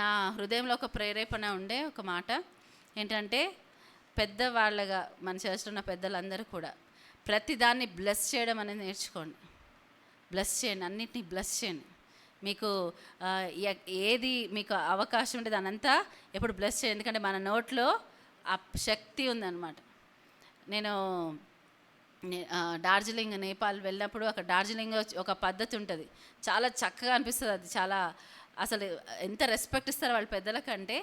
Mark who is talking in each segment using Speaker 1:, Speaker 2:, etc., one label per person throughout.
Speaker 1: నా హృదయంలో ఒక ప్రేరేపణ ఉండే ఒక మాట ఏంటంటే, పెద్దవాళ్ళగా మన చర్చ్లో ఉన్న పెద్దలందరూ కూడా ప్రతిదాన్ని బ్లెస్ చేయడం అనేది నేర్చుకోండి. బ్లెస్ చేయండి, అన్నిటినీ బ్లెస్ చేయండి. మీకు ఏది మీకు అవకాశం ఉంటే దానంతా ఎప్పుడు బ్లెస్ చేయండి. ఎందుకంటే మన నోట్లో ఆ శక్తి ఉందన్నమాట. నేను డార్జిలింగ్, నేపాల్ వెళ్ళినప్పుడు అక్కడ డార్జిలింగ్ ఒక పద్ధతి ఉంటుంది, చాలా చక్కగా అనిపిస్తుంది. అది చాలా అసలు ఎంత రెస్పెక్ట్ ఇస్తారు వాళ్ళు పెద్దలకంటే.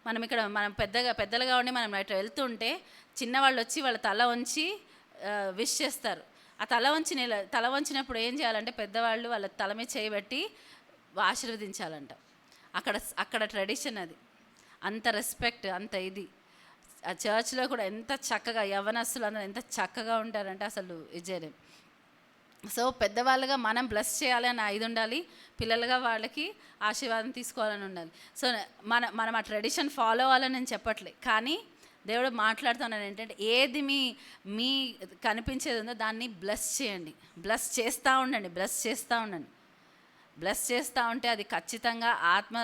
Speaker 1: మనం ఇక్కడ మనం పెద్దలుగా ఉండి మనం ఇట్లా వెళ్తుంటే చిన్నవాళ్ళు వచ్చి వాళ్ళ తల వంచి విష్ చేస్తారు. ఆ తల వంచినప్పుడు ఏం చేయాలంటే పెద్దవాళ్ళు వాళ్ళ తల మీద చేయబెట్టి ఆశీర్వదించాలంట. అక్కడ ట్రెడిషన్ అది. అంత రెస్పెక్ట్, అంత ఇది. ఆ చర్చ్లో కూడా ఎంత చక్కగా యవ్వనస్తులు అందరూ ఎంత చక్కగా ఉంటారంటే అసలు ఇజ్జేలేం. సో పెద్దవాళ్ళుగా మనం బ్లెస్ చేయాలని ఇది ఉండాలి, పిల్లలుగా వాళ్ళకి ఆశీర్వాదం తీసుకోవాలని ఉండాలి. సో మనం ఆ ట్రెడిషన్ ఫాలో అవ్వాలని నేను చెప్పట్లే, కానీ దేవుడు మాట్లాడుతున్నాను ఏంటంటే ఏది మీ కనిపించేది ఉందో దాన్ని బ్లెస్ చేయండి, బ్లెస్ చేస్తూ ఉండండి, బ్లెస్ చేస్తూ ఉంటే అది ఖచ్చితంగా ఆత్మ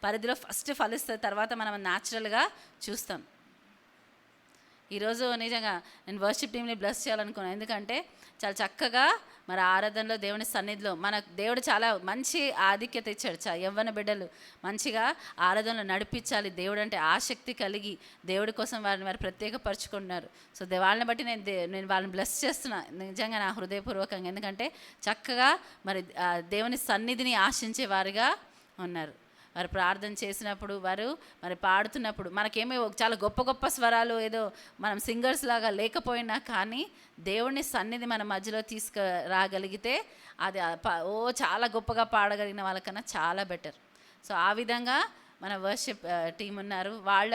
Speaker 1: పరిధిలో ఫస్ట్ ఫలిస్తుంది, తర్వాత మనం న్యాచురల్గా చూస్తాం. ఈరోజు నిజంగా నేను వర్షిప్ టీమ్ని బ్లెస్ చేయాలనుకున్నాను. ఎందుకంటే చాలా చక్కగా మరి ఆరాధనలో దేవుని సన్నిధిలో మన దేవుడు చాలా మంచి ఆధిక్యత ఇచ్చాడు. యవ్వన బిడ్డలు మంచిగా ఆరాధనలో నడిపించాలి, దేవుడు అంటే ఆసక్తి కలిగి దేవుడి కోసం వారిని వారు ప్రత్యేకపరుచుకుంటున్నారు. సో వాళ్ళని బట్టి నేను వాళ్ళని బ్లెస్ చేస్తున్నా నిజంగా నా హృదయపూర్వకంగా. ఎందుకంటే చక్కగా మరి దేవుని సన్నిధిని ఆశించే వారిగా ఉన్నారు. వారు ప్రార్థన చేసినప్పుడు, వారు మరి పాడుతున్నప్పుడు మనకేమో చాలా గొప్ప గొప్ప స్వరాలు ఏదో మనం సింగర్స్ లాగా లేకపోయినా కానీ దేవుని సన్నిధి మన మధ్యలో తీసుకురాగలిగితే అది చాలా గొప్పగా పాడగలిగిన వాళ్ళకన్నా చాలా బెటర్. సో ఆ విధంగా మన వర్షిప్ టీం ఉన్నారు. వాళ్ళ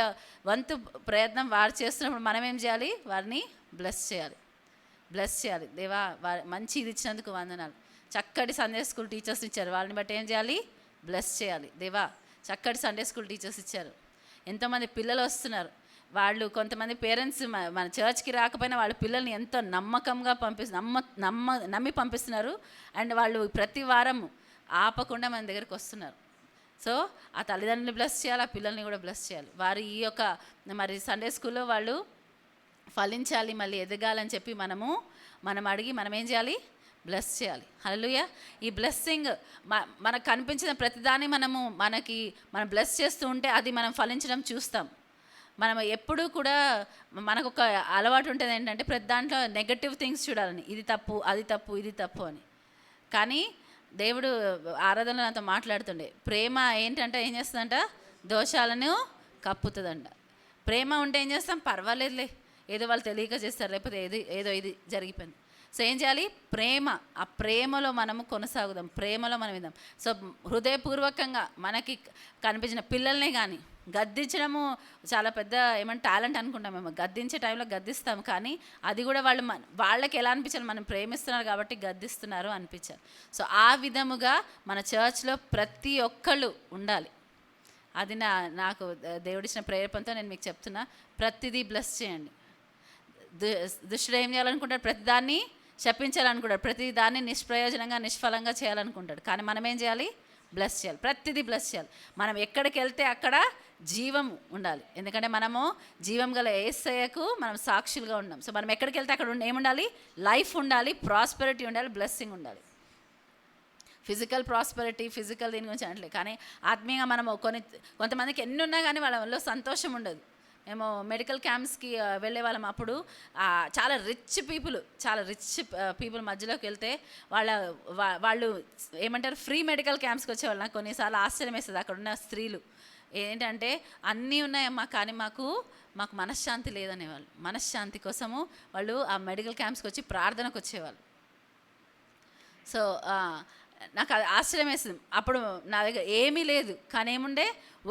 Speaker 1: వంతు ప్రయత్నం వారు చేస్తున్నప్పుడు మనం ఏం చేయాలి? వారిని బ్లెస్ చేయాలి. దేవా మంచి ఇది ఇచ్చినందుకు వందనాలు. చక్కటి సండే స్కూల్ టీచర్స్ ఇచ్చారు, వాళ్ళని బట్టి ఏం చేయాలి? బ్లెస్ చేయాలి. దేవా చక్కటి సండే స్కూల్ టీచర్స్ ఇచ్చారు, ఎంతోమంది పిల్లలు వస్తున్నారు. వాళ్ళు కొంతమంది పేరెంట్స్ మన చర్చ్కి రాకపోయినా వాళ్ళ పిల్లల్ని ఎంతో నమ్మకంగా నమ్మి పంపిస్తున్నారు. అండ్ వాళ్ళు ప్రతి వారం ఆపకుండా మన దగ్గరికి వస్తున్నారు. సో ఆ తల్లిదండ్రులని బ్లెస్ చేయాలి, ఆ పిల్లల్ని కూడా బ్లెస్ చేయాలి. వారు ఈ యొక్క మరి సండే స్కూల్లో వాళ్ళు ఫలించాలి, మళ్ళీ ఎదగాలని చెప్పి మనం అడిగి మనం ఏం చేయాలి? బ్లెస్ చేయాలి. హల్లెలూయా. ఈ బ్లెస్సింగ్ మనకు కనిపించిన ప్రతిదాన్ని మనం బ్లెస్ చేస్తూ ఉంటే అది మనం ఫలించడం చూస్తాం. మనం ఎప్పుడూ కూడా మనకు ఒక అలవాటు ఉంటుంది ఏంటంటే ప్రతి దాంట్లో నెగటివ్ థింగ్స్ చూడాలని, ఇది తప్పు, అది తప్పు, ఇది తప్పు అని. కానీ దేవుడు ఆరాధనలో నాతో మాట్లాడుతుండే, ప్రేమ ఏంటంటే ఏం చేస్తుందంట? దోషాలను కప్పుతుందంట. ప్రేమ ఉంటే ఏం చేస్తాం? పర్వాలేదులే, ఏదో వాళ్ళు తెలియక చేస్తారు, లేకపోతే ఏదో ఇది జరిగిపోయింది. సో ఏం చేయాలి? ఆ ప్రేమలో మనము కొనసాగుదాం, ప్రేమలో మనం ఇద్దాం. సో హృదయపూర్వకంగా మనకి కనిపించిన పిల్లల్ని కానీ గద్దించడము చాలా పెద్ద టాలెంట్ అనుకుంటాం మేము. గద్దించే టైంలో గద్దిస్తాం, కానీ అది కూడా వాళ్ళకి ఎలా అనిపించాలి? మనం ప్రేమిస్తున్నారు కాబట్టి గద్దిస్తున్నారు అనిపించాలి. సో ఆ విధముగా మన చర్చ్లో ప్రతి ఒక్కళ్ళు ఉండాలి. అది నాకు దేవుడిచ్చిన ప్రేరేపణతో నేను మీకు చెప్తున్నా. ప్రతిదీ బ్లెస్ చేయండి. దుష్టుడు ఏం చేయాలనుకుంటాడు? ప్రతిదాన్ని శపించాలనుకుంటాడు, ప్రతి దాన్ని నిష్ప్రయోజనంగా నిష్ఫలంగా చేయాలనుకుంటాడు. కానీ మనం ఏం చేయాలి? బ్లెస్ చేయాలి, ప్రతిదీ బ్లెస్ చేయాలి. మనం ఎక్కడికి వెళ్తే అక్కడ జీవం ఉండాలి. ఎందుకంటే మనము జీవం గల యేసయ్యకు మనం సాక్షులుగా ఉన్నాం. సో మనం ఎక్కడికి వెళ్తే అక్కడ ఏముండాలి? లైఫ్ ఉండాలి, ప్రాస్పెరిటీ ఉండాలి, బ్లెస్సింగ్ ఉండాలి. ఫిజికల్ ప్రాస్పెరిటీ, ఫిజికల్ దీని గురించి అనట్లేదు, కానీ ఆత్మీయంగా మనము కొంతమందికి ఎన్ని ఉన్నా కానీ వాళ్ళలో సంతోషం ఉండదు. మేము మెడికల్ క్యాంప్స్కి వెళ్ళే వాళ్ళం. అప్పుడు చాలా రిచ్ పీపుల్ మధ్యలోకి వెళ్తే వాళ్ళు ఏమంటారు, ఫ్రీ మెడికల్ క్యాంప్స్కి వచ్చేవాళ్ళు. నాకు కొన్నిసార్లు ఆశ్చర్యం వేస్తుంది. అక్కడ ఉన్న స్త్రీలు ఏంటంటే అన్నీ ఉన్నాయమ్మా, కానీ మాకు మనశ్శాంతి లేదనేవాళ్ళు. మనశ్శాంతి కోసము వాళ్ళు ఆ మెడికల్ క్యాంప్స్కి వచ్చి ప్రార్థనకు వచ్చేవాళ్ళు. సో నాకు అది ఆశ్చర్యం వేస్తుంది. అప్పుడు నా దగ్గర ఏమీ లేదు, కానీ ఏముండే?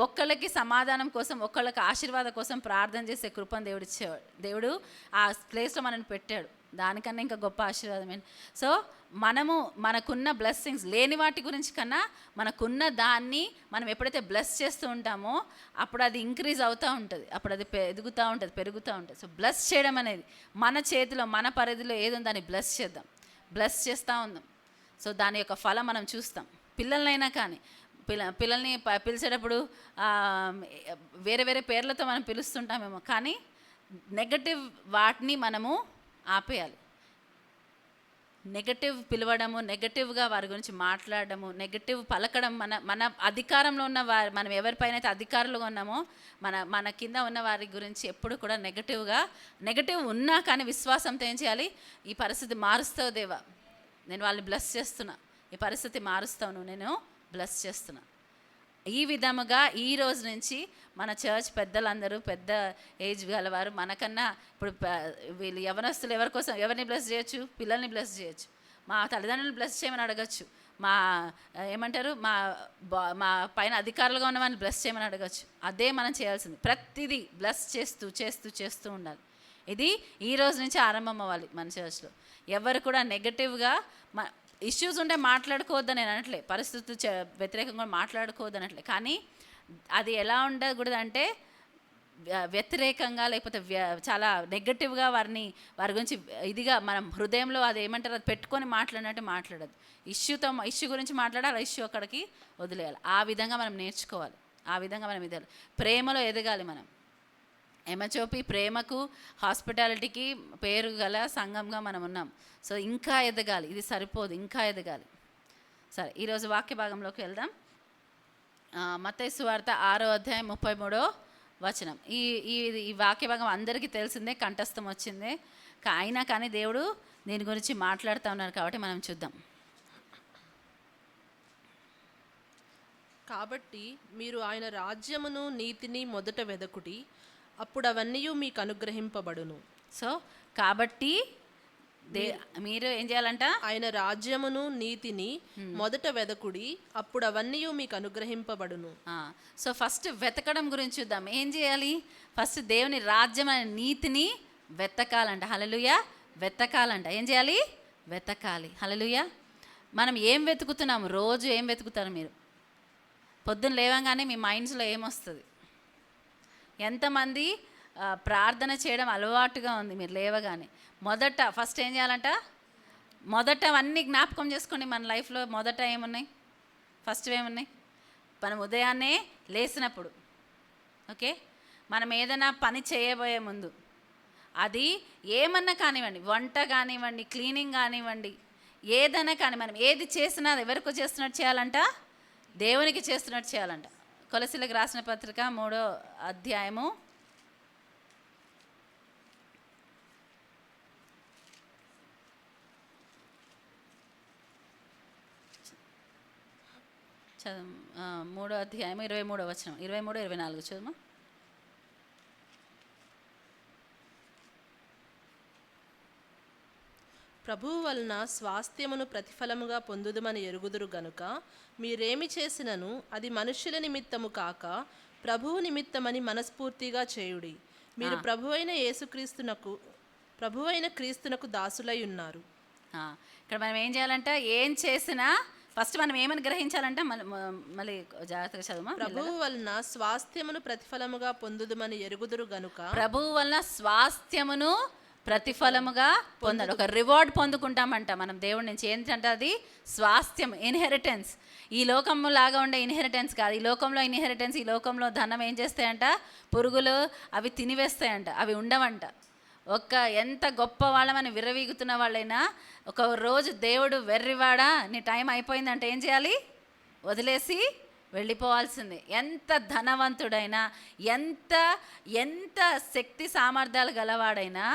Speaker 1: ఒక్కళ్ళకి సమాధానం కోసం, ఒక్కళ్ళకి ఆశీర్వాదం కోసం ప్రార్థన చేసే కృపను దేవుడు ఇచ్చేవాడు. దేవుడు ఆ ప్లేస్లో మనల్ని పెట్టాడు. దానికన్నా ఇంకా గొప్ప ఆశీర్వాదం ఏంటి? సో మనకున్న బ్లెస్సింగ్స్ లేని వాటి గురించి కన్నా మనకున్న దాన్ని మనం ఎప్పుడైతే బ్లెస్ చేస్తూ ఉంటామో అప్పుడు అది ఇంక్రీజ్ అవుతూ ఉంటుంది, అప్పుడు అది ఎదుగుతూ ఉంటుంది, పెరుగుతూ ఉంటుంది. సో బ్లెస్ చేయడం అనేది మన చేతిలో, మన పరిధిలో ఏదో దాన్ని బ్లెస్ చేద్దాం, బ్లెస్ చేస్తూ ఉందాం. సో దాని యొక్క ఫలం మనం చూస్తాం. పిల్లలైనా కానీ పిల్లల్ని పిలిచేటప్పుడు వేరే వేరే పేర్లతో మనం పిలుస్తుంటామేమో, కానీ నెగటివ్ వాటిని మనము ఆపేయాలి. నెగటివ్ పిలవడము, నెగటివ్గా వారి గురించి మాట్లాడడము, నెగటివ్ పలకడం, మన అధికారంలో ఉన్న వారి, మనం ఎవరిపైన అయితే అధికారులుగా ఉన్నామో మన కింద ఉన్న వారి గురించి ఎప్పుడు కూడా నెగటివ్ ఉన్నా కానీ విశ్వాసంతో ఏం చేయాలి? ఈ పరిస్థితి మారుస్తావు దేవా, నేను వాళ్ళని బ్లెస్ చేస్తున్నా, ఈ పరిస్థితి మారుస్తావు, నేను బ్లెస్ చేస్తున్నా. ఈ విధముగా ఈ రోజు నుంచి మన చర్చ్ పెద్దలందరూ, పెద్ద ఏజ్ గలవారు, మనకన్నా ఇప్పుడు వీళ్ళు యవనస్తులు ఎవరిని బ్లెస్ చేయొచ్చు? పిల్లల్ని బ్లెస్ చేయొచ్చు, మా తల్లిదండ్రులను బ్లెస్ చేయమని అడగచ్చు, మా పైన అధికారులుగా ఉన్న వాళ్ళని బ్లెస్ చేయమని అడగచ్చు. అదే మనం చేయాల్సింది. ప్రతిదీ బ్లెస్ చేస్తూ ఉండాలి. ఇది ఈ రోజు నుంచి ఆరంభం అవ్వాలి మన చర్చ్లో. ఎవరు కూడా నెగటివ్గా ఇష్యూస్ ఉంటే మాట్లాడుకోవద్దని నేను అనట్లే, పరిస్థితులు వ్యతిరేకంగా మాట్లాడుకోవద్దు అనట్లే, కానీ అది ఎలా ఉండకూడదు అంటే వ్యతిరేకంగా, లేకపోతే చాలా నెగటివ్గా వారి గురించి ఇదిగా మనం హృదయంలో అది ఏమంటారు, అది పెట్టుకొని మాట్లాడినట్టు మాట్లాడదు. ఇష్యూ గురించి మాట్లాడాలి, ఇష్యూ అక్కడికి వదిలేయాలి. ఆ విధంగా మనం నేర్చుకోవాలి, ఆ విధంగా మనం ఎదగాలి, ప్రేమలో ఎదగాలి. మనం ఎమచోపి ప్రేమకు, హాస్పిటాలిటీకి పేరు గల సంఘంగా మనం ఉన్నాం. సో ఇంకా ఎదగాలి, ఇది సరిపోదు, ఇంకా ఎదగాలి. సరే, ఈరోజు వాక్య భాగంలోకి వెళ్దాం. మత్తయి సువార్త 6వ అధ్యాయం 33వ వచనం. ఈ వాక్య భాగం అందరికీ తెలిసిందే, కంఠస్థం వచ్చిందే, అయినా కానీ దేవుడు దీని గురించి మాట్లాడుతూ ఉన్నారు కాబట్టి మనం చూద్దాం.
Speaker 2: కాబట్టి మీరు ఆయన రాజ్యమును నీతిని మొదట వెదకుడి, అప్పుడు అవన్నీ మీకు అనుగ్రహింపబడును.
Speaker 1: సో కాబట్టి మీరు ఏం చేయాలంట?
Speaker 2: ఆయన రాజ్యమును నీతిని మొదట వెదకుడి, అప్పుడు అవన్నీ మీకు అనుగ్రహింపబడును.
Speaker 1: సో ఫస్ట్ వెతకడం గురించి చూద్దాం. ఏం చేయాలి? ఫస్ట్ దేవుని రాజ్యం అనే నీతిని వెతకాలంట. హల్లెలూయా, వెతకాలంట. ఏం చేయాలి? వెతకాలి. హల్లెలూయా. మనం ఏం వెతుకుతున్నాము? రోజు ఏం వెతుకుతారు మీరు? పొద్దున్న లేవగానే మీ మైండ్స్లో ఏమొస్తుంది? ఎంతమంది ప్రార్థన చేయడం అలవాటుగా ఉంది? మీరు లేవగానే ఫస్ట్ ఏం చేయాలంట? మొదట అవన్నీ జ్ఞాపకం చేసుకోండి. మన లైఫ్లో మొదట ఏమున్నాయి? ఫస్ట్ ఏమున్నాయి? మనం ఉదయాన్నే లేచినప్పుడు, ఓకే, మనం ఏదైనా పని చేయబోయే ముందు, అది ఏమన్నా కానివ్వండి, వంట కానివ్వండి, క్లీనింగ్ కానివ్వండి, ఏదైనా కానీ మనం ఏది చేసినా అది ఎవరికో చేస్తున్నట్టు చేయాలంట? దేవునికి చేస్తున్నట్టు చేయాలంట. కొలసీలకు రాసిన పత్రిక 3వ అధ్యాయము 3వ అధ్యాయం 23వ వచనం, 23, 24 చదువు.
Speaker 2: ప్రభువు వలన స్వాస్థ్యమును ప్రతిఫలముగా పొందుదుమని ఎరుగుదురు గనుక మీరేమి చేసినను అది మనుష్యుల నిమిత్తము కాక ప్రభువు నిమిత్తమని మనస్ఫూర్తిగా చేయుడి. మీరు ప్రభువైన క్రీస్తునకు దాసులై ఉన్నారు.
Speaker 1: ఇక్కడ మనం ఏం చేయాలంట? ఏం చేసినా ఫస్ట్ మనం ఏమని గ్రహించాలంటే, మళ్ళీ జాగ్రత్తగా చదువు.
Speaker 2: ప్రభువు వలన స్వాస్థ్యమును ప్రతిఫలముగా పొందుదుమని ఎరుగుదురు గనుక.
Speaker 1: ప్రభువు వలన స్వాస్థ్యమును ప్రతిఫలముగా పొందాలి. ఒక రివార్డ్ పొందుకుంటామంట మనం దేవుడి నుంచి. ఏంటంటే అది స్వాస్థ్యం, ఇన్హెరిటెన్స్. ఈ లోకంలో లాగా ఉండే ఇన్హెరిటెన్స్ కాదు. ఈ లోకంలో ఇన్హెరిటెన్స్, ఈ లోకంలో ధనం ఏం చేస్తాయంట? పురుగులు అవి తినివేస్తాయంట, అవి ఉండవంట. ఎంత గొప్ప వాళ్ళమని విర్రవీగుతున్న వాళ్ళైనా ఒక రోజు దేవుడు వెర్రివాడా నీ టైం అయిపోయిందంటే ఏం చేయాలి? వదిలేసి వెళ్ళిపోవాల్సిందే. ఎంత ధనవంతుడైనా, ఎంత శక్తి సామర్థ్యాలు గలవాడైనా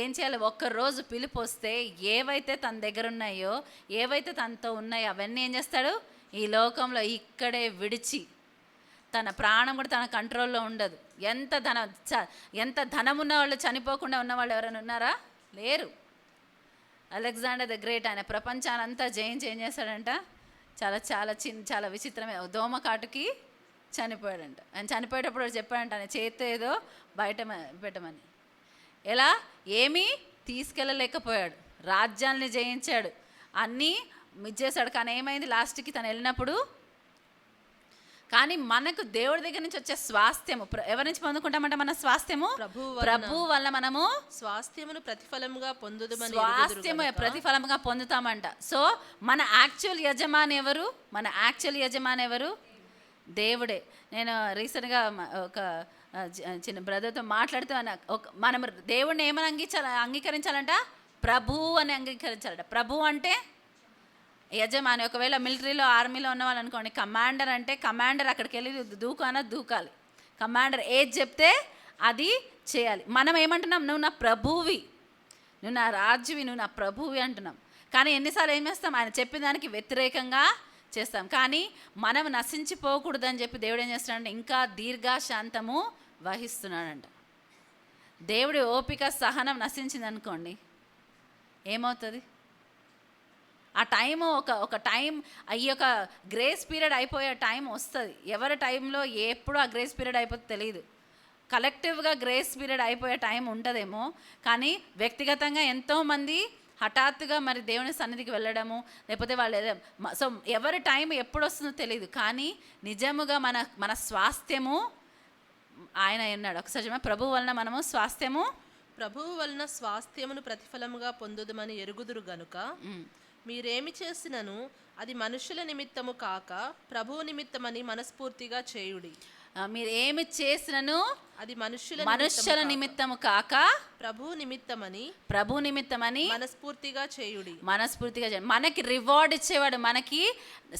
Speaker 1: ఏం చేయాలి? ఒక్కరోజు పిలుపు వస్తే ఏవైతే తన దగ్గర ఉన్నాయో, ఏవైతే తనతో ఉన్నాయో అవన్నీ ఏం చేస్తాడు? ఈ లోకంలో ఇక్కడే విడిచి, తన ప్రాణం కూడా తన కంట్రోల్లో ఉండదు. ఎంత ధనం ఉన్న వాళ్ళు, చనిపోకుండా ఉన్నవాళ్ళు ఎవరైనా ఉన్నారా? లేరు. అలెగ్జాండర్ ద గ్రేట్, ఆయన ప్రపంచానంతా జయించి ఏం చేశాడంట? చాలా విచిత్రమే, దోమకాటుకి చనిపోయాడంట. ఆయన చనిపోయేటప్పుడు చెప్పాడంట, ఆయన చేతి ఏదో బయట పెట్టమని. ఎలా? ఏమీ తీసుకెళ్ళలేకపోయాడు, రాజ్యాల్ని జయించాడు, అన్నీ మిచ్చేశాడు. కానీ ఏమైంది? లాస్ట్కి తను వెళ్ళినప్పుడు, కానీ మనకు దేవుడి దగ్గర నుంచి వచ్చే స్వాస్థ్యము ఎవరి నుంచి పొందుకుంటామంట? మన స్వాస్థ్యము ప్రభు వల్ల మనము
Speaker 2: స్వాస్థ్యమును ప్రతిఫలముగా పొందుదుమని,
Speaker 1: స్వాస్థ్యము ప్రతిఫలముగా పొందుతామంట. సో మన యాక్చువల్ యజమాని ఎవరు? దేవుడే. నేను రీసెంట్గా ఒక చిన్న బ్రదర్తో మాట్లాడుతూ మనం దేవుడిని ఏమని అంగీకరించాలంట? ప్రభు అని అంగీకరించాలంట. ప్రభు అంటే యజమాని. ఒకవేళ మిలిటరీలో ఆర్మీలో ఉన్న వాళ్ళు అనుకోండి, కమాండర్ అంటే కమాండర్ అక్కడికి వెళ్ళి దూకాలి. కమాండర్ ఏది చెప్తే అది చేయాలి. మనం ఏమంటున్నాం? నువ్వు నా ప్రభువి, నువ్వు నా రాజువి, నువ్వు నా ప్రభువి అంటున్నాం. కానీ ఎన్నిసార్లు ఏం చేస్తాం? ఆయన చెప్పిన దానికి వ్యతిరేకంగా చేస్తాం. కానీ మనం నశించిపోకూడదని చెప్పి దేవుడు ఏం చేస్తున్నాడంటే ఇంకా దీర్ఘశాంతము వహిస్తున్నాడంట. దేవుడి ఓపిక సహనం నశించింది అనుకోండి, ఏమవుతుంది? ఆ టైము ఒక టైం, ఈ యొక్క గ్రేస్ పీరియడ్ అయిపోయే టైం వస్తుంది. ఎవరి టైంలో ఎప్పుడు ఆ గ్రేస్ పీరియడ్ అయిపోతే తెలియదు. కలెక్టివ్గా గ్రేస్ పీరియడ్ అయిపోయే టైం ఉంటుందేమో, కానీ వ్యక్తిగతంగా ఎంతోమంది హఠాత్తుగా మరి దేవుని సన్నిధికి వెళ్ళడము, లేకపోతే వాళ్ళు సో ఎవరి టైం ఎప్పుడు వస్తుందో తెలియదు. కానీ నిజముగా మన స్వాస్థ్యము ఆయన అన్నాడు ఒకసారి, ప్రభువు వలన మనము స్వాస్థ్యము,
Speaker 2: ప్రభువు వలన స్వాస్థ్యమును ప్రతిఫలముగా పొందుదమని ఎరుగుదురు గనుక మీరేమి చేసినను అది మనుషుల నిమిత్తము కాక ప్రభువు నిమిత్తమని మనస్ఫూర్తిగా చేయుడి.
Speaker 1: మీరు ఏమి చేసినను
Speaker 2: అది
Speaker 1: మనుష్యుల నిమిత్తము కాక
Speaker 2: ప్రభువు నిమిత్తమని మనస్ఫూర్తిగా చేయుడి.
Speaker 1: మనకి రివార్డ్ ఇచ్చేవాడు, మనకి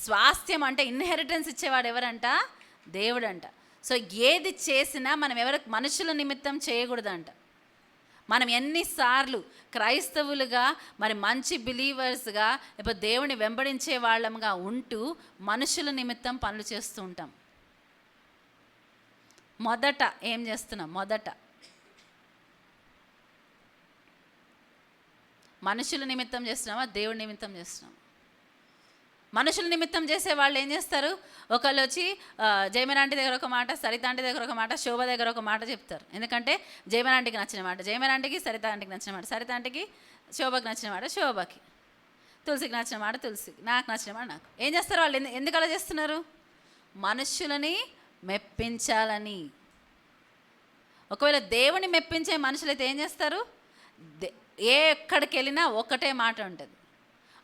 Speaker 1: స్వాస్థ్యం అంటే ఇన్హెరిటెన్స్ ఇచ్చేవాడు ఎవరంట? దేవుడంట. సో ఏది చేసినా మనం మనుషుల నిమిత్తం చేయకూడదంట. మనం ఎన్నిసార్లు క్రైస్తవులుగా మరి మంచి బిలీవర్స్గా లేకపోతే దేవుని వెంబడించే వాళ్ళంగా ఉంటూ మనుషుల నిమిత్తం పనులు చేస్తూ ఉంటాం. మొదట ఏం చేస్తున్నాం? మనుషుల నిమిత్తం చేస్తున్నామా? దేవుడి నిమిత్తం చేస్తున్నాం? మనుషుల నిమిత్తం చేసే వాళ్ళు ఏం చేస్తారు? ఒకళ్ళు వచ్చి జయమరాంటి దగ్గర ఒక మాట, సరిత ఆంటీ దగ్గర ఒక మాట, శోభ దగ్గర ఒక మాట చెప్తారు. ఎందుకంటే జయమరాంటికి నచ్చిన మాట జయమరాంటికి, సరిత ఆంటీకి నచ్చిన మాట సరిత ఆంటీకి, శోభకి నచ్చిన మాట శోభకి, తులసికి నచ్చిన మాట తులసికి, నాకు నచ్చిన మాట నాకు. ఏం చేస్తారు వాళ్ళు? ఎందుకు అలా చేస్తున్నారు? మనుషులని మెప్పించాలని. ఒకవేళ దేవుని మెప్పించే మనుషులైతే ఏం చేస్తారు? ఎక్కడికి వెళ్ళినా ఒకటే మాట ఉంటుంది.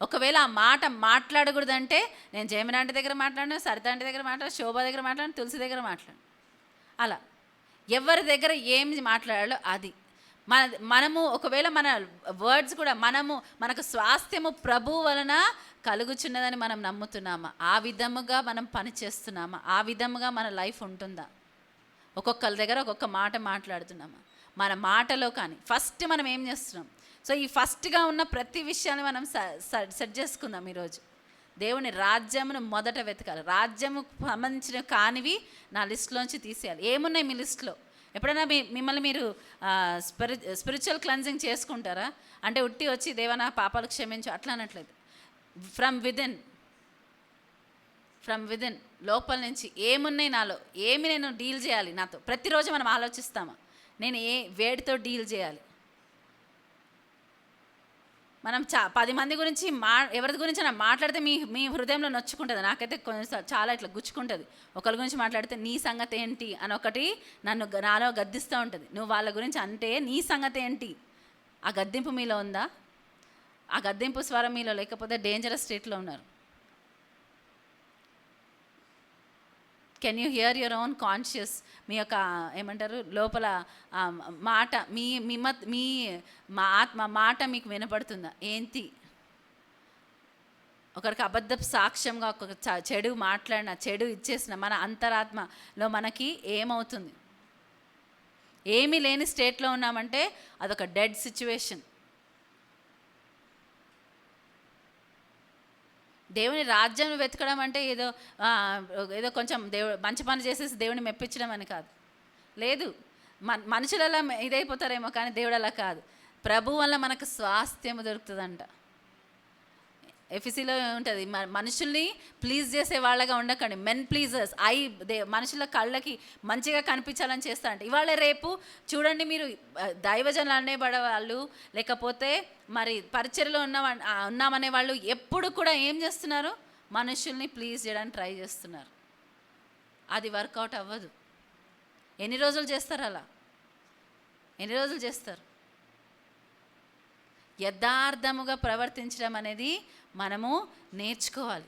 Speaker 1: ఒకవేళ ఆ మాట మాట్లాడకూడదంటే నేను జయమరాంటి దగ్గర మాట్లాడాను, సరిత ఆంటీ దగ్గర మాట్లాడాను, శోభ దగ్గర మాట్లాడాను, తులసి దగ్గర మాట్లాడాను. అలా ఎవరి దగ్గర ఏం మాట్లాడాలో అది మనము ఒకవేళ మన వర్డ్స్ కూడా మనకు స్వాస్థ్యము ప్రభు వలన కలుగుచున్నదని మనం నమ్ముతున్నామా? ఆ విధముగా మనం పని చేస్తున్నామా? ఆ విధముగా మన లైఫ్ ఉంటుందా? ఒక్కొక్కరి దగ్గర ఒక్కొక్క మాట మాట్లాడుతున్నామా? మన మాటలో కానీ ఫస్ట్ మనం ఏం చేస్తున్నాం? సో ఈ ఫస్ట్గా ఉన్న ప్రతి విషయాన్ని మనం సెట్ చేసుకుందాం. ఈరోజు దేవుని రాజ్యమును మొదట వెతకాలి. రాజ్యముకు సంబంధించిన కానివి నా లిస్టులోంచి తీసేయాలి. ఏమున్నాయి మీ లిస్టులో? ఎప్పుడైనా మిమ్మల్ని మీరు స్పిరిచువల్ క్లెన్జింగ్ చేసుకుంటారా? అంటే ఉట్టి వచ్చి దేవా నా పాపాలు క్షమించు అట్లా అనట్లేదు. ఫ్రమ్ విదిన్ లోపల నుంచి ఏమున్నాయి నాలో, ఏమి నేను డీల్ చేయాలి నాతో? ప్రతిరోజు మనం ఆలోచిస్తామా నేను వేడితో డీల్ చేయాలి? మనం 10 మంది గురించి ఎవరి గురించి మాట్లాడితే మీ హృదయంలో నొచ్చుకుంటుంది. నాకైతే కొన్నిసార్లు చాలా ఇట్లా గుచ్చుకుంటుంది. ఒకరి గురించి మాట్లాడితే నీ సంగతి ఏంటి అని ఒకటి నాలో గద్దిస్తూ ఉంటుంది. నువ్వు వాళ్ళ గురించి అంటే నీ సంగతి ఏంటి? ఆ గద్దింపు మీలో ఉందా? ఆ గద్దింపు స్వరం మీలో లేకపోతే డేంజరస్ స్టేట్లో ఉన్నారు. Can you hear your own conscious? మీ యొక్క ఏమంటారు లోపల మాట, మీ ఆత్మ మాట మీకు వినపడుతుందా? ఏంటి? ఒకరికి అబద్ధపు సాక్ష్యంగా ఒక చెడు మాట్లాడిన, చెడు ఇచ్చేసిన మన అంతరాత్మలో మనకి ఏమవుతుంది? ఏమీ లేని స్టేట్లో ఉన్నామంటే అదొక డెడ్ సిచ్యువేషన్. దేవుని రాజ్యం వెతకడం అంటే ఏదో కొంచెం మంచి పని చేసేసి దేవుని మెప్పించడం అని కాదు. లేదు, మనుషులు అలా ఇదైపోతారేమో, కానీ దేవుడు అలా కాదు. ప్రభు వల్ల మనకు స్వాస్థ్యము దొరుకుతుందంట. ఎఫ్ఎస్సీలో ఉంటుంది, మనుషుల్ని ప్లీజ్ చేసే వాళ్ళగా ఉండకండి, మెన్ ప్లీజర్స్. మనుషుల కళ్ళకి మంచిగా కనిపించాలని చేస్తారంట. ఇవాళ రేపు చూడండి, మీరు దైవజనులు అనేబడేవాళ్ళు లేకపోతే మరి పరిచర్యలో ఉన్నామనే వాళ్ళు ఎప్పుడు కూడా ఏం చేస్తున్నారు? మనుషుల్ని ప్లీజ్ చేయడానికి ట్రై చేస్తున్నారు. అది వర్కౌట్ అవ్వదు. ఎన్ని రోజులు చేస్తారు అలా? ఎన్ని రోజులు చేస్తారు? యథార్థముగా ప్రవర్తించడం అనేది మనము నేర్చుకోవాలి.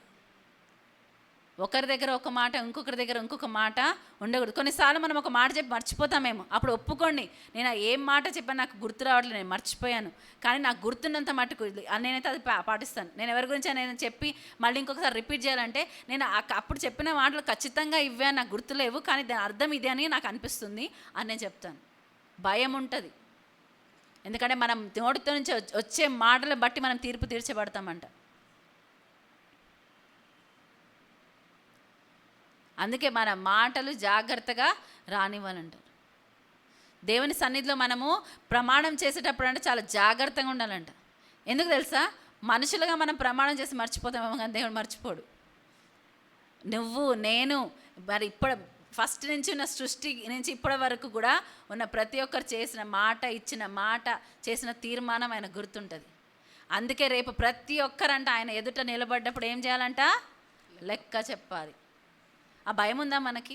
Speaker 1: ఒకరి దగ్గర ఒక మాట, ఇంకొకరి దగ్గర ఇంకొక మాట ఉండకూడదు. కొన్నిసార్లు మనం ఒక మాట చెప్పి మర్చిపోతామేమో, అప్పుడు ఒప్పుకోండి, నేను ఏం మాట చెప్పాను నాకు గుర్తు రావట్లేదు, నేను మర్చిపోయాను, కానీ నాకు గుర్తున్నంత మటుకు నేనైతే అది పాటిస్తాను. నేను ఎవరి గురించి నేను చెప్పి మళ్ళీ ఇంకొకసారి రిపీట్ చేయాలంటే, నేను అప్పుడు చెప్పిన మాటలు ఖచ్చితంగా ఇవే నాకు గుర్తులేవు, కానీ దాని అర్థం ఇదే అని నాకు అనిపిస్తుంది అని నేను చెప్తాను. భయం ఉంటుంది, ఎందుకంటే మనం నోటితో నుంచి వచ్చే మాటలు బట్టి మనం తీర్పు తీర్చబడతామంట. అందుకే మన మాటలు జాగ్రత్తగా రానివ్వాలంటారు. దేవుని సన్నిధిలో మనము ప్రమాణం చేసేటప్పుడు అంటే చాలా జాగ్రత్తగా ఉండాలంట. ఎందుకు తెలుసా? మనుషులుగా మనం ప్రమాణం చేసి మర్చిపోతామేమో, కానీ దేవుడు మర్చిపోడు. నువ్వు నేను మరి ఇప్పుడు ఫస్ట్ నుంచి ఉన్న సృష్టి నుంచి ఇప్పటి వరకు కూడా ఉన్న ప్రతి ఒక్కరు చేసిన మాట, ఇచ్చిన మాట, చేసిన తీర్మానం ఆయన గుర్తుంటుంది. అందుకే రేపు ప్రతి ఒక్కరంట ఆయన ఎదుట నిలబడ్డప్పుడు ఏం చేయాలంట? లెక్క చెప్పాలి. ఆ భయం ఉందా మనకి?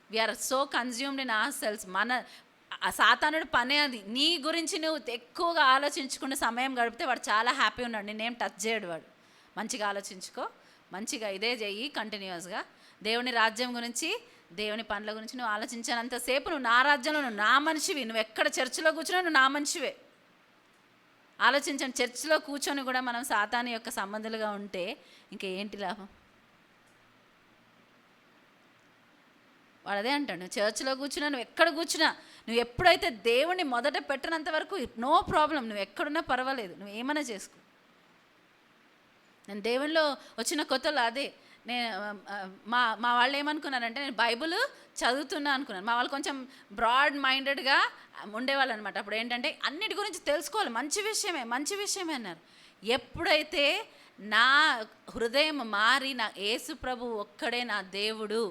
Speaker 1: We are so consumed in our selves. సాతానుడు పనే అది. నీ గురించి నువ్వు ఎక్కువగా ఆలోచించుకునే సమయం గడిపితే వాడు చాలా హ్యాపీ ఉన్నాడు, నిన్నేం టచ్ చేయడు వాడు. మంచిగా ఆలోచించుకో, మంచిగా ఇదే చెయ్యి కంటిన్యూస్గా. దేవుని రాజ్యం గురించి, దేవుని పనుల గురించి నువ్వు ఆలోచించినంతసేపు నువ్వు నా రాజ్యంలో, నువ్వు నా మనిషివి. నువ్వు ఎక్కడ చర్చిలో కూర్చున్నా నువ్వు నా మనిషివే. ఆలోచించండి, చర్చిలో కూర్చొని కూడా మనం సాతాను యొక్క సంబంధులుగా ఉంటే ఇంకేంటి లాభం? వాడు అదే అంటాడు, నువ్వు చర్చిలో కూర్చున్నా, నువ్వు ఎక్కడ కూర్చున్నా, నువ్వు ఎప్పుడైతే దేవుణ్ణి మొదట పెట్టినంత వరకు నో ప్రాబ్లం, నువ్వు ఎక్కడున్నా పర్వాలేదు, నువ్వు ఏమైనా చేసుకో. నేను దేవునిలో వచ్చిన కొత్తలో అదే నేను మా వాళ్ళు ఏమనుకున్నారంటే, నేను బైబిల్ చదువుతున్నా అనుకున్నాను. మా వాళ్ళు కొంచెం బ్రాడ్ మైండెడ్గా ఉండేవాళ్ళు అనమాట. అప్పుడు ఏంటంటే అన్నిటి గురించి తెలుసుకోవాలి, మంచి విషయమే అన్నారు. ఎప్పుడైతే నా హృదయం మారి నా యేసు ప్రభు ఒక్కడే నా దేవుడు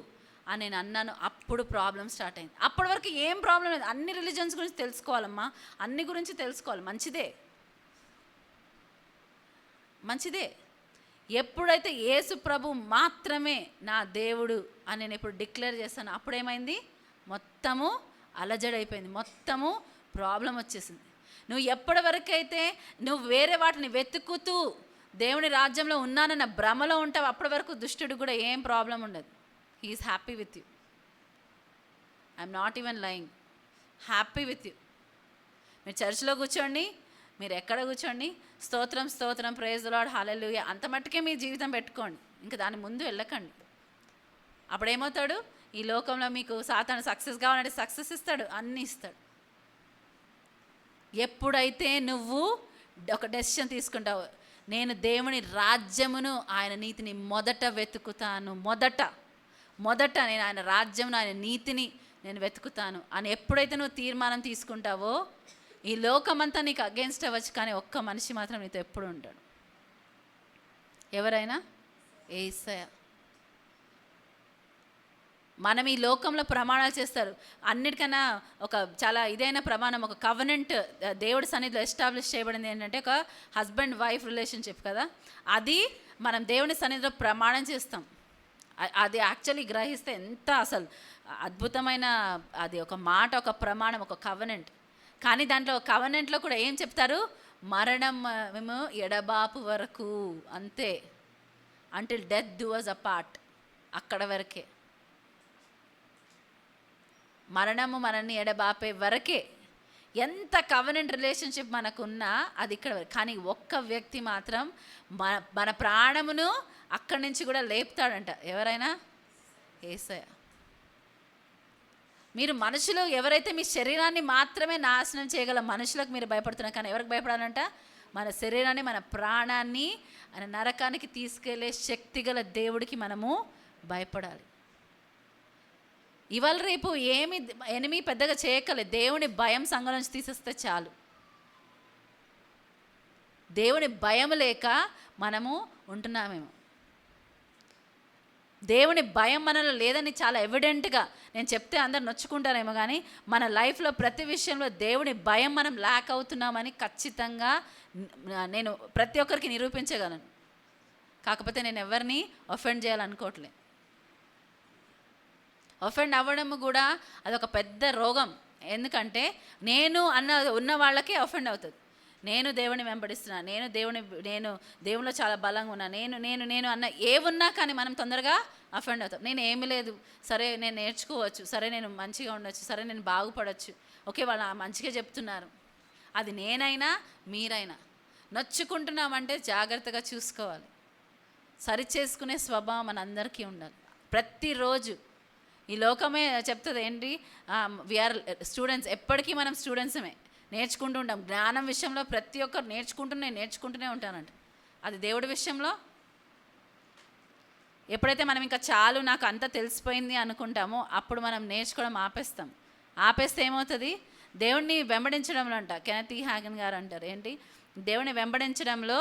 Speaker 1: అని నేను అన్నాను, అప్పుడు ప్రాబ్లం స్టార్ట్ అయింది. అప్పటి వరకు ఏం ప్రాబ్లం లేదు. అన్ని రిలీజన్స్ గురించి తెలుసుకోవాలమ్మా, అన్ని గురించి తెలుసుకోవాలి, మంచిదే. ఎప్పుడైతే యేసు ప్రభు మాత్రమే నా దేవుడు అని నేను ఇప్పుడు డిక్లేర్ చేస్తాను, అప్పుడేమైంది? మొత్తము అలజడైపోయింది, మొత్తము ప్రాబ్లం వచ్చేసింది. నువ్వు ఎప్పటి వరకైతే నువ్వు వేరే వాటిని వెతుకుతూ దేవుని రాజ్యంలో ఉన్నానన్న భ్రమలో ఉంటావు, అప్పటి వరకు దుష్టుడు కూడా ఏం ప్రాబ్లం ఉండదు. He is happy with you. I'm not even lying, happy with you. మీరు చర్చిలో కూర్చోండి, మీరు ఎక్కడ కూర్చోండి, స్తోత్రం ప్రైజ్ ది లార్డ్ హల్లెలూయా అంత మట్టుకే మీ జీవితం పెట్టుకోండి, ఇంకా దాని ముందు వెళ్ళకండి. అప్పుడేమవుతాడు? ఈ లోకంలో మీకు సాతాను సక్సెస్ కావాలంటే సక్సెస్ ఇస్తాడు, అన్నీ ఇస్తాడు. ఎప్పుడైతే నువ్వు ఒక డెసిషన్ తీసుకుంటావు, నేను దేవుని రాజ్యమును ఆయన నీతిని మొదట వెతుకుతాను, మొదట నేను ఆయన రాజ్యమును ఆయన నీతిని నేను వెతుకుతాను అని ఎప్పుడైతే నువ్వు తీర్మానం తీసుకుంటావో, ఈ లోకమంతా నీకు అగేన్స్ట్ అవ్వచ్చు, కానీ ఒక్క మనిషి మాత్రం నీతో ఎప్పుడు ఉంటాడు. ఎవరైనా? యేసయ్య. మనం ఈ లోకంలో ప్రమాణాలు చేస్తారు, అన్నిటికన్నా ఒక చాలా ఇదైన ప్రమాణం, ఒక కవనెంట్ దేవుడి సన్నిధిలో ఎస్టాబ్లిష్ చేయబడింది ఏంటంటే ఒక హస్బెండ్ వైఫ్ రిలేషన్షిప్ కదా. అది మనం దేవుని సన్నిధిలో ప్రమాణం చేస్తాం. అది యాక్చువల్లీ గ్రహిస్తే ఎంత అసలు అద్భుతమైన అది ఒక మాట, ఒక ప్రమాణం, ఒక కవనెంట్. కానీ దాంట్లో కవనెంట్లో కూడా ఏం చెప్తారు? మరణం మేము ఎడబాపు వరకు, అంతే, until death do us apart, అక్కడ వరకే. మరణము మనల్ని ఎడబాపే వరకే. ఎంత కవనెంట్ రిలేషన్షిప్ మనకున్నా అది ఇక్కడ. కానీ ఒక్క వ్యక్తి మాత్రం మన ప్రాణమును అక్కడి నుంచి కూడా లేపుతాడంట. ఎవరైనా? యేసయ్య. మీరు మనుషులు ఎవరైతే మీ శరీరాన్ని మాత్రమే నాశనం చేయగల మనుషులకు మీరు భయపడుతున్నారు, కానీ ఎవరికి భయపడాలంట? మన శరీరాన్ని, మన ప్రాణాన్ని ఆయన నరకానికి తీసుకెళ్లే శక్తిగల దేవుడికి మనము భయపడాలి. ఇవాళ రేపు ఏమి ఎనిమి పెద్దగా చేయకలేదు, దేవుని భయం సంఘం నుంచి తీసేస్తే చాలు. దేవుని భయం లేక మనము ఉంటున్నామేమో. దేవుని భయం మనలో లేదని చాలా ఎవిడెంట్గా నేను చెప్తే అందరు నొచ్చుకుంటారేమో, కానీ మన లైఫ్లో ప్రతి విషయంలో దేవుని భయం మనం ల్యాక్ అవుతున్నామని ఖచ్చితంగా నేను ప్రతి ఒక్కరికి నిరూపించగలను. కాకపోతే నేను ఎవరిని ఒఫెండ్ చేయాలనుకోవట్లేదు. ఒఫెండ్ అవ్వడం కూడా అదొక పెద్ద రోగం. ఎందుకంటే నేను ఉన్న వాళ్ళకే ఒఫెండ్ అవుతుంది. నేను దేవుని వెంబడిస్తున్నా, నేను దేవునిలో చాలా బలంగా ఉన్నా, నేను అన్న ఏమున్నా కానీ మనం తొందరగా అఫెండ్ అవుతాం. నేను ఏమీ లేదు, సరే నేను నేర్చుకోవచ్చు, సరే నేను మంచిగా ఉండొచ్చు, సరే నేను బాగుపడవచ్చు, ఓకే వాళ్ళు మంచిగా చెప్తున్నారు. అది నేనైనా మీరైనా నొచ్చుకుంటున్నామంటే జాగ్రత్తగా చూసుకోవాలి. సరి చేసుకునే స్వభావం మనందరికీ ఉండాలి. ప్రతిరోజు ఈ లోకమే చెప్తుంది ఏంటి, వీఆర్ స్టూడెంట్స్, ఎప్పటికీ మనం స్టూడెంట్సమే, నేర్చుకుంటూ ఉంటాం. జ్ఞానం విషయంలో ప్రతి ఒక్కరు నేర్చుకుంటూనే ఉంటానంట. అది దేవుడి విషయంలో ఎప్పుడైతే మనం ఇంకా చాలు నాకు అంతా తెలిసిపోయింది అనుకుంటామో అప్పుడు మనం నేర్చుకోవడం ఆపేస్తే ఏమవుతుంది, దేవుడిని వెంబడించడంలో అంట కెనెత్ హ్యాగన్ గారు అంటారు ఏంటి, దేవుడిని వెంబడించడంలో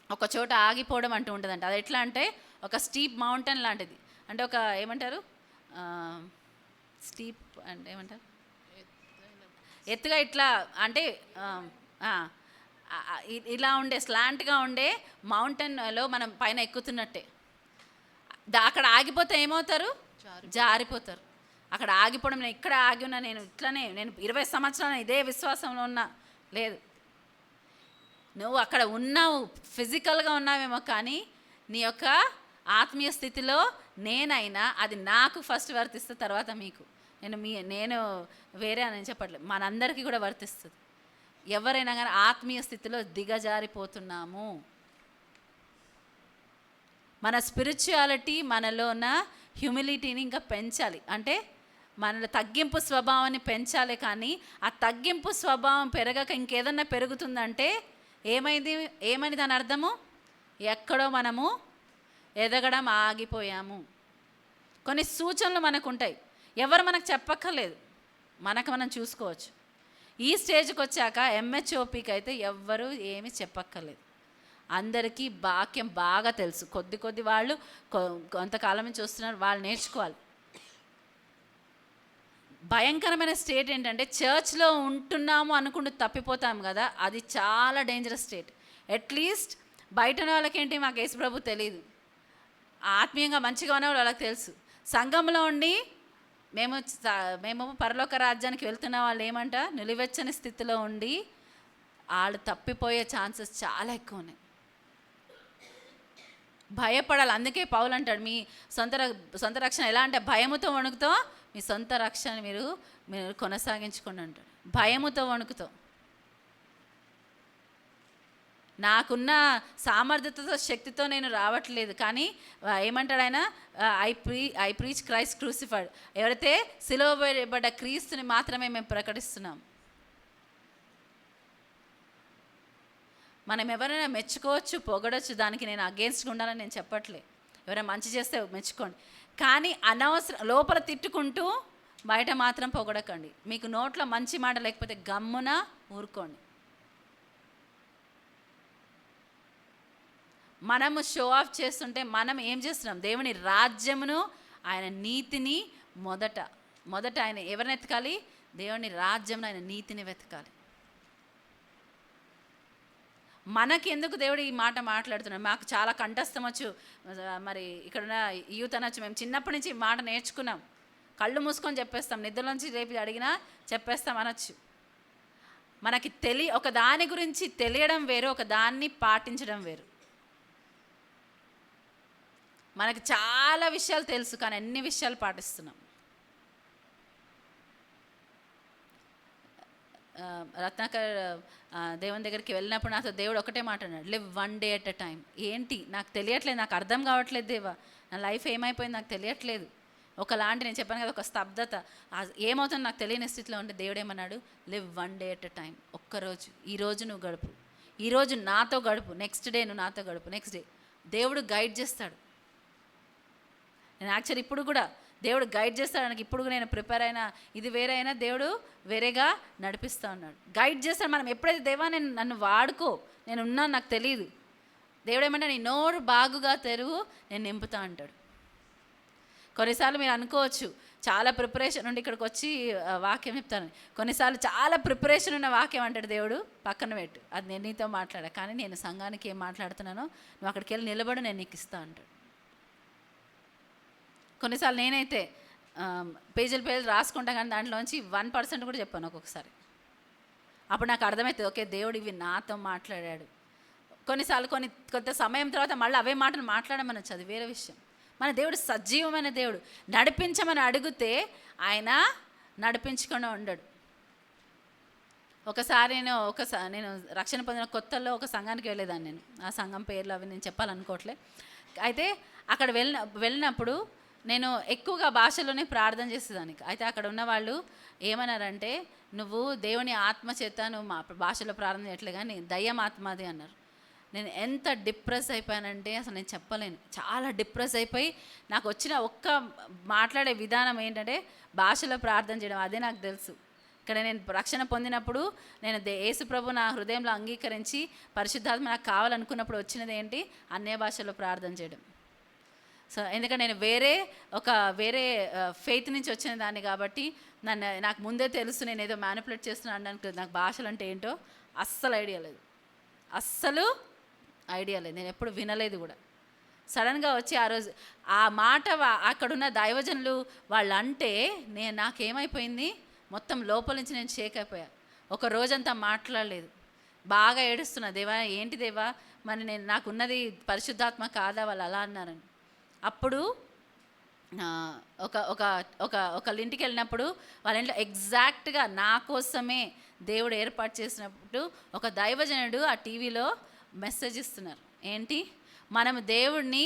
Speaker 1: ఒక చోట ఆగిపోవడం అంటూ ఉంటుందంట. అది ఎట్లా అంటే ఒక స్టీప్ మౌంటైన్ లాంటిది, అంటే ఒక ఏమంటారు స్టీప్ అంటే ఏమంటారు, ఎత్తుగా ఇట్లా అంటే ఇలా ఉండే స్లాంట్గా ఉండే మౌంటైన్లో మనం పైన ఎక్కుతున్నట్టే. అక్కడ ఆగిపోతే ఏమవుతారు, జారిపోతారు. అక్కడ ఆగిపోవడం, నేను ఇక్కడ ఆగి ఉన్నా, నేను 20 సంవత్సరాలు ఇదే విశ్వాసంలో ఉన్నా, లేదు. నువ్వు అక్కడ ఉన్నావు, ఫిజికల్గా ఉన్నావేమో, కానీ నీ యొక్క ఆత్మీయ స్థితిలో నేనైనా అది నాకు ఫస్ట్ వర్తిస్తే తర్వాత మీకు. నేను వేరే అని చెప్పట్లేదు, మనందరికీ కూడా వర్తిస్తుంది. ఎవరైనా కానీ ఆత్మీయ స్థితిలో దిగజారిపోతున్నాము. మన స్పిరిచువాలిటీ, మనలో ఉన్న హ్యూమిలిటీని ఇంకా పెంచాలి. అంటే మనలో తగ్గింపు స్వభావాన్ని పెంచాలి. కానీ ఆ తగ్గింపు స్వభావం పెరగక ఇంకేదన్నా పెరుగుతుందంటే ఏమని దాని అర్థము, ఎక్కడో మనము ఎదగడం ఆగిపోయాము. కొన్ని సూచనలు మనకు ఉంటాయి, ఎవరు మనకు చెప్పక్కర్లేదు, మనం చూసుకోవచ్చు. ఈ స్టేజ్కి వచ్చాక ఎంహెచ్ఓపికి అయితే ఎవ్వరూ ఏమీ చెప్పక్కర్లేదు, అందరికీ వాక్యం బాగా తెలుసు. కొద్ది వాళ్ళు కొంతకాలం నుంచి వస్తున్నారు, వాళ్ళు నేర్చుకోవాలి. భయంకరమైన స్టేట్ ఏంటంటే చర్చ్లో ఉంటున్నాము అనుకుంటూ తప్పిపోతాం కదా, అది చాలా డేంజరస్ స్టేట్. అట్లీస్ట్ బయట వాళ్ళకేంటి, మాకు యేసు ప్రభు తెలియదు, ఆత్మీయంగా మంచిగా ఉన్న వాళ్ళకి తెలుసు. సంఘంలో ఉండి మేము పరలోక రాజ్యానికి వెళ్తున్న వాళ్ళు ఏమంట, నిలువెచ్చని స్థితిలో ఉండి వాళ్ళు తప్పిపోయే ఛాన్సెస్ చాలా ఎక్కువ ఉన్నాయి. భయపడాలి. అందుకే పౌలు అంటాడు, మీ సొంత రక్షణ ఎలా అంటే భయముతో వణుకుతో మీ సొంత రక్షణ మీరు కొనసాగించుకోండి అంటాడు. భయముతో వణుకుతో. నాకున్న సామర్థ్యతతో శక్తితో నేను రావట్లేదు, కానీ ఏమంటాడు ఆయన, ఐ ప్రీచ్ క్రైస్ట్ క్రూసిఫైడ్. ఎవరైతే సిలువ వేయబడ్డ క్రీస్తుని మాత్రమే మేము ప్రకటిస్తున్నాం. మనం ఎవరైనా మెచ్చుకోవచ్చు, పొగడొచ్చు, దానికి నేను అగేన్స్ట్గా ఉండాలని నేను చెప్పట్లే. ఎవరైనా మంచి చేస్తే మెచ్చుకోండి, కానీ అనవసరం లోపల తిట్టుకుంటూ బయట మాత్రం పొగడకండి. మీకు నోట్లో మంచి మాట లేకపోతే గమ్మున ఊరుకోండి. మనము షో ఆఫ్ చేస్తుంటే మనం ఏం చేస్తున్నాం, దేవుని రాజ్యమును ఆయన నీతిని మొదట ఆయన ఎవరిని వెతకాలి, దేవుని రాజ్యమును ఆయన నీతిని వెతకాలి. మనకి ఎందుకు దేవుడు ఈ మాట మాట్లాడుతున్నాడు, మాకు చాలా కంఠస్థం వచ్చు, మరి ఇక్కడున్న యూత్ అనొచ్చు, మేము చిన్నప్పటి నుంచి ఈ మాట నేర్చుకున్నాం, కళ్ళు మూసుకొని చెప్పేస్తాం, నిద్రలోంచి రేపు అడిగినా చెప్పేస్తాం అనొచ్చు. మనకి ఒక దాని గురించి తెలియడం వేరు, ఒక దాన్ని పాటించడం వేరు. మనకి చాలా విషయాలు తెలుసు, కానీ అన్ని విషయాలు పాటిస్తున్నాం. రత్నాకర్ దేవుని దగ్గరికి వెళ్ళినప్పుడు నాతో దేవుడు ఒకటే మాట అన్నాడు, live 1 day at a time. ఏంటి నాకు తెలియట్లేదు, నాకు అర్థం కావట్లేదు దేవా, నా లైఫ్ ఏమైపోయింది నాకు తెలియట్లేదు. ఒకలాంటి నేను చెప్పాను కదా, ఒక స్తబ్దత, ఏమవుతుందో నాకు తెలియని స్థితిలో ఉంటే దేవుడు ఏమన్నాడు, live 1 day at a time. ఒక్కరోజు, ఈరోజు నువ్వు గడుపు, ఈరోజు నాతో గడుపు, నెక్స్ట్ డే నువ్వు నాతో గడుపు, నెక్స్ట్ డే. దేవుడు గైడ్ చేస్తాడు. నేను యాక్చువల్లీ ఇప్పుడు కూడా దేవుడు గైడ్ చేస్తాడు. నాకు ఇప్పుడు నేను ప్రిపేర్ అయినా, ఇది వేరే అయినా దేవుడు వేరేగా నడిపిస్తూ ఉన్నాడు, గైడ్ చేస్తాడు. మనం ఎప్పుడైతే దేవా నన్ను వాడుకో, నేను ఉన్నాను, నాకు తెలియదు, దేవుడు ఏమంటే నీ నోరు బాగుగా తెరువు, నేను నింపుతా అంటాడు. కొన్నిసార్లు మీరు అనుకోవచ్చు చాలా ప్రిపరేషన్ ఉండి ఇక్కడికి వచ్చి వాక్యం చెప్తాను, కొన్నిసార్లు చాలా ప్రిపరేషన్ ఉన్న వాక్యం అంటాడు దేవుడు, పక్కన పెట్టు, అది నేను నీతో మాట్లాడా, కానీ నేను సంఘానికి ఏం మాట్లాడుతున్నానో నువ్వు అక్కడికి వెళ్ళి నిలబడి నేను నీకు ఇస్తా అంటాడు. కొన్నిసార్లు నేనైతే పేజీలు రాసుకుంటా, కానీ దాంట్లోంచి 1% కూడా చెప్పాను ఒక్కొక్కసారి. అప్పుడు నాకు అర్థమవుతుంది, ఓకే దేవుడు ఇవి నాతో మాట్లాడాడు. కొన్నిసార్లు కొంత సమయం తర్వాత మళ్ళీ అవే మాటలు మాట్లాడమనొచ్చు, అది వేరే విషయం. మన దేవుడు సజీవమైన దేవుడు. నడిపించమని అడిగితే ఆయన నడిపించకుండా ఉండడు. ఒకసారి నేను రక్షణ పొందిన కొత్తలో ఒక సంఘానికి వెళ్ళేదాన్ని. నేను ఆ సంఘం పేర్లు అవి నేను చెప్పాలనుకోవట్లే. అయితే అక్కడ వెళ్ళినప్పుడు నేను ఎక్కువగా భాషలోనే ప్రార్థన చేసేదాన్ని. అయితే అక్కడ ఉన్న వాళ్ళు ఏమన్నారంటే, నువ్వు దేవుని ఆత్మ చేత నువ్వు మా భాషలో ప్రార్థన చేయట్లే కానీ దయ్యం ఆత్మది అన్నారు. నేను ఎంత డిప్రెస్ అయిపోయానంటే అసలు నేను చెప్పలేను. చాలా డిప్రెస్ అయిపోయి నాకు వచ్చిన మాట్లాడే విధానం ఏంటంటే భాషలో ప్రార్థన చేయడం. అదే నాకు తెలుసు. ఇక్కడ నేను రక్షణ పొందినప్పుడు నేను యేసు ప్రభు నా హృదయంలో అంగీకరించి పరిశుద్ధాత్మ నాకు కావాలనుకున్నప్పుడు వచ్చినది ఏంటి? అన్య భాషలో ప్రార్థన చేయడం. సో ఎందుకంటే నేను వేరే ఫెయిత్ నుంచి వచ్చిన దాన్ని కాబట్టి నాకు ముందే తెలుసు నేను ఏదో మ్యానిపులేట్ చేస్తున్నాను అనడానికి. నాకు భాషలు అంటే ఏంటో అస్సలు ఐడియా లేదు. నేను ఎప్పుడు వినలేదు కూడా. సడన్గా వచ్చి ఆ రోజు ఆ మాట అక్కడున్న దైవజనులు వాళ్ళు అంటే నాకేమైపోయింది, మొత్తం లోపల నుంచి నేను షేక్ అయిపోయా. ఒక రోజంతా మాట్లాడలేదు, బాగా ఏడుస్తున్నా. దేవా ఏంటి దేవా, మరి నాకున్నది పరిశుద్ధాత్మ కాదా? వాళ్ళు అలా అన్నారని. అప్పుడు ఒకళ్ళ ఇంటికి వెళ్ళినప్పుడు వాళ్ళ ఇంట్లో ఎగ్జాక్ట్గా నా కోసమే దేవుడు ఏర్పాటు చేసినప్పుడు ఒక దైవజనుడు ఆ టీవీలో మెసేజ్ ఇస్తున్నారు. ఏంటి? మనం దేవుడిని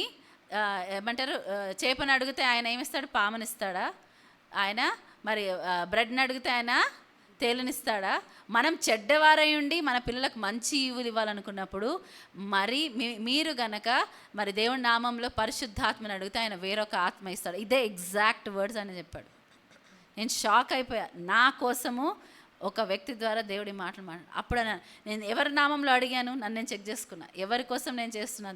Speaker 1: ఏమంటారు, చేపను అడిగితే ఆయన ఏమిస్తాడు? పామునిస్తాడా? ఆయన మరి బ్రెడ్ని అడిగితే ఆయన తేలునిస్తాడా? మనం చెడ్డవారై ఉండి మన పిల్లలకు మంచి ఈవులు ఇవ్వాలనుకున్నప్పుడు మరి మీరు గనక మరి దేవుడి నామంలో పరిశుద్ధాత్మని అడిగితే ఆయన వేరొక ఆత్మ ఇస్తాడు. ఇదే ఎగ్జాక్ట్ వర్డ్స్ అని చెప్పాడు. నేను షాక్ అయిపోయా. నా కోసము ఒక వ్యక్తి ద్వారా దేవుడి మాటలు అప్పుడు నేను ఎవరి నామంలో అడిగాను, నన్ను నేను చెక్ చేసుకున్నా. ఎవరి కోసం నేను చేస్తున్నా?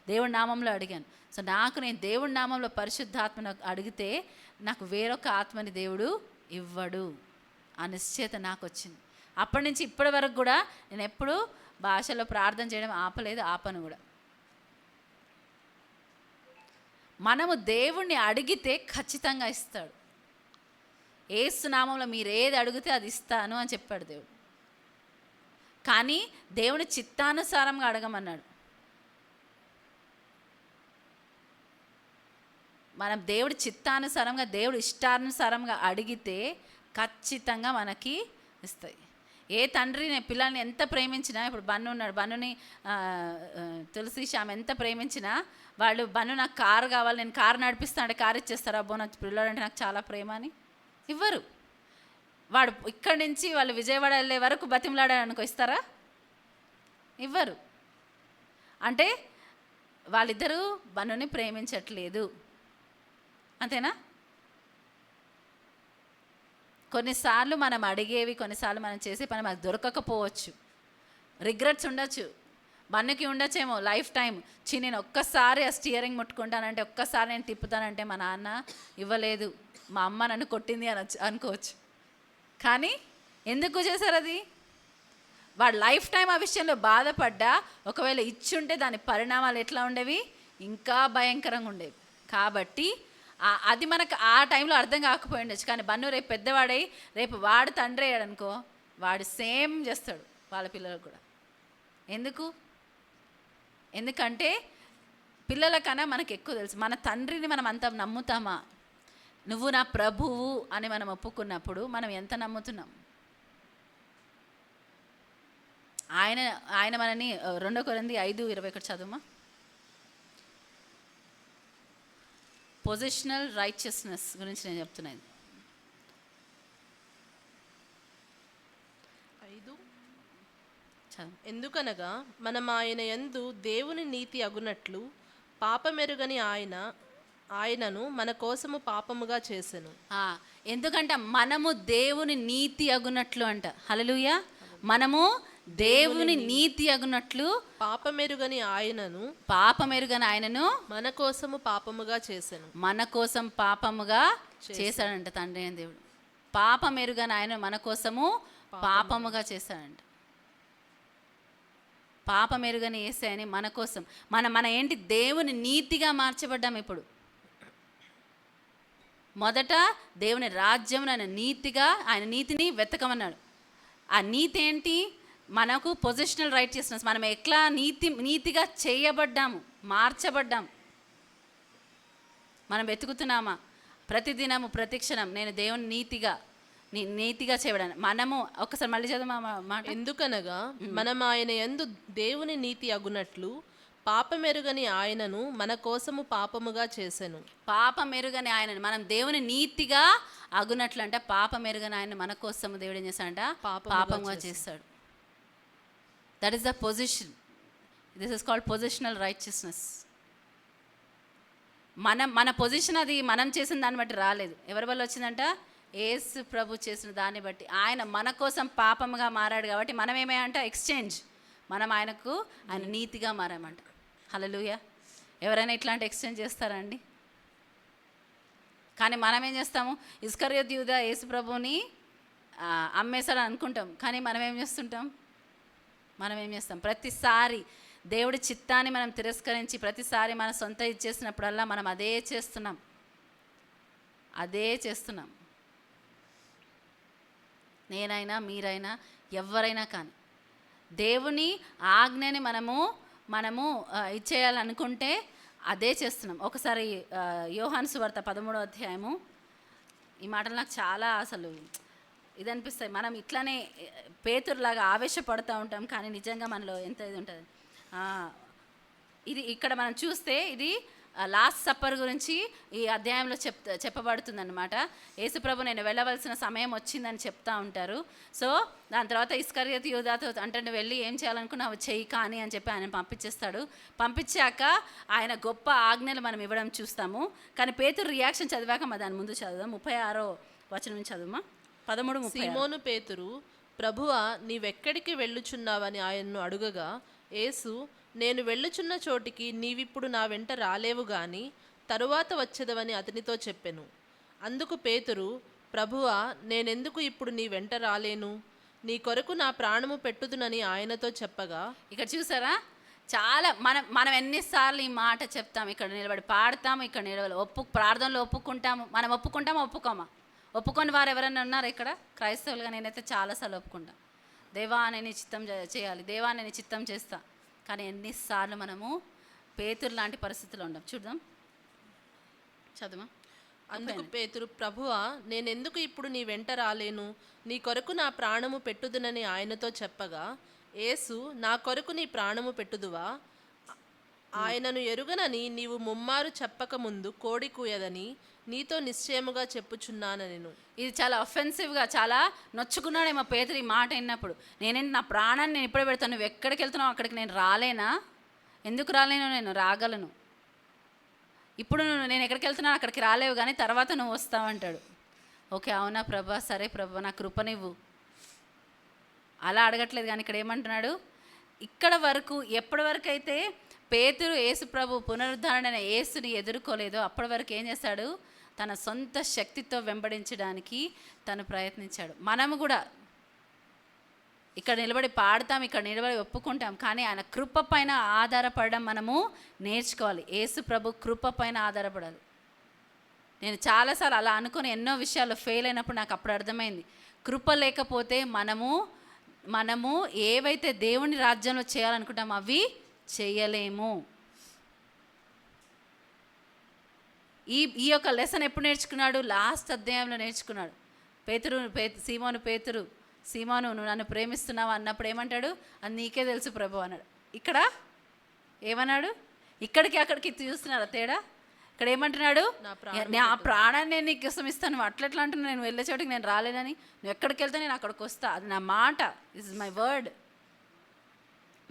Speaker 1: దేవుడి నామంలో అడిగాను. సో నేను దేవుడి నామంలో పరిశుద్ధాత్మను అడిగితే నాకు వేరొక ఆత్మని దేవుడు ఇవ్వడు. ఆ నిశ్చయత నాకు వచ్చింది. అప్పటి నుంచి ఇప్పటి వరకు కూడా నేను ఎప్పుడూ భాషలో ప్రార్థన చేయడం ఆపను కూడా. మనము దేవుణ్ణి అడిగితే ఖచ్చితంగా ఇస్తాడు. యేసు నామంలో మీరు ఏది అడిగితే అది ఇస్తాను అని చెప్పాడు దేవుడు. కానీ దేవుని చిత్తానుసారంగా అడగమన్నాడు. మనం దేవుడి చిత్తానుసారంగా, దేవుడి ఇష్టానుసారంగా అడిగితే ఖచ్చితంగా మనకి ఇస్తాయి. ఏ తండ్రి పిల్లల్ని ఎంత ప్రేమించినా, ఇప్పుడు బన్ను ఉన్నాడు, బన్నుని తులసి శ్యామ్ ఎంత ప్రేమించినా వాళ్ళు బన్ను నాకు కారు కావాలి, నేను కారు నడిపిస్తాను అంటే కారు ఇచ్చేస్తారు. అబ్బో నాకు పిల్లలు అంటే నాకు చాలా ప్రేమ అని ఇవ్వరు. వాడు ఇక్కడి నుంచి వాళ్ళు విజయవాడ వెళ్ళే వరకు బతిమలాడారు అనుకో, ఇస్తారా? ఇవ్వరు. అంటే వాళ్ళిద్దరూ బన్నుని ప్రేమించట్లేదు, అంతేనా? కొన్నిసార్లు మనం అడిగేవి, కొన్నిసార్లు మనం చేసే పని మనకు దొరకకపోవచ్చు, రిగ్రెట్స్ ఉండొచ్చు. బన్నుకి ఉండొచ్చేమో లైఫ్ టైం, నేను ఒక్కసారి ఆ స్టీరింగ్ ముట్టుకుంటానంటే, ఒక్కసారి నేను తిప్పుతానంటే మా నాన్న ఇవ్వలేదు, మా అమ్మ నన్ను కొట్టింది అని అనుకోవచ్చు. కానీ ఎందుకు చేశారు అది? వాడు లైఫ్ టైం ఆ విషయంలో బాధపడ్డా, ఒకవేళ ఇచ్చుంటే దాని పరిణామాలు ఎట్లా ఉండేవి? ఇంకా భయంకరంగా ఉండేవి. కాబట్టి అది మనకు ఆ టైంలో అర్థం కాకపోయి ఉండొచ్చు. కానీ బన్ను రేపు పెద్దవాడై రేపు వాడు తండ్రి అయ్యాడు అనుకో, వాడు సేమ్ చేస్తాడు వాళ్ళ పిల్లలకు కూడా. ఎందుకంటే పిల్లల కన్నా మనకు ఎక్కువ తెలుసు. మన తండ్రిని మనం అంత నమ్ముతామా? నువ్వు నా ప్రభువు అని మనం ఒప్పుకున్నప్పుడు మనం ఎంత నమ్ముతున్నాం? ఆయన మనని 2 కొరింథీ 5:21 చదువుమా. పొజిషనల్ రైచియస్నెస్ గురించి నేను చెప్తున్నాను.
Speaker 2: 5 ఎందుకనగా మనం ఆయన యందు దేవుని నీతి అగునట్లు పాపమెరుగని ఆయనను మన కోసము పాపముగా చేసెను.
Speaker 1: ఎందుకంటే మనము దేవుని నీతి అగునట్లు అంట. హల్లెలూయా. మనము దేవుని నీతి అగునట్లు
Speaker 2: పాపమెరుగని ఆయనను మన కోసము పాపముగా చేసెను. మన కోసం
Speaker 1: పాపముగా చేశాడంట తండ్రి అయిన దేవుడు. పాపమెరుగని ఆయన మన కోసము పాపముగా చేశాడంట. పాపమెరుగని యేసయ్యని మన కోసం మన ఏంటి? దేవుని నీతిగా మార్చబడ్డాం. ఇప్పుడు మొదట దేవుని రాజ్యం ఆయన నీతిని వెతకమన్నాడు. ఆ నీతి ఏంటి? మనకు పొజిషనల్ రైచియస్నెస్. మనం ఎట్లా నీతిగా చేయబడ్డాము, మార్చబడ్డాం. మనం వెతుకుతున్నామా? ప్రతిదినము ప్రతిక్షణం నేను దేవుని నీతిగా చేయబడాను. మనము ఒకసారి మళ్ళీ చదువు మాట.
Speaker 2: ఎందుకనగా మనం ఆయన యందు దేవుని నీతి అగునట్లు పాపమెరుగని ఆయనను మన కోసము పాపముగా చేసెను.
Speaker 1: పాపమెరుగని ఆయనను మనం దేవుని నీతిగా అగునట్లు అంటే పాపమెరుగని ఆయన మన కోసము దేవుడు ఏం చేస్తాడంట? పాపముగా చేస్తాడు. That is the position. This is called positional righteousness. మన పొజిషన్ అది మనం చేసిన దాన్ని బట్టి రాలేదు. ఎవరి వల్ల వచ్చిందంట? యేసు ప్రభు చేసిన దాన్ని బట్టి. ఆయన మన కోసం పాపముగా మారాడు కాబట్టి మనం ఏమేమంట? ఎక్స్చేంజ్. మనం ఆయన నీతిగా మారామంట. హల్లెలూయా. ఎవరైనా ఇట్లాంటి ఎక్స్చేంజ్ చేస్తారండి? కానీ మనం ఏం చేస్తాము? ఇస్కరియోతు యూదా యేసు ప్రభుని అమ్మేశాడు అనుకుంటాం. కానీ మనం ఏం చేస్తాం? ప్రతిసారి దేవుడి చిత్తాన్ని మనం తిరస్కరించి ప్రతిసారి మన సొంత ఇచ్చేసినప్పుడల్లా మనం అదే చేస్తున్నాం. నేనైనా మీరైనా ఎవరైనా కానీ దేవుని ఆజ్ఞని మనము ఇచ్చేయాలనుకుంటే అదే చేస్తున్నాం. ఒకసారి యోహాను సువార్త 13వ అధ్యాయము. ఈ మాటలు నాకు చాలా అసలు ఇది అనిపిస్తాయి. మనం ఇట్లానే పేతురులాగా ఆవేశపడుతూ ఉంటాం, కానీ నిజంగా మనలో ఎంత ఇది ఉంటుంది. ఇది ఇక్కడ మనం చూస్తే ఇది లాస్ట్ సప్పర్ గురించి ఈ అధ్యాయంలో చెప్పబడుతుంది అనమాట. యేసుప్రభు నేను వెళ్ళవలసిన సమయం వచ్చిందని చెప్తా ఉంటారు. సో దాని తర్వాత ఇస్కరియోతు యూదాతో అంటే నువ్వు వెళ్ళి ఏం చేయాలనుకున్నావు చెయ్యి కానీ అని చెప్పి ఆయన పంపించేస్తాడు. పంపించాక ఆయన గొప్ప ఆజ్ఞలు మనం ఇవ్వడం చూస్తాము. కానీ పేతురు రియాక్షన్ చదివాక దాని ముందు చదువుదాం. 36వ వచనం నుంచి చదువుమా. 13:36.
Speaker 2: సీమోను పేతురు, ప్రభువా నీవెక్కడికి వెళ్ళుచున్నావని ఆయన్ను అడుగగా, యేసు, నేను వెళ్ళుచున్న చోటికి నీవిప్పుడు నా వెంట రాలేవు గాని తరువాత వచ్చేదవని అతనితో చెప్పెను. అందుకు పేతురు, ప్రభువా నేనెందుకు ఇప్పుడు నీ వెంట రాలేను? నీ కొరకు నా ప్రాణము పెట్టుదునని ఆయనతో చెప్పగా.
Speaker 1: ఇక్కడ చూసారా, చాలా మనం ఎన్నిసార్లు ఈ మాట చెప్తాం, ఇక్కడ నిలబడి పాడతాము, ఇక్కడ నిలబడి ప్రార్థనలో ఒప్పుకుంటాము. మనం ఒప్పుకోమా? ఒప్పుకొని వారు ఎవరైనా ఉన్నారు ఇక్కడ? క్రైస్తవులుగా నేనైతే చాలాసార్లు ఒప్పుకుంటాను. దేవా నేను చిత్తం చేయాలి, దేవా నేను చిత్తం చేస్తా. కానీ ఎన్నిసార్లు మనము పేతురు లాంటి పరిస్థితుల్లో ఉండం. చూద్దాం, చదువు.
Speaker 2: అందుకు పేతురు, ప్రభువా నేనెందుకు ఇప్పుడు నీ వెంట రాలేను? నీ కొరకు నా ప్రాణము పెట్టుదునని ఆయనతో చెప్పగా, యేసు, నా కొరకు నీ ప్రాణము పెట్టుదువా? ఆయనను ఎరుగనని నీవు ముమ్మారు చెప్పకముందు కోడి కూయదని నీతో నిశ్చయముగా చెప్పుచున్నానెను.
Speaker 1: ఇది చాలా అఫెన్సివ్గా, చాలా నొచ్చుకున్నాడేమో పేతురు ఈ మాట విన్నప్పుడు. నేనేంటి నా ప్రాణాన్ని నేను ఇప్పుడే పెడతాను, నువ్వు ఎక్కడికి వెళ్తున్నావు అక్కడికి నేను రాలేనా? ఎందుకు రాలేను? నేను రాగలను. ఇప్పుడు నేను ఎక్కడికి వెళ్తున్నాను అక్కడికి రాలేవు, కానీ తర్వాత నువ్వు వస్తావంటాడు. ఓకే, అవునా ప్రభా, సరే ప్రభా నా కృపనివ్వు. అలా అడగట్లేదు. కానీ ఇక్కడ ఏమంటున్నాడు? ఇక్కడ వరకు ఎప్పటి వరకు అయితే పేతురు యేసు ప్రభు పునరుద్ధరణ యేసుని ఎదుర్కోలేదో అప్పటి వరకు ఏం చేశాడు? తన సొంత శక్తితో వెంబడించడానికి తను ప్రయత్నించాడు. మనము కూడా ఇక్కడ నిలబడి పాడతాం, ఇక్కడ నిలబడి ఒప్పుకుంటాం, కానీ ఆయన కృప పైన ఆధారపడడం మనము నేర్చుకోవాలి. యేసు ప్రభు కృప పైన ఆధారపడాలి. నేను చాలాసార్లు అలా అనుకుని ఎన్నో విషయాల్లో ఫెయిల్ అయినప్పుడు నాకు అప్పుడు అర్థమైంది, కృప లేకపోతే మనము ఏవైతే దేవుని రాజ్యంలో చేయాలనుకుంటామో అవి చేయలేము. ఈ యొక్క లెసన్ ఎప్పుడు నేర్చుకున్నాడు? లాస్ట్ అధ్యాయంలో నేర్చుకున్నాడు. సీమోను పేతురు, సీమోను నువ్వు నన్ను ప్రేమిస్తున్నావు అన్నప్పుడు ఏమంటాడు? అది నీకే తెలుసు ప్రభు అన్నాడు. ఇక్కడ ఏమన్నాడు? ఇక్కడికి అక్కడికి చూస్తున్నారా తేడా? ఇక్కడ ఏమంటున్నాడు? నా ప్రాణాన్ని నేను నీకు కోసం ఇస్తాను. నువ్వు అట్లా అంటున్నావు, నేను వెళ్ళే చోటికి నేను రాలేనని. నువ్వు ఎక్కడికి వెళ్తే నేను అక్కడికి వస్తా, అది నా మాట, దిస్ ఇస్ మై వర్డ్.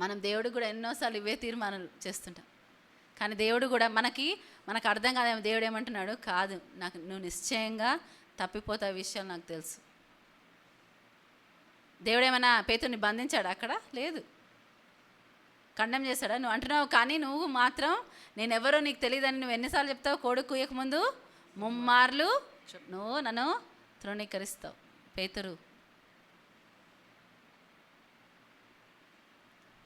Speaker 1: మనం దేవుడు కూడా ఎన్నోసార్లు ఇవే తీర్మానాలు చేస్తుంటాం. కానీ దేవుడు కూడా మనకు అర్థం కాదేమో. దేవుడు ఏమంటున్నాడు? కాదు, నువ్వు నిశ్చయంగా తప్పిపోతా విషయాలు నాకు తెలుసు. దేవుడు ఏమైనా పేతుర్ని బంధించాడా? అక్కడ లేదు. ఖండం చేశాడా? నువ్వు అంటున్నావు కానీ నువ్వు మాత్రం నేనెవరో నీకు తెలియదని నువ్వు ఎన్నిసార్లు చెప్తావు? కోడి కూయకముందు ముమ్మార్లు నువ్వు నన్ను తృణీకరిస్తావు. పేతురు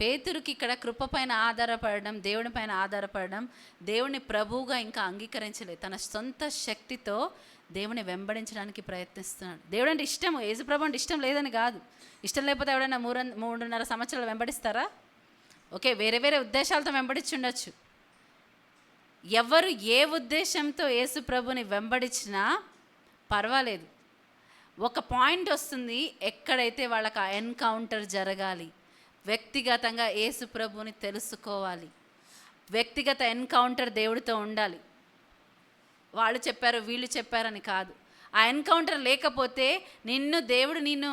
Speaker 1: పేతురుకి ఇక్కడ కృప పైన ఆధారపడడం, దేవుని పైన ఆధారపడడం, దేవుని ప్రభువుగా ఇంకా అంగీకరించలేదు. తన సొంత శక్తితో దేవుని వెంబడించడానికి ప్రయత్నిస్తున్నాడు. దేవుడు అంటే ఇష్టం, యేసుప్రభు అంటే ఇష్టం లేదని కాదు. ఇష్టం లేకపోతే ఎవడైనా 3.5 సంవత్సరాలు వెంబడిస్తారా? ఓకే, వేరే వేరే ఉద్దేశాలతో వెంబడించి ఉండొచ్చు. ఎవరు ఏ ఉద్దేశంతో యేసు ప్రభుని వెంబడించినా పర్వాలేదు. ఒక పాయింట్ వస్తుంది ఎక్కడైతే వాళ్ళకి ఆ ఎన్కౌంటర్ జరగాలి. వ్యక్తిగతంగా యేసు ప్రభుని తెలుసుకోవాలి. వ్యక్తిగత ఎన్కౌంటర్ దేవుడితో ఉండాలి. వాళ్ళు చెప్పారు, వీళ్ళు చెప్పారని కాదు. ఆ ఎన్కౌంటర్ లేకపోతే దేవుడు నిన్ను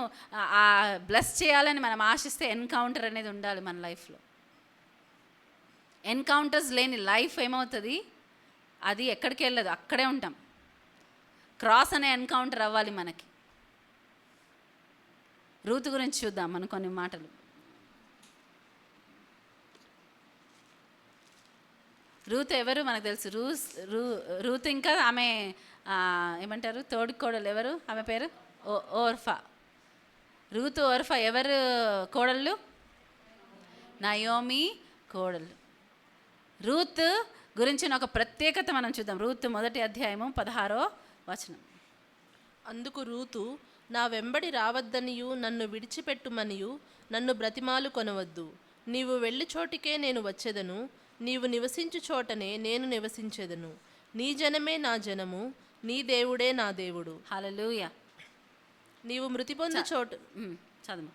Speaker 1: బ్లెస్ చేయాలని మనం ఆశిస్తే ఎన్కౌంటర్ అనేది ఉండాలి మన లైఫ్లో. ఎన్కౌంటర్స్ లేని లైఫ్ ఏమవుతుంది? అది ఎక్కడికి వెళ్ళదు, అక్కడే ఉంటాం. క్రాస్ అనే ఎన్కౌంటర్ అవ్వాలి మనకి. రూతు గురించి చూద్దాం మనం కొన్ని మాటలు. రూతు ఎవరు మనకు తెలుసు. రూతు ఇంకా ఆమె ఏమంటారు తోడికోడలు ఎవరు? ఆమె పేరు ఓర్ఫా. రూతు ఓర్ఫా ఎవరు కోడళ్ళు? నయోమి కోడళ్ళు. రూత్ గురించిన ఒక ప్రత్యేకత మనం చూద్దాం. రూత్ 1వ అధ్యాయము 16వ వచనం.
Speaker 2: అందుకు రూతు, నా వెంబడి రావద్దనియు నన్ను విడిచిపెట్టుమనియు నన్ను బ్రతిమాలు కొనవద్దు. నీవు వెళ్ళి చోటికే నేను వచ్చేదను, నీవు నివసించు చోటనే నేను నివసించేదను. నీ జనమే నా జనము, నీ దేవుడే నా దేవుడు.
Speaker 1: హల్లెలూయా.
Speaker 2: నీవు మృతి పొందు చోటు
Speaker 1: చదువు.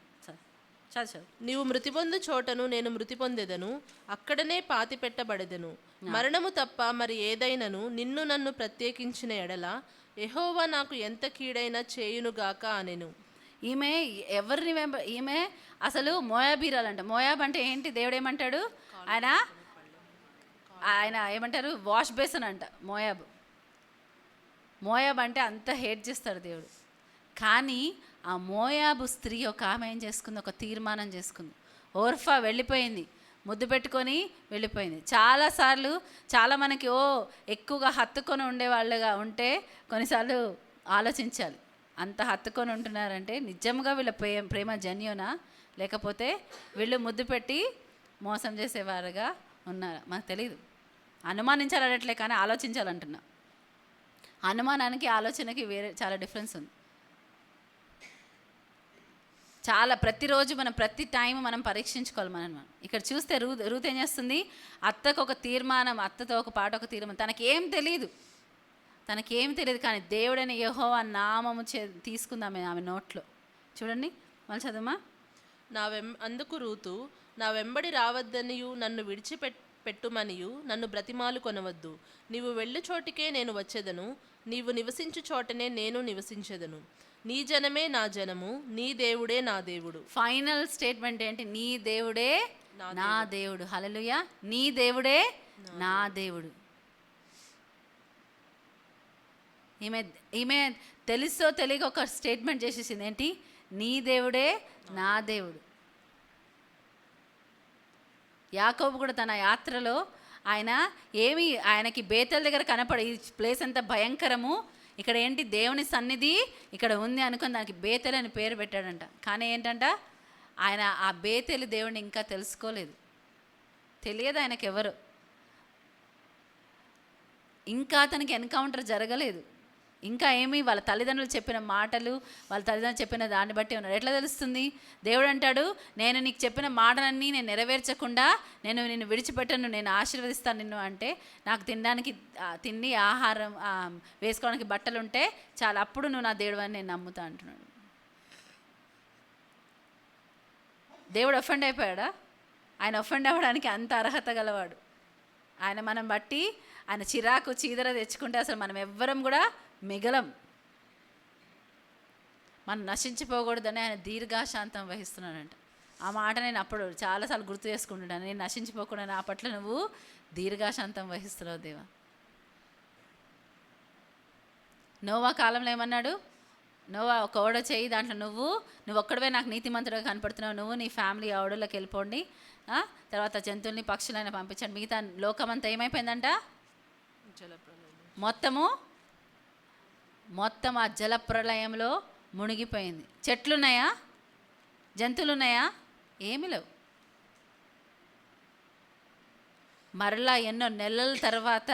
Speaker 2: నీవు మృతి పొందు చోటను నేను మృతి పొందెదను, అక్కడనే పాతి పెట్టబడెదను. మరణము తప్ప మరి ఏదైనను నిన్ను నన్ను ప్రత్యేకించిన ఎడల యెహోవా నాకు ఎంత కీడైనా చేయునుగాక అనెను.
Speaker 1: ఈమె ఎవరిని ఈమె అసలు మోయాబీరాలంట. మోయాబ్ అంటే ఏంటి? దేవుడు ఏమంటాడు? ఆయన ఏమంటారు? వాష్ బేసన్ అంట మోయాబ్. మోయాబ్ అంటే అంత హేట్ చేస్తాడు దేవుడు. కానీ ఆ మోయాబు స్త్రీ ఒక ఆమె ఏం చేసుకుంది? ఒక తీర్మానం చేసుకుంది. ఓర్ఫా వెళ్ళిపోయింది, ముద్దు పెట్టుకొని వెళ్ళిపోయింది. చాలాసార్లు చాలా మనకి ఎక్కువగా హత్తుకొని ఉండేవాళ్ళుగా ఉంటే కొన్నిసార్లు ఆలోచించాలి. అంత హత్తుకొని ఉంటున్నారంటే నిజంగా వీళ్ళ ప్రేమ జన్యునా, లేకపోతే వీళ్ళు ముద్దు పెట్టి మోసం చేసేవారుగా ఉన్నారా? మనకు తెలియదు. అనుమానించాలనట్లే కానీ ఆలోచించాలంటున్నా. అనుమానానికి ఆలోచనకి వేరే చాలా డిఫరెన్స్ ఉంది. చాలా ప్రతిరోజు మనం ప్రతి టైం మనం పరీక్షించుకోవాలి మనం. ఇక్కడ చూస్తే రూత్ ఏం చేస్తుంది? అత్తకు ఒక తీర్మానం, అత్తతో ఒక పాట ఒక తీర్మానం. తనకేం తెలియదు కానీ దేవుడైన యెహోవా నామము తీసుకుందాం ఆమె నోట్లో. చూడండి మళ్ళీ చదువుమా.
Speaker 2: అందుకు రూతు, నా వెంబడి రావద్దనియు నన్ను విడిచిపెట్టుమనియు నన్ను బ్రతిమాలు కొనవద్దు. నీవు వెళ్ళు చోటికే నేను వచ్చేదను, నీవు నివసించు చోటనే నేను నివసించేదను. నీ జనమే నా జనము, నీ దేవుడే నా దేవుడు.
Speaker 1: ఫైనల్ స్టేట్మెంట్ ఏంటి? నీ దేవుడే నా దేవుడు. హల్లెలూయా. నీ దేవుడే నా దేవుడు. ఈమె తెలుసో తెలియక ఒక స్టేట్మెంట్ చేసేసింది. ఏంటి? నీ దేవుడే నా దేవుడు. యాకోబు కూడా తన యాత్రలో ఆయనకి బేతెల్ దగ్గర కనపడే ఈ ప్లేస్ ఎంత భయంకరము, ఇక్కడ ఏంటి దేవుని సన్నిధి ఇక్కడ ఉంది అనుకుని దానికి బేతెల్ అని పేరు పెట్టాడంట. కానీ ఏంటంట, ఆయన ఆ బేతెలు దేవుడిని ఇంకా తెలుసుకోలేదు, తెలియదు ఆయనకి ఎవరు. ఇంకా అతనికి ఎన్కౌంటర్ జరగలేదు. ఇంకా ఏమి వాళ్ళ తల్లిదండ్రులు చెప్పిన మాటలు, వాళ్ళ తల్లిదండ్రులు చెప్పిన దాన్ని బట్టి ఉన్నాడు. ఎట్లా తెలుస్తుంది? దేవుడు అంటాడు, నేను నీకు చెప్పిన మాటలన్నీ నేను నెరవేర్చకుండా నేను నిన్ను విడిచిపెట్టను, నేను ఆశీర్వదిస్తాను నిన్ను అంటే, నాకు తినడానికి తిండి ఆహారం వేసుకోవడానికి బట్టలు ఉంటే చాలా, అప్పుడు నువ్వు నా దేవుడు అని నేను నమ్ముతా అంటున్నాడు. దేవుడు ఒఫెండ్ అయిపోయాడా? ఆయన ఒఫెండ్ అవ్వడానికి అంత అర్హత గలవాడు. ఆయన మనం బట్టి ఆయన చిరాకు చీదర తెచ్చుకుంటే అసలు మనం ఎవ్వరం కూడా మిగలం. మనం నశించిపోకూడదని ఆయన దీర్ఘశాంతం వహిస్తున్నాడంట. ఆ మాట నేను అప్పుడు చాలాసార్లు గుర్తు చేసుకుంటున్నాను. నేను నశించిపోకుండా నా పట్ల నువ్వు దీర్ఘశాంతం వహిస్తున్నావు దేవా. నోవా కాలంలో ఏమన్నాడు? నోవా ఒక ఓడ చేయి, దాంట్లో నువ్వు ఒక్కడవే నాకు నీతిమంతుడిగా కనపడుతున్నావు, నువ్వు నీ ఫ్యామిలీ ఆ ఓడలోకి వెళ్ళిపోండి, తర్వాత జంతువుల్ని పక్షులైనా పంపించండి. మిగతా లోకమంతా ఏమైపోయిందంట? మొత్తం ఆ జలప్రలయంలో మునిగిపోయింది. చెట్లున్నాయా? జంతువులు ఉన్నాయా? ఏమీ లేవు. మరలా ఎన్నో నెలల తర్వాత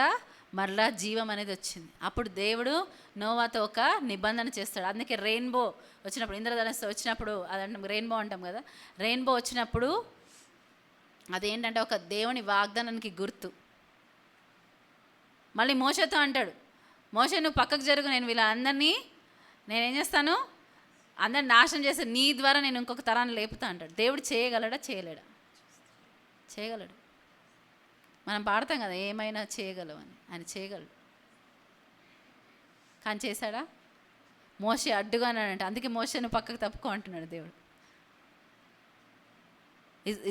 Speaker 1: మరలా జీవం అనేది వచ్చింది. అప్పుడు దేవుడు నోవాతో ఒక నిబంధన చేస్తాడు. అందుకే రెయిన్బో వచ్చినప్పుడు, ఇంద్రధనుస్సు వచ్చినప్పుడు, అదంటే రెయిన్బో అంటాం కదా, రెయిన్బో వచ్చినప్పుడు అదేంటంటే ఒక దేవుని వాగ్దానానికి గుర్తు. మళ్ళీ మోషతో అంటాడు, మోషే నువ్వు పక్కకు జరుగు, నేను వీళ్ళందరినీ నేనేం చేస్తాను, అందరిని నాశనం చేసి నీ ద్వారా నేను ఇంకొక తరాన్ని లేపుతా అంటాడు. దేవుడు చేయగలడా? చేయలేడా? చేయగలడు. మనం పాడతాం కదా, ఏమైనా చేయగలవని. ఆయన చేయగలడు. కానీ చేశాడా? మోషే అడ్డుగా అన్నాడంట. అందుకే మోషేను పక్కకు తప్పుకో అంటున్నాడు దేవుడు.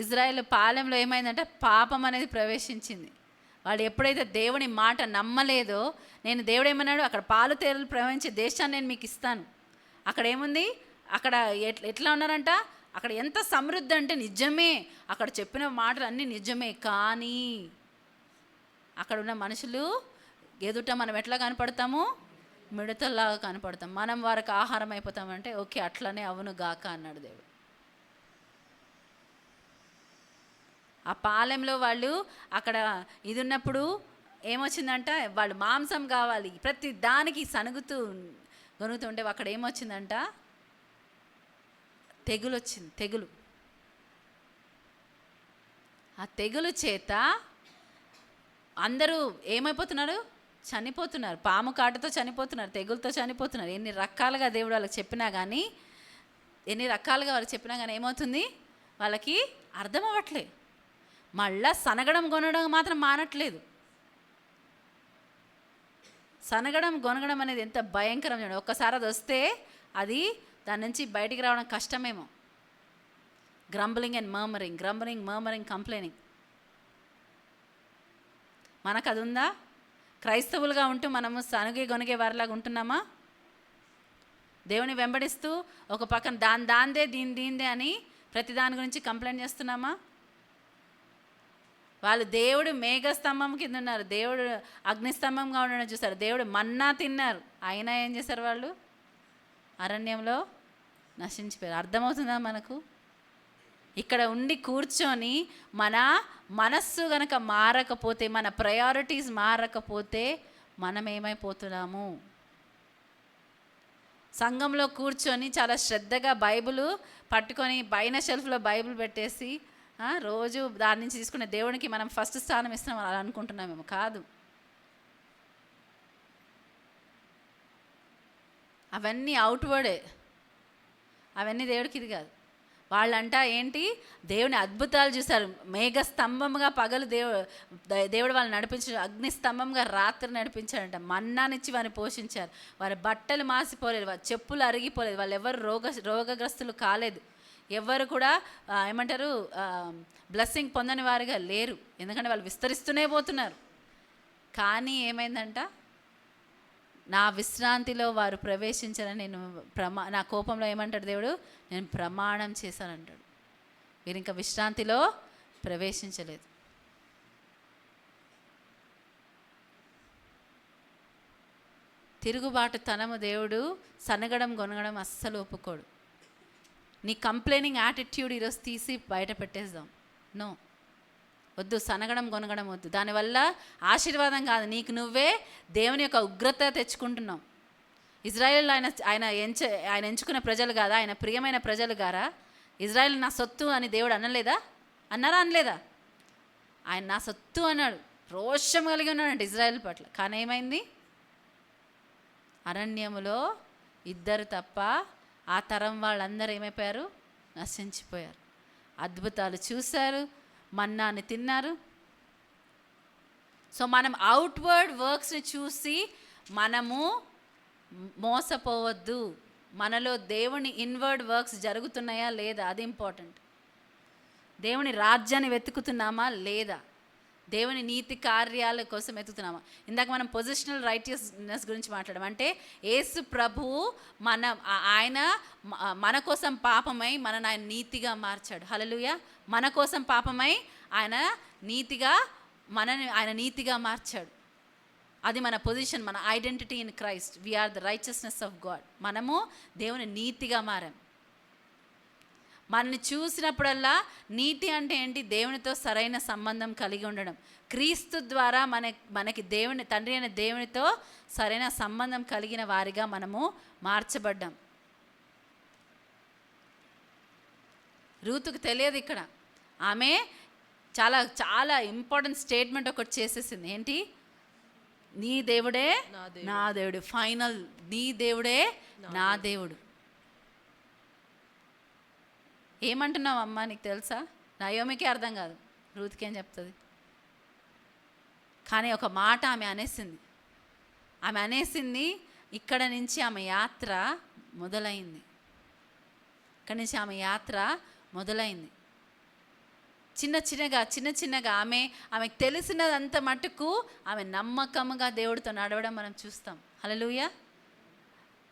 Speaker 1: ఇజ్రాయేల్ పాలెంలో ఏమైందంటే పాపం అనేది ప్రవేశించింది. వాళ్ళు ఎప్పుడైతే దేవుని మాట నమ్మలేదో, నేను దేవుడు ఏమన్నాడు, అక్కడ పాలు తేనెలు ప్రవహించే దేశాన్ని నేను మీకు ఇస్తాను. అక్కడ ఏముంది, అక్కడ ఎట్లా ఉన్నారంట, అక్కడ ఎంత సమృద్ధి అంటే నిజమే, అక్కడ చెప్పిన మాటలు అన్నీ నిజమే. కానీ అక్కడ ఉన్న మనుషులు ఎదుట మనం ఎట్లా కనపడతాము, మిడతల్లాగా కనపడతాం. మనం వారికి ఆహారం అయిపోతామంటే ఓకే, అట్లనే అవును గాక అన్నాడు దేవుడు. ఆ పాలెంలో వాళ్ళు అక్కడ ఇది ఉన్నప్పుడు ఏమొచ్చిందంట, వాళ్ళు మాంసం కావాలి, ప్రతి దానికి గొనుగుతుంటే అక్కడ ఏమొచ్చిందంట, తెగులు వచ్చింది. తెగులు. ఆ తెగులు చేత అందరూ ఏమైపోతున్నారు, చనిపోతున్నారు. పాము కాటుతో చనిపోతున్నారు, తెగులతో చనిపోతున్నారు. ఎన్ని రకాలుగా దేవుడు వాళ్ళకి చెప్పినా కానీ, ఏమవుతుంది, వాళ్ళకి అర్థం అవ్వట్లేదు. మళ్ళా సనగడం కొనడం మాత్రం మానట్లేదు. సనగడం గొనగడం అనేది ఎంత భయంకరం చూడండి. ఒక్కసారి అది వస్తే అది దాని నుంచి బయటికి రావడం కష్టమేమో. Grumbling and murmuring, complaining. మనకు అది ఉందా? క్రైస్తవులుగా ఉంటూ మనము సనుగే గొనిగే వారిలాగా ఉంటున్నామా? దేవుని వెంబడిస్తూ ఒక పక్కన దాందే దీందే అని ప్రతి దాని గురించి కంప్లైంట్ చేస్తున్నామా? వాళ్ళు దేవుడు మేఘస్తంభం కింద ఉన్నారు, దేవుడు అగ్నిస్తంభంగా ఉండడం చూస్తారు, దేవుడు మన్నా తిన్నారు, అయినా ఏం చేశారు, వాళ్ళు అరణ్యంలో నశించిపోయారు. అర్థమవుతుందా మనకు? ఇక్కడ ఉండి కూర్చొని మన మనస్సు గనక మారకపోతే, మన ప్రయారిటీస్ మారకపోతే మనం ఏమైపోతున్నాము? సంఘంలో కూర్చొని చాలా శ్రద్ధగా బైబిల్ పట్టుకొని పైన షెల్ఫ్లో బైబిల్ పెట్టేసి రోజు దాని నుంచి తీసుకునే దేవునికి మనం ఫస్ట్ స్థానం ఇస్తున్నాం అలా అనుకుంటున్నామేమో. కాదు, అవన్నీ అవుట్వర్డే, అవన్నీ దేవుడికి ఇది కాదు. వాళ్ళంట ఏంటి, దేవుని అద్భుతాలు చూశారు. మేఘ స్తంభంగా పగలు దేవుడు వాళ్ళని నడిపించాడు, అగ్ని స్తంభంగా రాత్రి నడిపించాడంట. మన్నానిచ్చి వారిని పోషించారు. వారి బట్టలు మాసిపోలేదు, వారి చెప్పులు అరిగిపోలేదు, వాళ్ళు ఎవరు రోగగ్రస్తులు కాలేదు, ఎవరు కూడా బ్లెస్సింగ్ పొందని వారిగా లేరు. ఎందుకంటే వాళ్ళు విస్తరిస్తూనే పోతున్నారు. కానీ ఏమైందంట, నా విశ్రాంతిలో వారు ప్రవేశించారని నేను నా కోపంలో ఏమంటాడు దేవుడు, నేను ప్రమాణం చేశానంటాడు. వీరు ఇంకా విశ్రాంతిలో ప్రవేశించలేదు. తిరుగుబాటు తనము దేవుడు సనగడం గొనగడం అస్సలు ఒప్పుకోడు. నీ కంప్లైనింగ్ యాటిట్యూడ్ ఈరోజు తీసి బయట పెట్టేద్దాం. నో, వద్దు, సనగడం గొనగడం వద్దు. దానివల్ల ఆశీర్వాదం కాదు, నీకు నువ్వే దేవుని యొక్క ఉగ్రత తెచ్చుకుంటున్నావు. ఇజ్రాయేల్ ఆయన ఎంచుకున్న ప్రజలు కాదా, ఆయన ప్రియమైన ప్రజలు గారా? ఇజ్రాయేల్ నా సొత్తు అని దేవుడు అన్నారా? అనలేదా? ఆయన నా సొత్తు అన్నాడు. రోషం కలిగి ఉన్నాడంటే ఇజ్రాయేల్ పట్ల. కానీ ఏమైంది, అరణ్యములో 2 తప్ప ఆ తరం వాళ్ళందరూ ఏమైపోయారు, నశించిపోయారు. అద్భుతాలు చూశారు, మన్నాని తిన్నారు. సో మనం అవుట్వర్డ్ వర్క్స్ని చూసి మనము మోసపోవద్దు. మనలో దేవుని ఇన్వర్డ్ వర్క్స్ జరుగుతున్నాయా లేదా, అది ఇంపార్టెంట్. దేవుని రాజ్యాన్ని వెతుకుతున్నామా లేదా, దేవుని నీతి కార్యాల కోసం వెతుకుతున్నామా? ఇందాక మనం పొజిషనల్ రైటియస్నెస్ గురించి మాట్లాడాం. అంటే యేసు ప్రభువు ఆయన మన కోసం పాపమై ఆయన నీతిగా మార్చాడు. హల్లెలూయా. మన కోసం పాపమై ఆయన నీతిగా మార్చాడు. అది మన పొజిషన్, మన identity in Christ. We are the righteousness of God. మనము దేవుని నీతిగా మారాం. మనల్ని చూసినప్పుడల్లా నీతి అంటే ఏంటి? దేవునితో సరైన సంబంధం కలిగి ఉండడం. క్రీస్తు ద్వారా మనకి దేవుని తండ్రి అయిన దేవునితో సరైన సంబంధం కలిగిన వారిగా మనము మార్చబడ్డాం. రూతుకు తెలియదు ఇక్కడ. ఆమె చాలా చాలా ఇంపార్టెంట్ స్టేట్మెంట్ ఒకటి చేసేసింది. ఏంటి? నీ దేవుడే నా దేవుడు. ఫైనల్, నీ దేవుడే నా దేవుడు. ఏమంటున్నావు అమ్మా? నీకు తెలుసా? నయోమికి అర్థం కాదు, రూత్కి ఏం చెప్తుంది. కానీ ఒక మాట ఆమె అనేసింది. ఇక్కడ నుంచి ఆమె యాత్ర మొదలైంది. చిన్న చిన్నగా ఆమెకు తెలిసినదంత మటుకు ఆమె నమ్మకముగా దేవుడితో నడవడం మనం చూస్తాం. హల్లెలూయా.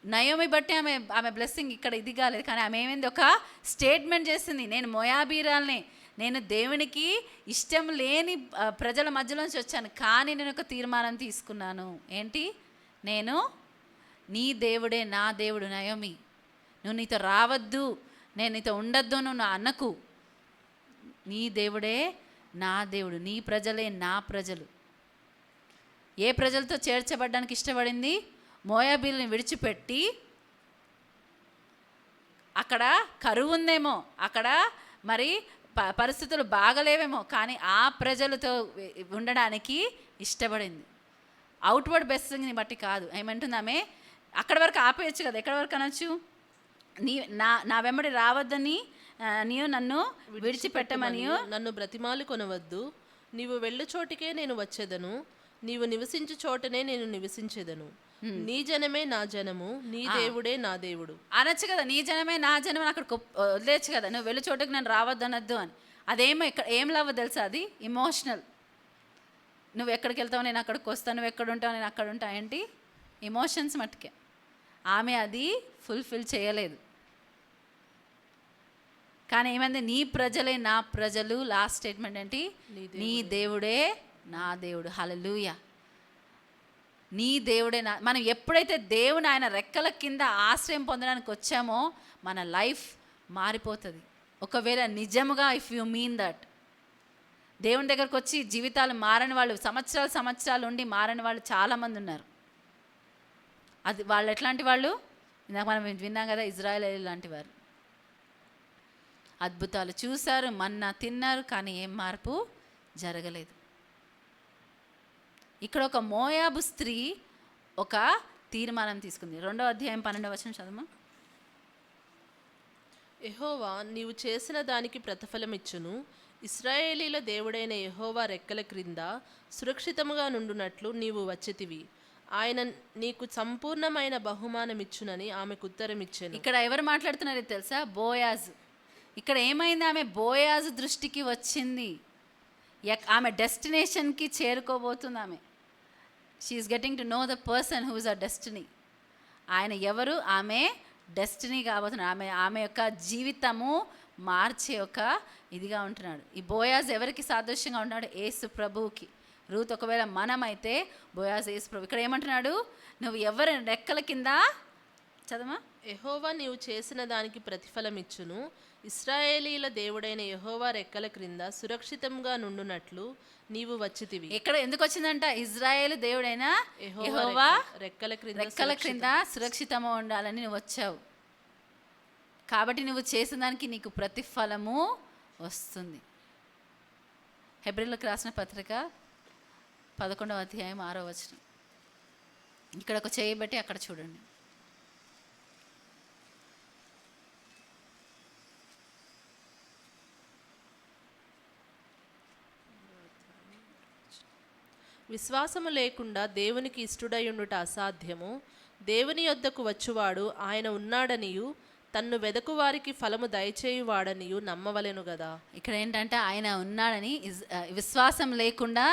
Speaker 1: నయోమి బట్టి ఆమె బ్లెస్సింగ్ ఇక్కడ ఇది కాలేదు, కానీ ఆమె ఏమైంది? ఒక స్టేట్మెంట్ చేసింది. నేను మోయాబీరాల్ని, నేను దేవునికి ఇష్టం లేని ప్రజల మధ్యలోంచి వచ్చాను, కానీ నేను ఒక తీర్మానం తీసుకున్నాను. ఏంటి? నేను నీ దేవుడే నా దేవుడు. నయోమి, నువ్వు నీతో రావద్దు, నేను నీతో ఉండొద్దు, నువ్వు నా అన్నకు. నీ దేవుడే నా దేవుడు, నీ ప్రజలే నా ప్రజలు. ఏ ప్రజలతో చేర్చబడ్డానికి ఇష్టపడింది? మోయాబీల్ని విడిచిపెట్టి, అక్కడ కరువు ఉందేమో, అక్కడ మరి పరిస్థితులు బాగలేవేమో, కానీ ఆ ప్రజలతో ఉండడానికి ఇష్టపడింది. అవుట్వర్డ్ బెస్టింగ్ని బట్టి కాదు. ఏమంటుంది ఆమె? అక్కడ వరకు ఆపేయచ్చు కదా. ఎక్కడ వరకు అనొచ్చు? నా వెంబడి రావద్దని నీవు నన్ను విడిచిపెట్టమని
Speaker 2: నన్ను బ్రతిమాలు కొనవద్దు, నీవు వెళ్ళు చోటికే నేను వచ్చేదను, నీవు నివసించు చోటనే నేను నివసించేదను, నీ జనమే నా జనము, నీ దేవుడే నా దేవుడు
Speaker 1: అనొచ్చు కదా. నీ జనమే నా జనం అని అక్కడ వదిలేచ్చు కదా. నువ్వు వెళ్ళి చోటుకి నేను రావద్దనద్దు అని. అదేమో ఇక్కడ ఏం లవ్ తెలుసా? అది ఇమోషనల్. నువ్వు ఎక్కడికి వెళ్తావు, నేను అక్కడికి వస్తాను, నువ్వు ఎక్కడ ఉంటావు, నేను అక్కడ ఉంటా. ఏంటి? ఇమోషన్స్ మట్టుకే. ఆమె అది ఫుల్ఫిల్ చేయలేదు. కానీ ఏమైంది? నీ ప్రజలే నా ప్రజలు. లాస్ట్ స్టేట్మెంట్ ఏంటి? నీ దేవుడే నా దేవుడు. హల్లెలూయా. నీ దేవుడే నా. మనం ఎప్పుడైతే దేవుని ఆయన రెక్కల కింద ఆశ్రయం పొందడానికి వచ్చామో మన లైఫ్ మారిపోతుంది. ఒకవేళ నిజముగా ఇఫ్ యు మీన్ దట్, దేవుని దగ్గరకు వచ్చి జీవితాలు మారని వాళ్ళు, సంవత్సరాలు ఉండి మారని వాళ్ళు చాలామంది ఉన్నారు. అది వాళ్ళు ఎట్లాంటి వాళ్ళు? ఇందాక మనం విన్నాం కదా, ఇజ్రాయేలీయులు లాంటి వారు. అద్భుతాలు చూశారు, మన్నా తిన్నారు, కానీ ఏం మార్పు జరగలేదు. ఇక్కడ ఒక మోయాబు స్త్రీ ఒక తీర్మానం తీసుకుంది. 2వ అధ్యాయం 12వ వచనం చదవమా.
Speaker 2: యెహోవా నీవు చేసిన దానికి ప్రతిఫలమిచ్చును, ఇశ్రాయేలీల దేవుడైన యెహోవా రెక్కల క్రింద సురక్షితముగా నుండునట్లు నీవు వచ్చితివి, ఆయన నీకు సంపూర్ణమైన బహుమానమిచ్చునని ఆమెకు ఉత్తరమిచ్చాను. ఇక్కడ ఎవరు మాట్లాడుతున్నారో తెలుసా? బోయాజ్. ఇక్కడ ఏమైంది? ఆమె బోయాజ్ దృష్టికి వచ్చింది. ఆమె డెస్టినేషన్కి చేరుకోబోతుంది. She is getting to know the person who is a destiny. ఆయన ఎవరు? ఆమె డెస్టినీ కాబోతున్నాడు. ఆమె యొక్క జీవితము మార్చే ఒక ఇదిగా ఉంటున్నాడు. ఈ బోయాజ్ ఎవరికి సాదృశ్యంగా ఉంటున్నాడు? యేసు ప్రభువుకి. రూత్ ఒకవేళ మనమైతే బోయాజ్ యేసు ప్రభు. ఇక్కడ ఏమంటున్నాడు? నువ్వు ఎవరి రెక్కల కింద, చదవమా. యెహోవా నీవు చేసిన దానికి ప్రతిఫలమిచ్చును, ఇశ్రాయేలీల దేవుడైన యెహోవా రెక్కల క్రింద సురక్షితంగా నుండునట్లు నీవు వచ్చితివి.
Speaker 1: ఇక్కడ ఎందుకు వచ్చిందంట? ఇజ్రాయేలు దేవుడైన యెహోవా రెక్కల క్రింద సురక్షితంగా ఉండాలని నువ్వు వచ్చావు. కాబట్టి నువ్వు చేసిన దానికి నీకు ప్రతిఫలము వస్తుంది. హెబ్రీయులకు రాసిన పత్రిక 11వ అధ్యాయం 6వ వచనం. ఇక్కడ ఒక చేయబట్టి అక్కడ చూడండి.
Speaker 2: విశ్వాసము లేకుండా దేవునికి ఇష్టుడయుండుట అసాధ్యము. దేవుని యొద్దకు వచ్చువాడు ఆయన ఉన్నాడనియు తన్ను వెదకు వారికి ఫలము దయచేయువాడనియు నమ్మవలెను గదా.
Speaker 1: ఇక్కడ ఏంటంటే ఆయన ఉన్నాడని, విశ్వాసం లేకుండా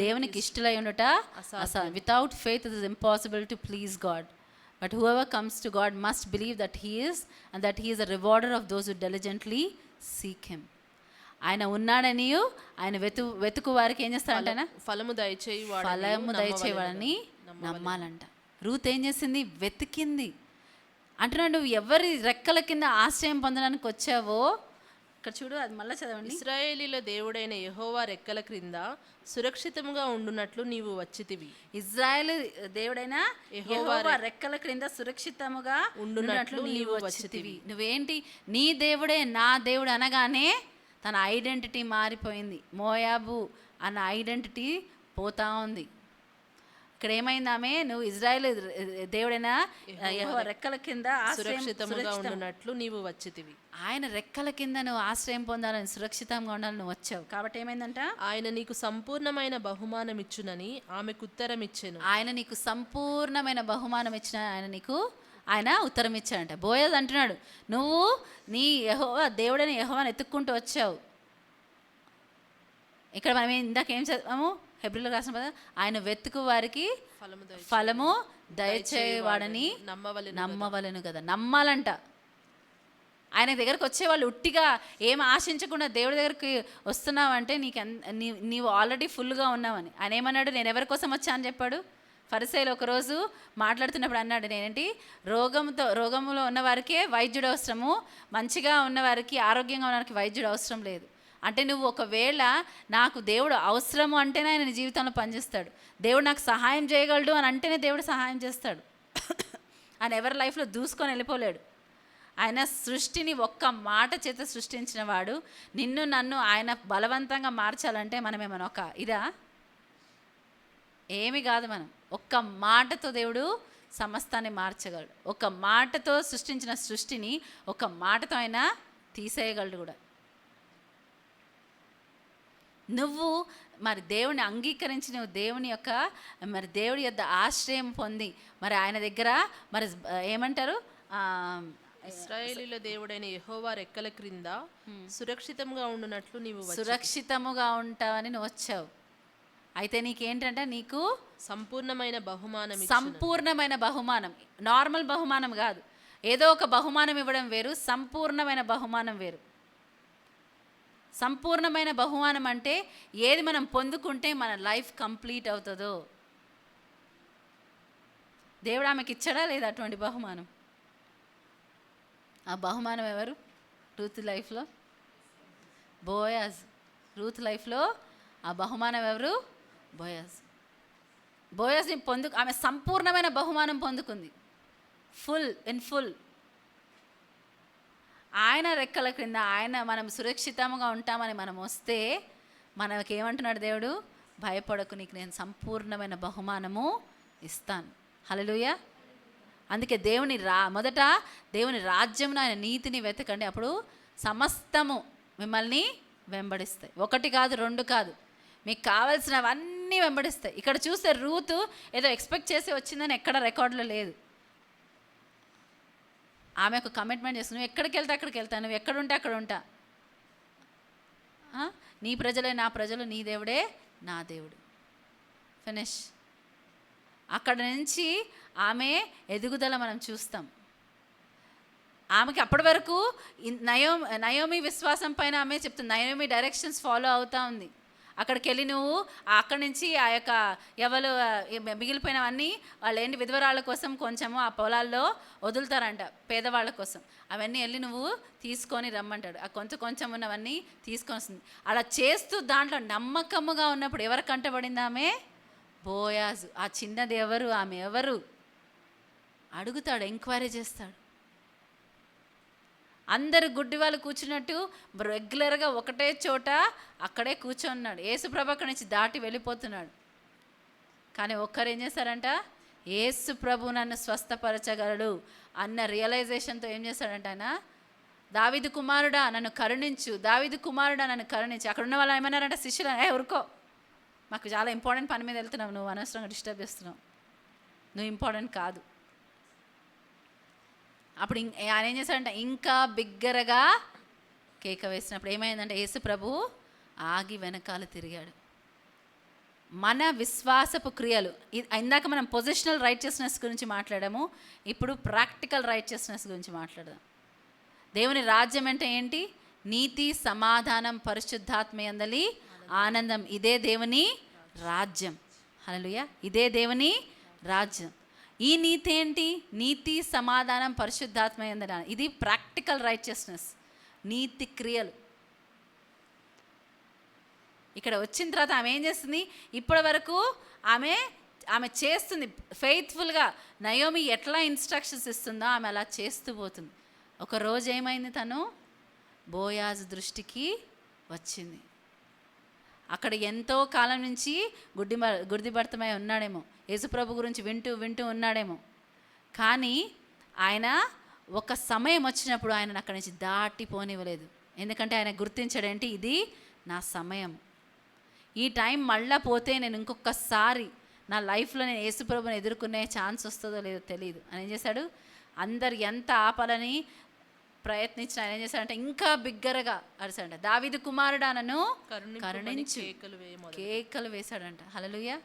Speaker 1: దేవునికి ఇష్టలై ఉండుట అసాధ్యం. Without faith it is impossible to please God. But whoever comes to God must believe that he is and that he is a rewarder of those who diligently seek him. ఆయన ఉన్నాడని, ఆయన వెతుకు వారికి ఏం చేస్తాడంట?
Speaker 2: ఫలము దయచేయవాడని
Speaker 1: నమ్మాలంట. రూత్ ఏం చేసింది? వెతికింది. అంటున్నాడు, నువ్వు ఎవరి రెక్కల కింద ఆశ్రయం పొందడానికి వచ్చావో, ఇక్కడ చూడు, అది మళ్ళీ చదవండి.
Speaker 2: ఇశ్రాయేలీల దేవుడైన యెహోవా రెక్కల క్రింద సురక్షితముగా ఉండునట్లు నీవు వచ్చితివి.
Speaker 1: ఇజ్రాయెల్ దేవుడైన యెహోవా రెక్కల క్రింద సురక్షితముగా ఉండునట్లు నీవు వచ్చితివి. నువ్వేంటి, నీ దేవుడే నా దేవుడు అనగానే తన ఐడెంటిటీ మారిపోయింది. మోయాబు అన్న ఐడెంటిటీ పోతా ఉంది. ఇక్కడ ఏమైంది, ఆమె నువ్వు ఇజ్రాయెల్ దేవుడైన యెహోవా రెక్కల కింద
Speaker 2: సురక్షితముగా ఉండునట్లు నీవు వచ్చితివి.
Speaker 1: ఆయన రెక్కల కింద నువ్వు ఆశ్రయం పొందాలని, సురక్షితంగా ఉండాలని నువ్వు వచ్చావు. కాబట్టి ఏమైందంట,
Speaker 2: ఆయన నీకు సంపూర్ణమైన బహుమానం ఇచ్చునని ఆమెకు ఉత్తరం ఇచ్చెను.
Speaker 1: ఆయన నీకు సంపూర్ణమైన బహుమానం ఇచ్చిన ఆయన ఉత్తరం ఇచ్చాడంట. బోయజ్ అంటున్నాడు, నువ్వు నీ యెహోవా దేవుడైన యెహోవాని ఎత్తుక్కుంటూ వచ్చావు. ఇక్కడ మనం ఇందాక ఏం చదివాము, హెబ్రీలో రాసిన పద, ఆయన వెతుకు వారికి ఫలము దయచేవాడని నమ్మవలెను కదా. నమ్మాలంట. ఆయన దగ్గరకు వచ్చేవాళ్ళు ఉట్టిగా ఏం ఆశించకుండా దేవుడి దగ్గరికి వస్తున్నావంటే నీవు ఆల్రెడీ ఫుల్గా ఉన్నావని. ఆయన ఏమన్నాడు, నేను ఎవరి కోసం వచ్చా అని చెప్పాడు. ఫరిసయ్యులు ఒకరోజు మాట్లాడుతున్నప్పుడు అన్నాడు, నేనేంటి, రోగములో ఉన్నవారికే వైద్యుడు అవసరము, మంచిగా ఉన్నవారికి, ఆరోగ్యంగా ఉన్నవారికి వైద్యుడు అవసరం లేదు. అంటే నువ్వు ఒకవేళ నాకు దేవుడు అవసరము అంటేనే ఆయన నీ జీవితంలో పనిచేస్తాడు. దేవుడు నాకు సహాయం చేయగలడు అని అంటేనే దేవుడు సహాయం చేస్తాడు. ఆయన ఎవరి లైఫ్లో దూసుకొని వెళ్ళిపోలేడు. ఆయన సృష్టిని ఒక్క మాట చేత సృష్టించిన వాడు. నిన్ను నన్ను ఆయన బలవంతంగా మార్చాలంటే మనమేమన్నా ఒక ఇదా? ఏమి కాదు. మనం ఒక్క మాటతో దేవుడు సమస్తాన్ని మార్చగలడు. ఒక మాటతో సృష్టించిన సృష్టిని ఒక మాటతో ఆయన తీసేయగలడు కూడా. నువ్వు మరి దేవుని అంగీకరించి, నువ్వు దేవుడి యొద్ద ఆశ్రయం పొంది, మరి ఆయన దగ్గర మరి ఏమంటారు,
Speaker 2: ఇశ్రాయేలీల దేవుడైన యెహోవా రెక్కల క్రింద సురక్షితంగా ఉండునట్లు నీవు
Speaker 1: సురక్షితముగా ఉంటావని నువ్వు వచ్చావు. అయితే నీకేంటంటే, నీకు
Speaker 2: సంపూర్ణమైన బహుమానం.
Speaker 1: సంపూర్ణమైన బహుమానం, నార్మల్ బహుమానం కాదు. ఏదో ఒక బహుమానం ఇవ్వడం వేరు, సంపూర్ణమైన బహుమానం వేరు. సంపూర్ణమైన బహుమానం అంటే ఏది మనం పొందుకుంటే మన లైఫ్ కంప్లీట్ అవుతుందో. దేవుడు ఆమెకి ఇచ్చాడా లేదా అటువంటి బహుమానం? ఆ బహుమానం ఎవరు? రూత్ లైఫ్లో బోయాజ్. రూత్ లైఫ్లో ఆ బహుమానం ఎవరు? బోయాజ్ని ఆమె సంపూర్ణమైన బహుమానం పొందుకుంది, ఫుల్. ఆయన రెక్కల క్రింద మనం సురక్షితంగా ఉంటామని మనం వస్తే మనకేమంటున్నాడు దేవుడు? భయపడకు, నీకు నేను సంపూర్ణమైన బహుమానము ఇస్తాను. హల్లెలూయా. అందుకే మొదట దేవుని రాజ్యమును, ఆయన నీతిని వెతకండి, అప్పుడు సమస్తము మిమ్మల్ని వెంబడిస్తాయి. 1 కాదు 2 కాదు, మీకు కావాల్సినవన్నీ వెంబడిస్తాయి. ఇక్కడ చూస్తే రూతు ఏదో ఎక్స్పెక్ట్ చేసి వచ్చిందని ఎక్కడ రికార్డులో లేదు. ఆమె ఒక కమిట్మెంట్ చేస్తుంది, నువ్వు ఎక్కడికి వెళ్తే అక్కడికి వెళ్తాను, నువ్వు ఎక్కడుంటే అక్కడ ఉంటా, నీ ప్రజలే నా ప్రజలు, నీ దేవుడే నా దేవుడు. ఫినిష్. అక్కడ నుంచి ఆమె ఎదుగుదల మనం చూస్తాం. ఆమెకి అప్పటి వరకు నయోమి విశ్వాసం పైన ఆమె చెప్తుంది, నయోమి డైరెక్షన్స్ ఫాలో అవుతూ ఉంది. అక్కడికి వెళ్ళి నువ్వు అక్కడి నుంచి ఆ యొక్క ఎవరు మిగిలిపోయినవన్నీ వాళ్ళు ఏంటి విధవరాళ్ళ కోసం కొంచెము ఆ పొలాల్లో వదులుతారంట, పేదవాళ్ళ కోసం. అవన్నీ వెళ్ళి నువ్వు తీసుకొని రమ్మంటాడు. ఆ కొంచెం ఉన్నవన్నీ తీసుకొని వస్తుంది. అలా చేస్తూ దాంట్లో నమ్మకముగా ఉన్నప్పుడు ఎవరు కంటబడింది? ఆమె బోయాజు. ఆ చిన్నది ఎవరు, ఆమె ఎవరు అడుగుతాడు, ఎంక్వైరీ చేస్తాడు. అందరు గుడ్డి వాళ్ళు కూర్చున్నట్టు రెగ్యులర్గా ఒకటే చోట అక్కడే కూర్చొన్నాడు. యేసుప్రభు అక్కడి నుంచి దాటి వెళ్ళిపోతున్నాడు. కానీ ఒక్కరు ఏం చేశారంట, యేసుప్రభు నన్ను స్వస్థపరచగలడు అన్న రియలైజేషన్తో ఏం చేశాడంట ఆయన, దావీదు కుమారుడా నన్ను కరుణించు, దావీదు కుమారుడా నన్ను కరుణించు. అక్కడ ఉన్న వాళ్ళు ఏమన్నారంట, శిష్యులు, ఊరుకో, మాకు చాలా ఇంపార్టెంట్ పని మీద వెళ్తున్నావు, నువ్వు అనవసరంగా డిస్టర్బ్ చేస్తున్నావు, నువ్వు ఇంపార్టెంట్ కాదు. అప్పుడు ఆయన ఏం చేశాడంటే ఇంకా బిగ్గరగా కేక వేసినప్పుడు ఏమైందంటే, యేసు ప్రభు ఆగి వెనకాల తిరిగాడు. మన విశ్వాసపు క్రియలు, ఇందాక మనం పొజిషనల్ రైచియస్నెస్ గురించి మాట్లాడాము, ఇప్పుడు ప్రాక్టికల్ రైచియస్నెస్ గురించి మాట్లాడదాం. దేవుని రాజ్యం అంటే ఏంటి? నీతి, సమాధానం, పరిశుద్ధాత్మయందలి ఆనందం. ఇదే దేవుని రాజ్యం. హల్లెలూయా. ఇదే దేవుని రాజ్యం. ఈ నీతి ఏంటి? నీతి, సమాధానం, పరిశుద్ధాత్మ యందు. ఇది ప్రాక్టికల్ రైచియస్నెస్, నీతి క్రియలు. ఇక్కడ వచ్చిన తర్వాత ఆమె ఏం చేస్తుంది? ఇప్పటి వరకు ఆమె చేస్తుంది ఫెయిత్ఫుల్గా. నయోమి ఎట్లా ఇన్స్ట్రక్షన్స్ ఇస్తుందో ఆమె అలా చేస్తూ పోతుంది. ఒక రోజు ఏమైంది? తను బోయాజు దృష్టికి వచ్చింది. అక్కడ ఎంతో కాలం నుంచి గుడ్డిభర్తమై ఉన్నాడేమో, యేసుప్రభు గురించి వింటూ ఉన్నాడేమో. కానీ ఆయన ఒక సమయం వచ్చినప్పుడు ఆయన అక్కడి నుంచి దాటిపోనివ్వలేదు. ఎందుకంటే ఆయన గుర్తించాడేంటి? ఇది నా సమయం, ఈ టైం మళ్ళా పోతే నేను ఇంకొకసారి నా లైఫ్లో నేను యేసుప్రభుని ఎదుర్కొనే ఛాన్స్ వస్తుందో లేదో తెలియదు అని ఏం చేశాడు? అందరు ఎంత ఆపాలని ప్రయత్నించిన ఆయన ఏం చేశాడంటే ఇంకా బిగ్గరగా అరిశాడంట, దావీదు కుమారుడా నన్ను కరుణించు, కేకలు వేశాడంట. హల్లెలూయా.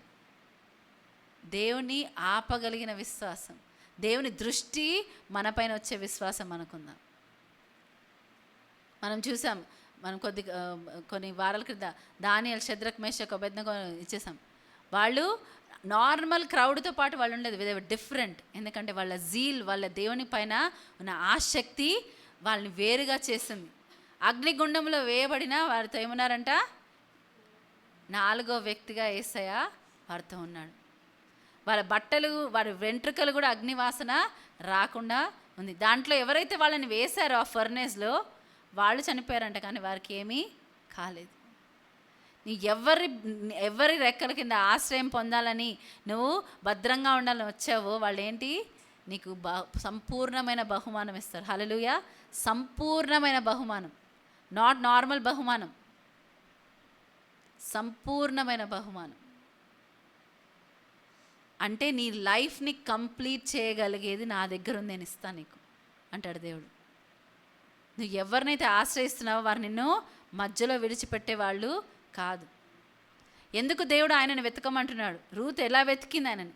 Speaker 1: దేవుని ఆపగలిగిన విశ్వాసం, దేవుని దృష్టి మనపైన వచ్చే విశ్వాసం మనకుందాం. మనం చూసాం, మనం కొన్ని వారాల క్రితం దానియేలు, షద్రక్, మేషక్, అబేద్నెగో ఇచ్చేసాం. వాళ్ళు నార్మల్ క్రౌడ్తో పాటు వాళ్ళు ఉండేది డిఫరెంట్. ఎందుకంటే వాళ్ళ జీల్, వాళ్ళ దేవుని పైన ఉన్న ఆసక్తి వాళ్ళని వేరుగా చేస్తుంది. అగ్నిగుండంలో వేయబడిన వారితో ఏమన్నారంట? 4వ వ్యక్తిగా యేసయ్య వారితో ఉన్నాడు. వాళ్ళ బట్టలు, వారి వెంట్రుకలు కూడా అగ్నివాసన రాకుండా ఉంది. దాంట్లో ఎవరైతే వాళ్ళని వేశారో ఆ ఫర్నేస్లో వాళ్ళు చనిపోయారంట, కానీ వారికి ఏమీ కాలేదు. నీ ఎవరి రెక్కల కింద ఆశ్రయం పొందాలని నువ్వు భద్రంగా ఉండాలని వచ్చావో వాళ్ళు ఏంటి? నీకు సంపూర్ణమైన బహుమానం ఇస్తారు. హల్లెలూయా. సంపూర్ణమైన బహుమానం, నాట్ నార్మల్ బహుమానం, సంపూర్ణమైన బహుమానం. అంటే నీ లైఫ్ని కంప్లీట్ చేయగలిగేది నా దగ్గర ఉంది, నేను ఇస్తాను నీకు అంటాడు దేవుడు. నువ్వు ఎవరినైతే ఆశ్రయిస్తున్నావో వారు నిన్ను మధ్యలో విడిచిపెట్టే వాళ్ళు కాదు. ఎందుకు దేవుడు ఆయనను వెతకమంటున్నాడు? రూత్ ఎలా వెతికింది ఆయనని?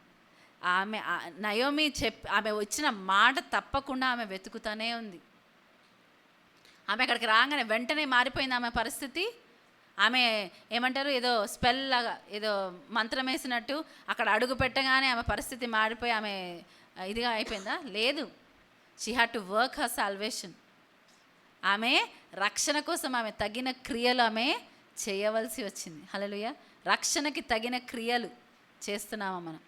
Speaker 1: నయోమి ఆమె వచ్చిన మాట తప్పకుండా ఆమె వెతుకుతూనే ఉంది. ఆమె అక్కడికి రాగానే వెంటనే మారిపోయింది ఆమె పరిస్థితి. ఆమె ఏమంటారు, ఏదో స్పెల్ లాగా, ఏదో మంత్రం వేసినట్టు అక్కడ అడుగు పెట్టగానే ఆమె పరిస్థితి మారిపోయి ఆమె ఇదిగా అయిపోయిందా? లేదు. She had to work her salvation. ఆమె రక్షణ కోసం ఆమె తగిన క్రియలు ఆమె చేయవలసి వచ్చింది. హల్లెలూయా. రక్షణకి తగిన క్రియలు చేస్తున్నామా మనం?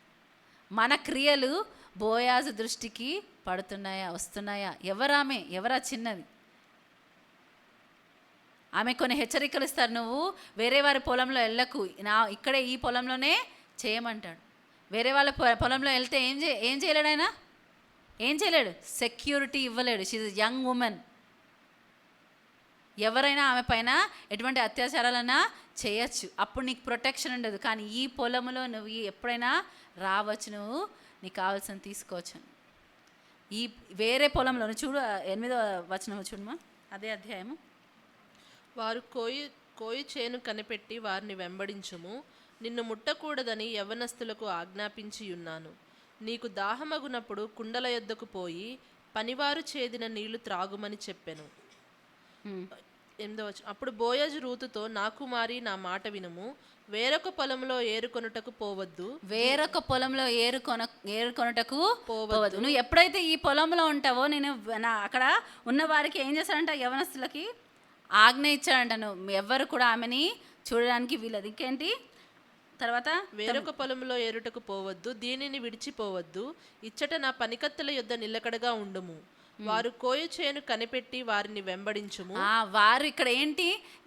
Speaker 1: మన క్రియలు బోయాజు దృష్టికి పడుతున్నాయా, వస్తున్నాయా? ఎవరా చిన్నది? ఆమె కొన్ని హెచ్చరికలు ఇస్తారు. నువ్వు వేరే వారి పొలంలో వెళ్ళకు, ఇక్కడే ఈ పొలంలోనే చేయమంటాడు. వేరే వాళ్ళ పొలంలో వెళ్తే ఏం చేయలేడు ఆయన? ఏం చేయలేడు? సెక్యూరిటీ ఇవ్వలేడు. She is young woman. ఎవరైనా ఆమె పైన ఎటువంటి అత్యాచారాలన్నా చేయొచ్చు, అప్పుడు నీకు ప్రొటెక్షన్ ఉండదు. కానీ ఈ పొలంలో నువ్వు ఎప్పుడైనా రావచ్చు, నువ్వు నీకు కావాల్సిన తీసుకోవచ్చు. ఈ వేరే పొలంలో చూడు, 8వ వచనం చూడమా, అదే అధ్యాయము.
Speaker 2: వారు కోయి చేను కనిపెట్టి వారిని వెంబడించుము, నిన్ను ముట్టకూడదని యవ్వనస్తులకు ఆజ్ఞాపించి ఉన్నాను. నీకు దాహమగునప్పుడు కుండల యొద్దకు పోయి పనివారు చేదిన నీళ్లు త్రాగుమని చెప్పెను. 8వ వచనం. అప్పుడు బోయజు రూతుతో, నా కుమారి, నా మాట వినుము, వేరొక పొలంలో ఏరుకొనుటకు పోవద్దు.
Speaker 1: వేరొక పొలంలో ఏరుకొనుటకు పోవద్దు. నువ్వు ఎప్పుడైతే ఈ పొలంలో ఉంటావో, నేను అక్కడ ఉన్న వారికి ఏం చేశాడంట? యవనస్తులకి ఆజ్ఞ ఇచ్చాడంట, నువ్వు ఎవ్వరు కూడా ఆమెని చూడడానికి వీలదు. ఇంకేంటి తర్వాత?
Speaker 2: వేరొక పొలంలో ఏరుటకు పోవద్దు, దీనిని విడిచిపోవద్దు, ఇచ్చట నా పనికత్తెల యొద్ద నిలకడగా ఉండుము. వారు కోయి చేను కనిపెట్టి వారిని వెంబడించుము.
Speaker 1: వారు ఇక్కడ ఏంటి?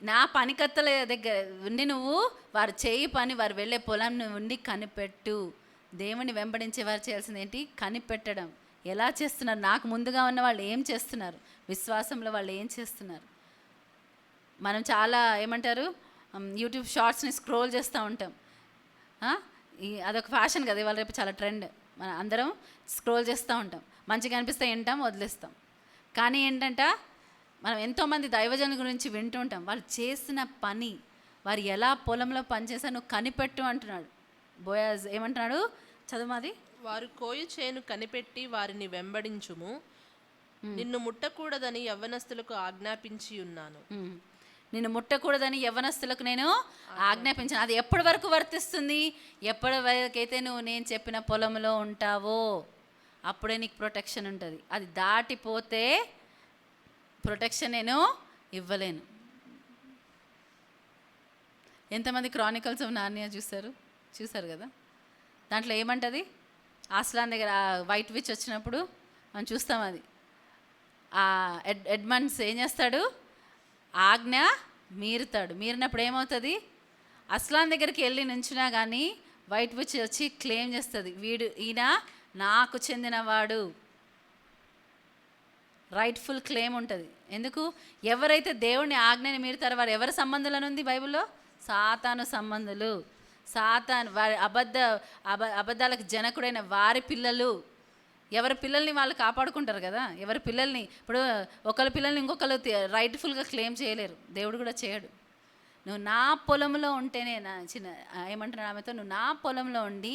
Speaker 1: నా పనికత్తెల దగ్గర ఉండి నువ్వు వారు చేయి పని, వారు వెళ్ళే పొలం ఉండి కనిపెట్టు. దేవుని వెంబడించే వారు చేయాల్సింది ఏంటి? కనిపెట్టడం. ఎలా చేస్తున్నారు? నాకు ముందుగా ఉన్న వాళ్ళు ఏం చేస్తున్నారు? విశ్వాసంలో వాళ్ళు ఏం చేస్తున్నారు? మనం చాలా ఏమంటారు, యూట్యూబ్ షార్ట్స్ని స్క్రోల్ చేస్తూ ఉంటాం. అదొక ఫ్యాషన్ కదా, ఇవాళ రేపు చాలా ట్రెండ్. మనం అందరం స్క్రోల్ చేస్తూ ఉంటాం, మంచిగా అనిపిస్తే వింటాం, వదిలేస్తాం. కానీ ఏంటంట, మనం ఎంతోమంది దైవజనుల గురించి వింటూ ఉంటాం. వాళ్ళు చేసిన పని, వారు ఎలా పొలంలో పనిచేశారు నువ్వు కనిపెట్టు అంటున్నాడు బోయాజ్. ఏమంటున్నాడు? చదువుమాది.
Speaker 2: వారు కోయి చేను కనిపెట్టి వారిని వెంబడించుము, నిన్ను ముట్టకూడదని యవ్వనస్తులకు ఆజ్ఞాపించి ఉన్నాను.
Speaker 1: నిన్ను ముట్టకూడదని యవ్వనస్తులకు నేను ఆజ్ఞాపించాను. అది ఎప్పటి వరకు వర్తిస్తుంది? ఎప్పటి వరకైతే నువ్వు నేను చెప్పిన పొలంలో ఉంటావో అప్పుడే నీకు ప్రొటెక్షన్ ఉంటుంది. అది దాటిపోతే ప్రొటెక్షన్ నేను ఇవ్వలేను. ఎంతమంది క్రానికల్స్ ఆఫ్ నార్నియా చూసారు కదా? దాంట్లో ఏమంటుంది? ఆస్లాన్ దగ్గర వైట్ విచ్ వచ్చినప్పుడు మనం చూస్తాం. అది ఎడ్మండ్స్ ఏం చేస్తాడు? ఆజ్ఞ మీరినప్పుడు ఏమవుతుంది? అస్లాన్ దగ్గరికి వెళ్ళి నుంచినా కానీ వైట్ విచ్ వచ్చి క్లెయిమ్ చేస్తుంది, ఈయన నాకు చెందినవాడు. రైట్ఫుల్ క్లెయిమ్ ఉంటుంది. ఎందుకు? ఎవరైతే దేవుని ఆజ్ఞని మీరుతారో వారు ఎవరి సంబంధులను ఉంది బైబిల్లో? సాతాను సంబంధులు. వారి అబద్ధాలకు జనకుడైన వారి పిల్లలు. ఎవరి పిల్లల్ని వాళ్ళు కాపాడుకుంటారు కదా. ఎవరి పిల్లల్ని ఇప్పుడు ఒకరి పిల్లల్ని ఇంకొకరు రైట్ఫుల్గా క్లెయిమ్ చేయలేరు. దేవుడు కూడా చేయడు. నువ్వు నా పొలంలో ఉంటేనే, నా ఏమంటున్నాడు ఆమెతో, నువ్వు నా పొలంలో ఉండి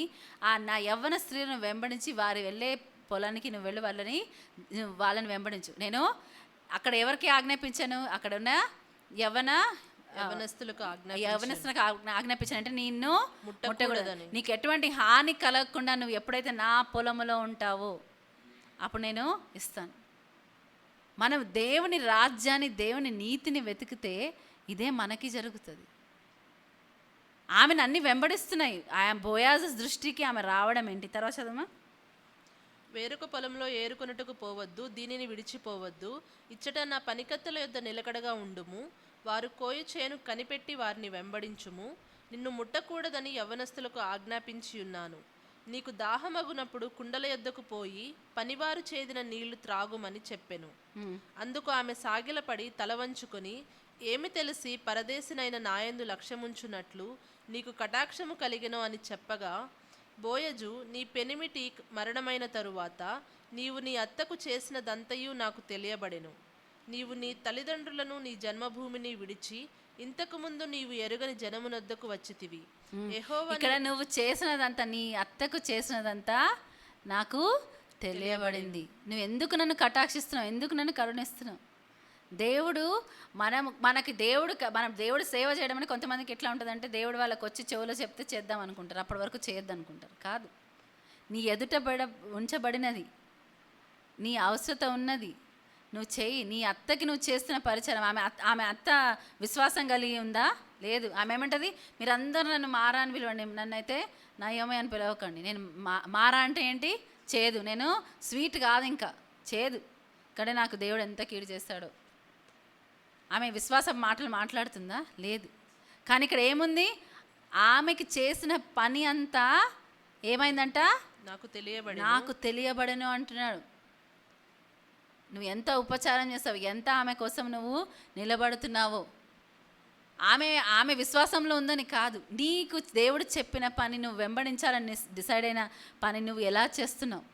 Speaker 1: నా యవ్వన స్త్రీలను వెంబడించి వారు వెళ్ళే పొలానికి నువ్వు వెళ్ళి వాళ్ళని వెంబడించు. నేను అక్కడ ఎవరికి ఆజ్ఞాపించాను? అక్కడ ఉన్న యవ్వనస్తులకు ఆజ్ఞాపించాను. అంటే నిన్ను ముట్టకూడదని, నీకు ఎటువంటి హాని కలగకుండా నువ్వు ఎప్పుడైతే నా పొలంలో ఉంటావో అప్పుడు నేను ఇస్తాను. మనం దేవుని రాజ్యాన్ని, దేవుని నీతిని వెతికితే ఇదే మనకి జరుగుతుంది. ఆమెను అన్ని వెంబడిస్తున్నాయి. ఆమె బోయాజు దృష్టికి ఆమె రావడం ఏంటి? తర్వాత చదవమా.
Speaker 2: వేరొక పొలంలో ఏరుకొనుటకు పోవద్దు, దీనిని విడిచిపోవద్దు. ఇచ్చట నా పనికత్తెల యొద్ద నిలకడగా ఉండుము. వారు కోయి చేను కనిపెట్టి వారిని వెంబడించుము. నిన్ను ముట్టకూడదని యవ్వనస్తులకు ఆజ్ఞాపించి ఉన్నాను. నీకు దాహమగునప్పుడు కుండల యొద్దకు పోయి పనివారు చేదిన నీళ్లు త్రాగుమని చెప్పెను. అందుకు ఆమె సాగిలపడి తల వంచుకొని, ఏమి తెలిసి పరదేశినైన నాయందు లక్ష్యముంచున్నట్లు నీకు కటాక్షము కలిగెను అని చెప్పగా, బోయజు, నీ పెనిమిటి మరణమైన తరువాత నీవు నీ అత్తకు చేసినదంతయు నాకు తెలియబడెను. నీవు నీ తల్లిదండ్రులను, నీ జన్మభూమిని విడిచి ఇంతకుముందు నీవు ఎరుగని జనమునొద్దకు వచ్చితివి.
Speaker 1: ఇక్కడ నువ్వు చేసినదంతా, నీ అత్తకు చేసినదంతా నాకు తెలియబడింది. నువ్వు ఎందుకు నన్ను కటాక్షిస్తున్నావు? ఎందుకు నన్ను కరుణిస్తున్నావు? దేవుడు మనం దేవుడు సేవ చేయడం అని కొంతమందికి ఎట్లా ఉంటుందంటే, దేవుడు వాళ్ళకి వచ్చి చెవులో చెప్తే చేద్దాం అనుకుంటారు, అప్పటి వరకు చేయొద్దు అనుకుంటారు. కాదు, నీ ఎదుట ఉంచబడినది, నీ అవసరత ఉన్నది, నువ్వు చెయ్యి. నీ అత్తకి నువ్వు చేస్తున్న పరిచయం, ఆమె అత్త విశ్వాసం కలిగి ఉందా? లేదు. ఆమె ఏమంటుంది? మీరందరూ నన్ను మారా అని పిలవండి, నన్ను అయితే నయోమి అని పిలవకండి. నేను మారా అంటే ఏంటి? చేదు. నేను స్వీట్ కాదు, ఇంకా చేదు. ఇక్కడ నాకు దేవుడు ఎంత కీడు చేస్తాడో. ఆమె విశ్వాసం మాటలు మాట్లాడుతుందా? లేదు. కానీ ఇక్కడ ఏముంది? ఆమెకి చేసిన పని అంతా ఏమైందంట? నాకు తెలియబడను అంటున్నాడు. నువ్వు ఎంత ఉపచారం చేస్తావు, ఎంత ఆమె కోసం నువ్వు నిలబడుతున్నావో. ఆమె విశ్వాసంలో ఉందని కాదు, నీకు దేవుడు చెప్పిన పని, నువ్వు వెంబడించాలని డిసైడ్ అయిన పని నువ్వు ఎలా చేస్తున్నావు.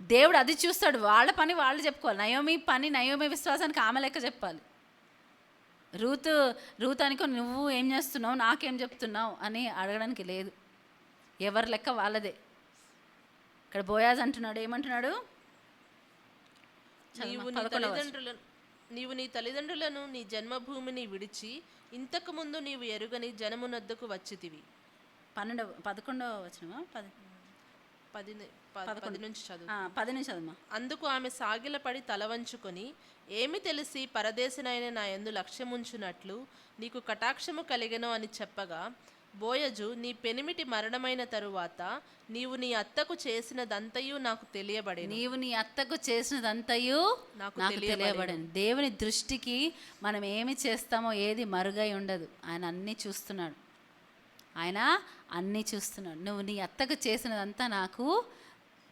Speaker 1: దేవుడు అది చూస్తాడు. వాళ్ళ పని వాళ్ళు చెప్పుకోవాలి. నయోమి విశ్వాసానికి ఆమె లెక్క చెప్పాలి. రూత్ అనుకో, నువ్వు ఏం చేస్తున్నావు, నాకేం చెప్తున్నావు అని అడగడానికి లేదు. ఎవరి లెక్క వాళ్ళదే. ఇక్కడ బోయాజ్ అంటున్నాడు, ఏమంటున్నాడు?
Speaker 2: నీవు నీ తల్లిదండ్రులను, నీ జన్మభూమిని విడిచి ఇంతకు ముందు నీవు ఎరుగని జనమునొద్దకు వచ్చితివి.
Speaker 1: 11వ వచనమా?
Speaker 2: 10 నుంచి
Speaker 1: చదువు.
Speaker 2: అందుకు ఆమె సాగిలపడి తల వంచుకొని, ఏమి తెలిసి పరదేశినైన నా యందు లక్ష్యముంచున్నట్లు నీకు కటాక్షము కలిగెను అని చెప్పగా, బోయజు, నీ పెనిమిటి మరణమైన తరువాత నీవు నీ అత్తకు చేసినదంతయు నాకు తెలియబడేను.
Speaker 1: నాకు తెలియబడేను. దేవుని దృష్టికి మనం ఏమి చేస్తామో ఏది మరుగై ఉండదు. ఆయన అన్నీ చూస్తున్నాడు. నువ్వు నీ అత్తకు చేసినదంతా నాకు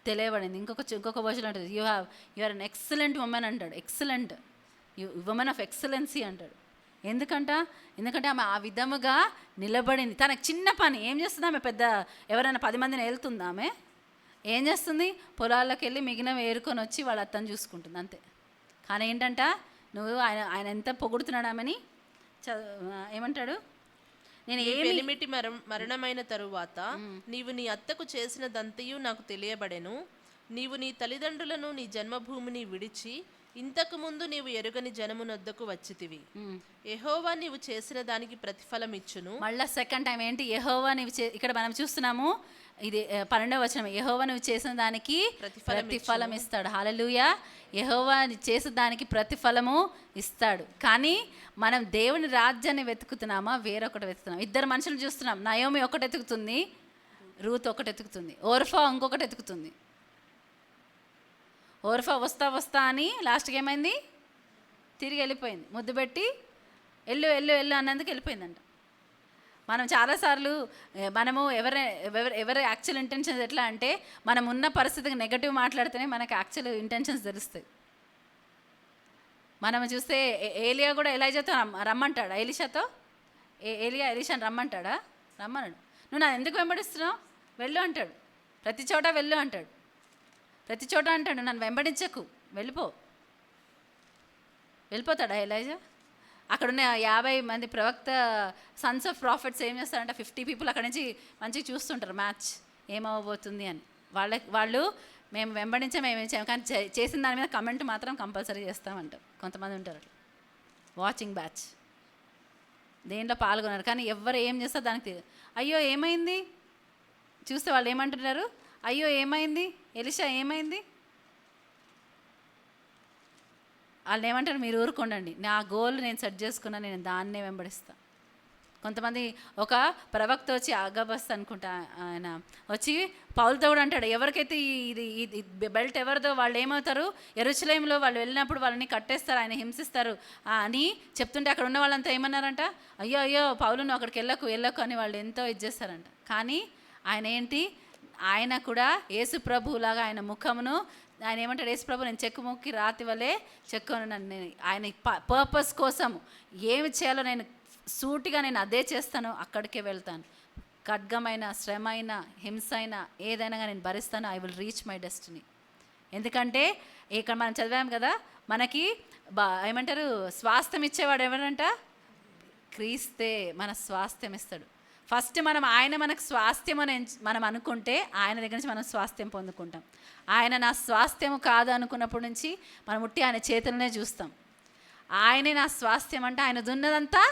Speaker 1: తెలియబడింది. ఇంకొక వర్షన్లో అంటాడు, you are an excellent woman అంటాడు. ఎక్సలెంట్ ఉమెన్ ఆఫ్ ఎక్సలెన్సీ అంటాడు. ఎందుకంటే ఆమె ఆ విధముగా నిలబడింది. తనకు చిన్న పని ఏం చేస్తుంది? ఆమె ఎవరైనా 10 మందిని వెళ్తుంది. ఆమె ఏం చేస్తుంది? పొలాల్లోకి వెళ్ళి మిగిలిన ఏరుకొని వచ్చి వాళ్ళ అత్తను చూసుకుంటుంది, అంతే. కానీ ఏంటంట, నువ్వు ఆయన ఎంత పొగుడుతున్నాడు ఆమెని. ఏమంటాడు?
Speaker 2: నేను పెనిమిటి మరణమైన తరువాత నీవు నీ అత్తకు చేసినదంతయు నాకు తెలియబడెను. నీవు నీ తల్లిదండ్రులను, నీ జన్మభూమిని విడిచి ఇంతకు ముందు నీవు ఎరుగని జనమునొద్దకు వచ్చితివి. యెహోవా నీవు చేసిన దానికి ప్రతిఫలం ఇచ్చును.
Speaker 1: మళ్ళా సెకండ్ టైం ఏంటి? యెహోవా నీవు ఇక్కడ మనం చూస్తున్నాము, ఇది 12వ వచనం, యెహోవా నువ్వు చేసిన దానికి ప్రతిఫలం ఇస్తాడు. హల్లెలూయా. యెహోవా చేసిన దానికి ప్రతిఫలము ఇస్తాడు. కానీ మనం దేవుని రాజ్యాన్ని వెతుకుతున్నామా, వేరొకటి వెతుకుతున్నాం? ఇద్దరు మనుషులు చూస్తున్నాం. నయోమి ఒకటి ఎతుకుతుంది, రూత్ ఒకటి ఎతుకుతుంది, ఓర్ఫా ఇంకొకటి ఎతుకుతుంది. ఓర్ఫా వస్తా అని లాస్ట్కి ఏమైంది? తిరిగి వెళ్ళిపోయింది. ముద్దు పెట్టి ఎల్లు అన్నందుకు వెళ్ళిపోయిందంట. మనం చాలాసార్లు మనము ఎవరి యాక్చువల్ ఇంటెన్షన్స్ ఎట్లా అంటే, మనం ఉన్న పరిస్థితికి నెగటివ్ మాట్లాడితేనే మనకు యాక్చువల్ ఇంటెన్షన్స్ తెలుస్తాయి. మనం చూస్తే ఏలియా కూడా ఎలీషాతో రమ్మంటాడా? ఎలీషాని రమ్మంటాడా? రమ్మన్నాడు. నువ్వు నా ఎందుకు వెంబడిస్తున్నావు? వెళ్ళు అంటాడు. ప్రతి చోట వెళ్ళు అంటాడు. ప్రతి చోట అంటాడు, నన్ను వెంబడించకు, వెళ్ళిపోతాడా ఎలీషా? అక్కడున్న 50 మంది ప్రవక్త సన్స్ ఆఫ్ ప్రాఫిట్స్ ఏం చేస్తారంటే 50 పీపుల్ అక్కడి నుంచి మంచిగా చూస్తుంటారు మ్యాచ్ ఏమవ్వబోతుంది అని. వాళ్ళు మేము వెంబడించాము కానీ చేసిన దాని మీద కమెంట్ మాత్రం కంపల్సరీ చేస్తామంటారు. కొంతమంది ఉంటారు వాచింగ్ బ్యాచ్, దేంట్లో పాల్గొన్నారు కానీ ఎవరు ఏం చేస్తారో దానికి తెలియదు. అయ్యో ఏమైంది చూస్తే వాళ్ళు ఏమంటున్నారు? అయ్యో ఏమైంది ఎలీషా, ఏమైంది? వాళ్ళు ఏమంటారు? మీరు ఊరుకోండి, నా గోల్ నేను సెట్ చేసుకున్నా, నేను దాన్నే వెంబడిస్తా. కొంతమంది ఒక ప్రవక్త వచ్చి అగబస్ అనుకుంటా ఆయన వచ్చి పౌలుతో కూడా అంటాడు, ఎవరికైతే ఇది బెల్ట్ ఎవరిదో వాళ్ళు ఏమవుతారు, యెరూషలేములో వాళ్ళు వెళ్ళినప్పుడు వాళ్ళని కట్టేస్తారు, ఆయన హింసిస్తారు అని చెప్తుంటే అక్కడ ఉన్న వాళ్ళంతా ఏమన్నారంట? అయ్యో పౌలు నువ్వు అక్కడికి వెళ్ళకు అని వాళ్ళు ఎంతో ఇచ్చేస్తారంట. కానీ ఆయన ఏంటి? ఆయన కూడా యేసు ప్రభువులాగా ఆయన ముఖమును ఆయన ఏమంటాడు? యేసు ప్రభు నేను చెక్కుముక్కి రాతి వలె చెక్కును, నేను ఆయన పర్పస్ కోసం ఏమి చేయాలో నేను సూటిగా నేను అదే చేస్తాను, అక్కడికే వెళ్తాను. ఖడ్గమైన, శ్రమ అయినా, హింస అయినా, ఏదైనా నేను భరిస్తాను. I will reach my destiny. ఎందుకంటే ఇక్కడ మనం చదివాం కదా, మనకి ఏమంటారు? స్వాస్థ్యం ఇచ్చేవాడు ఎవరంట? క్రీస్తే మన స్వాస్థ్యం ఇస్తాడు. ఫస్ట్ ఆయన మనకు స్వాస్థ్యం అని మనం అనుకుంటే ఆయన దగ్గర నుంచి మనం స్వాస్థ్యం పొందుకుంటాం. ఆయన నా స్వాస్థ్యము కాదు అనుకున్నప్పటి నుంచి మనం ఉట్టి ఆయన చేతులనే చూస్తాం. ఆయనే నా స్వాస్థ్యం అంటే ఆయన దున్నదంతా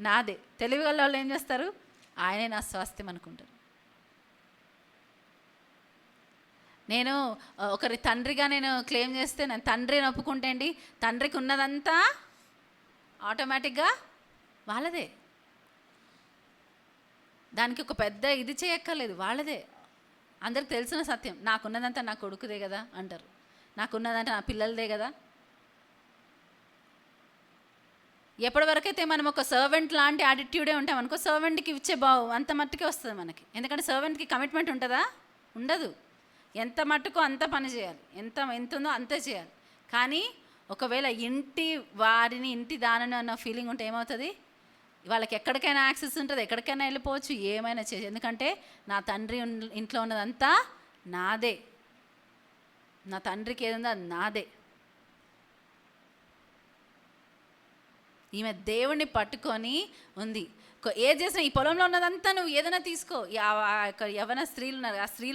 Speaker 1: నాదే. తెలివి గల వాళ్ళు ఏం చేస్తారు? ఆయనే నా స్వాస్థ్యం అనుకుంటారు. నేను ఒకరి తండ్రిగా నేను క్లెయిమ్ చేస్తే, నేను తండ్రిని ఒప్పుకుంటే అండి, తండ్రికి ఉన్నదంతా ఆటోమేటిక్గా వాళ్ళదే. దానికి ఒక పెద్ద ఇది చేయక్కర్లేదు, వాళ్ళదే. అందరికి తెలిసిన సత్యం, నాకున్నదంతా నా కొడుకుదే కదా అంటారు, నాకున్నదంతా నా పిల్లలదే కదా. ఎప్పటివరకైతే మనం ఒక సర్వెంట్ లాంటి యాటిట్యూడే ఉంటాం అనుకో, సర్వెంట్కి ఇచ్చే అంత మట్టుకే వస్తుంది మనకి. ఎందుకంటే సర్వెంట్కి కమిట్మెంట్ ఉంటుందా? ఉండదు. ఎంత మట్టుకో అంత పని చేయాలి, ఎంత ఉందో అంతే చేయాలి. కానీ ఒకవేళ ఇంటి దానను అన్న ఫీలింగ్ ఉంటే ఏమవుతుంది? వాళ్ళకి ఎక్కడికైనా యాక్సెస్ ఉంటుంది, ఎక్కడికైనా వెళ్ళిపోవచ్చు, ఏమైనా చేయొచ్చు. ఎందుకంటే నా తండ్రి ఇంట్లో ఉన్నదంతా నాదే, నా తండ్రికి ఏది ఉందో అది నాదే. ఈమె దేవుణ్ణి పట్టుకొని ఉంది. ఏది చేసినా ఈ పొలంలో ఉన్నదంతా నువ్వు ఏదైనా తీసుకో, ఎవరైనా స్త్రీలు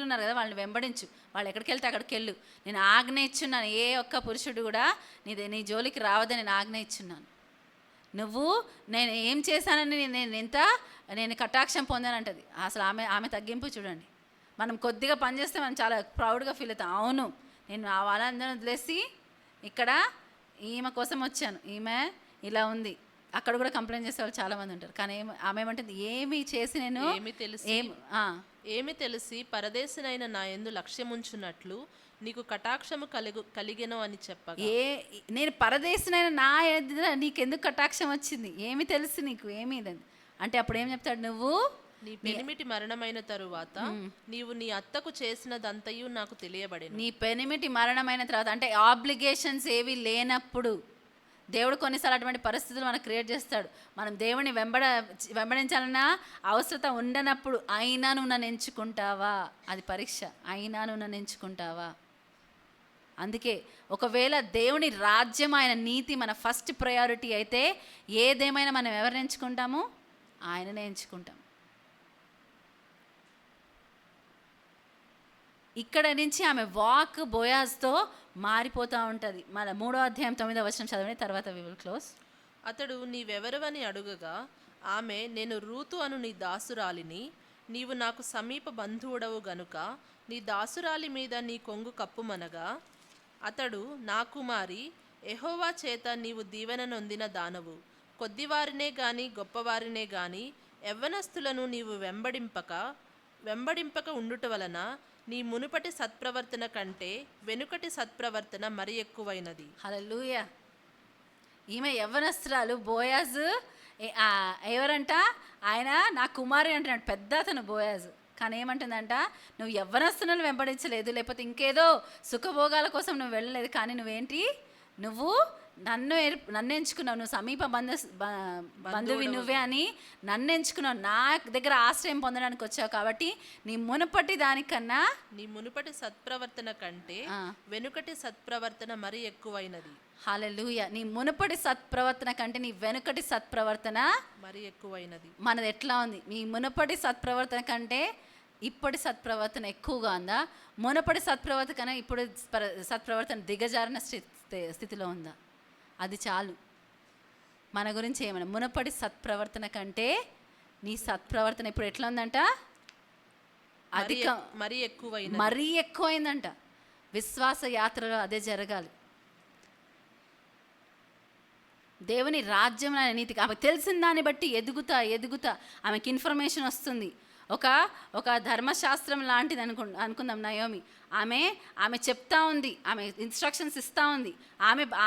Speaker 1: ఉన్నారు కదా, వాళ్ళని వెంబడించు, వాళ్ళు ఎక్కడికి వెళ్తే అక్కడికి వెళ్ళు, నేను ఆజ్ఞ ఇచ్చున్నాను. ఏ ఒక్క పురుషుడు కూడా నీ జోలికి రావద్దని నేను ఆజ్ఞ ఇచ్చున్నాను. నువ్వు నేను ఏం చేశానని నేను కటాక్షం పొందానంటది. అసలు ఆమె తగ్గింపు చూడండి. మనం కొద్దిగా పని చేస్తే మనం చాలా ప్రౌడ్గా ఫీల్ అవుతాం. అవును, నేను వాళ్ళందరూ వదిలేసి ఇక్కడ ఈమె కోసం వచ్చాను, ఈమె ఇలా ఉంది. అక్కడ కూడా కంప్లైంట్ చేసే వాళ్ళు చాలామంది ఉంటారు. కానీ ఆమె ఏమంటుంది? ఏమి చేసి నేను
Speaker 2: ఏమి తెలిసి పరదేశినైన నా యందు లక్ష్యముంచున్నట్లు నీకు కటాక్షము కలిగెను అని చెప్పగా,
Speaker 1: నేను పరదేశినైన నా ఎదుట నీకెందుకు కటాక్షం వచ్చింది? ఏమి తెలుసు నీకు? ఏమి అంటే అప్పుడు ఏం చెప్తాడు? నువ్వు
Speaker 2: నీ పెనిమిటి మరణమైన తరువాత నీవు నీ అత్తకు చేసినదంతయు నాకు తెలియబడేను.
Speaker 1: నీ పెనిమిటి మరణమైన తర్వాత అంటే ఆబ్లిగేషన్స్ ఏవి లేనప్పుడు దేవుడు కొన్నిసార్లు అటువంటి పరిస్థితులు మనకు క్రియేట్ చేస్తాడు. మనం దేవుని వెంబడించాలన్న అవసరత ఉండనప్పుడు అయినా నువ్వు నన్ను ఎంచుకుంటావా? అది పరీక్ష. అయినా నువ్వు నన్ను ఎంచుకుంటావా? అందుకే ఒకవేళ దేవుని రాజ్యం, ఆయన నీతి మన ఫస్ట్ ప్రయారిటీ అయితే ఏదేమైనా మనం ఎవరిని ఎంచుకుంటాము? ఆయననే ఎంచుకుంటాం. ఇక్కడ నుంచి ఆమె వాక్ బోయాజ్తో మారిపోతూ ఉంటుంది. మన 3వ అధ్యాయం 9వ వచనం చదవండి, తర్వాత వి విల్ క్లోజ్.
Speaker 2: అతడు నీవెవరవని అడుగగా ఆమె, నేను రూతు అను నీ దాసురాలిని, నీవు నాకు సమీప బంధువుడవు గనుక నీ దాసురాలి మీద నీ కొంగు కప్పుమనగా, అతడు, నా కుమారి, యెహోవా చేత నీవు దీవెన నొందిన దానవు, కొద్దివారినే గాని గొప్పవారినే గాని యవ్వనస్తులను నీవు వెంబడింపక ఉండుట వలన నీ మునుపటి సత్ప్రవర్తన కంటే వెనుకటి సత్ప్రవర్తన మరి ఎక్కువైనది.
Speaker 1: హల్లెలూయా. ఈమె యవ్వనస్త్రాలు, బోయాజ్ ఎవరంట, ఆయన నా కుమారి అంటున్నాడు, పెద్ద అతను బోయాజ్. కానీ ఏమంటుందంట, నువ్వు యవ్వనస్తులను వెంబడించలేదు, లేకపోతే ఇంకేదో సుఖభోగాల కోసం నువ్వు వెళ్ళలేదు, కానీ నువ్వేంటి, నువ్వు నన్ను ఎంచుకున్నావు, నువ్వు సమీప బంధువి నువ్వే అని నన్ను ఎంచుకున్నావు, నా దగ్గర ఆశ్రయం పొందడానికి వచ్చావు, కాబట్టి నీ మునుపటి దానికన్నా,
Speaker 2: నీ మునుపటి సత్ప్రవర్తన కంటే వెనుకటి సత్ప్రవర్తన మరి ఎక్కువైనది.
Speaker 1: హల్లెలూయా. నీ మునుపటి సత్ప్రవర్తన కంటే నీ వెనుకటి సత్ప్రవర్తన
Speaker 2: మరి ఎక్కువైనది.
Speaker 1: మనది ఎట్లా ఉంది? నీ మునుపటి సత్ప్రవర్తన కంటే ఇప్పటి సత్ప్రవర్తన ఎక్కువగా ఉందా? మునుపటి సత్ప్రవర్తన కన్నా ఇప్పుడు సత్ప్రవర్తన దిగజారిన స్థితిలో ఉందా? అది చాలు మన గురించి ఏమన్నా. మునుపటి సత్ప్రవర్తన కంటే నీ సత్ప్రవర్తన ఇప్పుడు ఎట్లా ఉందంట? మరీ ఎక్కువైందంట. విశ్వాస యాత్రలో అదే జరగాలి. దేవుని రాజ్యం అనే నీతికి ఆమె తెలిసిన దాన్ని బట్టి ఎదుగుతా ఆమెకి ఇన్ఫర్మేషన్ వస్తుంది. ఒక ధర్మశాస్త్రం లాంటిది అనుకుందాం నయోమి. ఆమె చెప్తా ఉంది, ఆమె ఇన్స్ట్రక్షన్స్ ఇస్తూ ఉంది.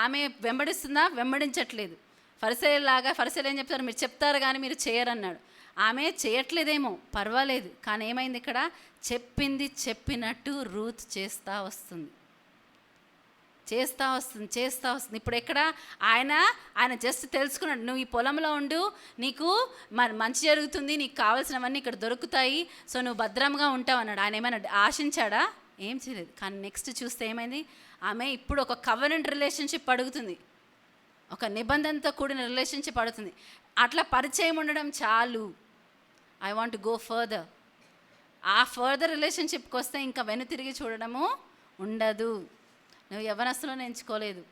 Speaker 1: ఆమె వెంబడిస్తుందా? వెంబడించట్లేదు. ఫరిసేయులు ఏం చెప్తారు, మీరు చెప్తారు కానీ మీరు చేయరన్నాడు. ఆమె చేయట్లేదేమో, పర్వాలేదు. కానీ ఏమైంది ఇక్కడ? చెప్పింది చెప్పినట్టు రూత్ చేస్తూ వస్తుంది. ఇప్పుడు ఎక్కడ ఆయన జస్ట్ తెలుసుకున్నాడు, నువ్వు ఈ పొలంలో ఉండు, నీకు మంచి జరుగుతుంది, నీకు కావాల్సినవన్నీ ఇక్కడ దొరుకుతాయి, సో నువ్వు భద్రంగా ఉంటావు అన్నాడు. ఆయన ఏమైనా ఆశించాడా? ఏం చేయలేదు. కానీ నెక్స్ట్ చూస్తే ఏమైంది? ఆమె ఇప్పుడు ఒక కవెనెంట్ రిలేషన్షిప్ అడుగుతుంది, ఒక నిబంధనతో కూడిన రిలేషన్షిప్ అడుగుతుంది. అట్లా పరిచయం ఉండడం చాలు. I want go further. ఆ ఫర్దర్ రిలేషన్షిప్కి వస్తే ఇంకా వెనుతిరిగి చూడడము ఉండదు. నువ్వు యవ్వనస్తులను ఎంచుకోలేదు.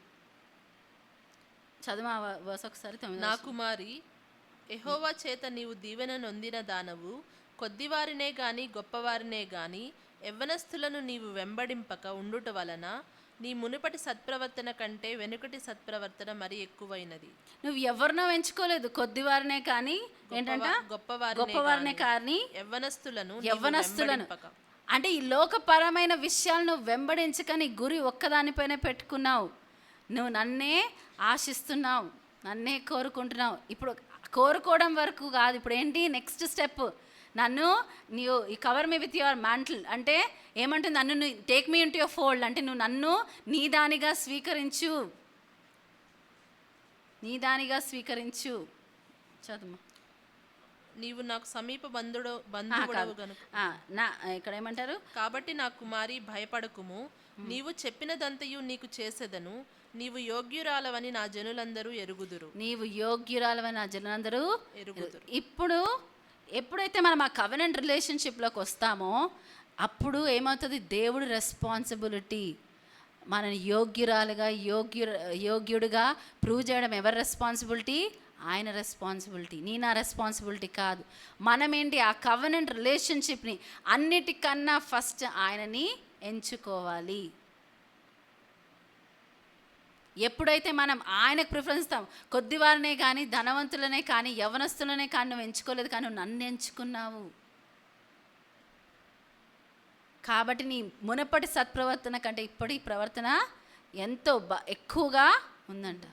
Speaker 1: చదువు వర్స్ ఒకసారి.
Speaker 2: నా కుమారి, యెహోవా చేత నీవు దీవెన నొందిన దానవు, కొద్దివారినే గాని గొప్పవారినే గాని యవ్వనస్తులను నీవు వెంబడింపక ఉండుట వలన నీ మునుపటి సత్ప్రవర్తన కంటే వెనుకటి సత్ప్రవర్తన మరి ఎక్కువైనది.
Speaker 1: నువ్వు ఎవరినో ఎంచుకోలేదు, కొద్దివారినే కానీ ఏంటంట గొప్పవారినే కానీ యవ్వనస్తులను. అంటే ఈ లోకపరమైన విషయాలను వెంబడించక నీ గురి ఒక్కదానిపైన పెట్టుకున్నావు. నువ్వు నన్నే ఆశిస్తున్నావు, నన్నే కోరుకుంటున్నావు. ఇప్పుడు కోరుకోవడం వరకు కాదు, ఇప్పుడు ఏంటి నెక్స్ట్ స్టెప్? నీవు ఈ cover me with your mantle అంటే ఏమంటుంది? నన్ను take me into your fold అంటే నువ్వు నన్ను నీ దానిగా స్వీకరించు. చదువు.
Speaker 2: నీవు నాకు సమీప బంధువుడవు గనుక
Speaker 1: ఇక్కడ ఏమంటారు?
Speaker 2: కాబట్టి నా కుమారి, భయపడకుము, నీవు చెప్పినదంతయు నీకు చేసేదను, నీవు యోగ్యురాలవని నా జనులందరూ ఎరుగుదురు. ఇప్పుడు ఎప్పుడైతే మనం ఆ కవెనెంట్ రిలేషన్షిప్లోకి వస్తామో అప్పుడు ఏమవుతుంది? దేవుడి రెస్పాన్సిబిలిటీ మనని యోగ్యుడిగా ప్రూవ్ చేయడం ఎవరి రెస్పాన్సిబిలిటీ? ఆయన రెస్పాన్సిబిలిటీ. నా రెస్పాన్సిబిలిటీ కాదు. మనమేంటి? ఆ కవెనెంట్ రిలేషన్షిప్ని అన్నిటికన్నా ఫస్ట్ ఆయనని ఎంచుకోవాలి. ఎప్పుడైతే మనం ఆయనకు ప్రిఫరెన్స్ ఇస్తాం, కొద్దివారినే కానీ ధనవంతులనే కానీ యవ్వనస్తులనే కానీ నువ్వు ఎంచుకోలేదు, కానీ నువ్వు నన్ను ఎంచుకున్నావు. కాబట్టి నీ మునపటి సత్ప్రవర్తన కంటే ఇప్పటి ప్రవర్తన ఎంతో ఎక్కువగా ఉందంట.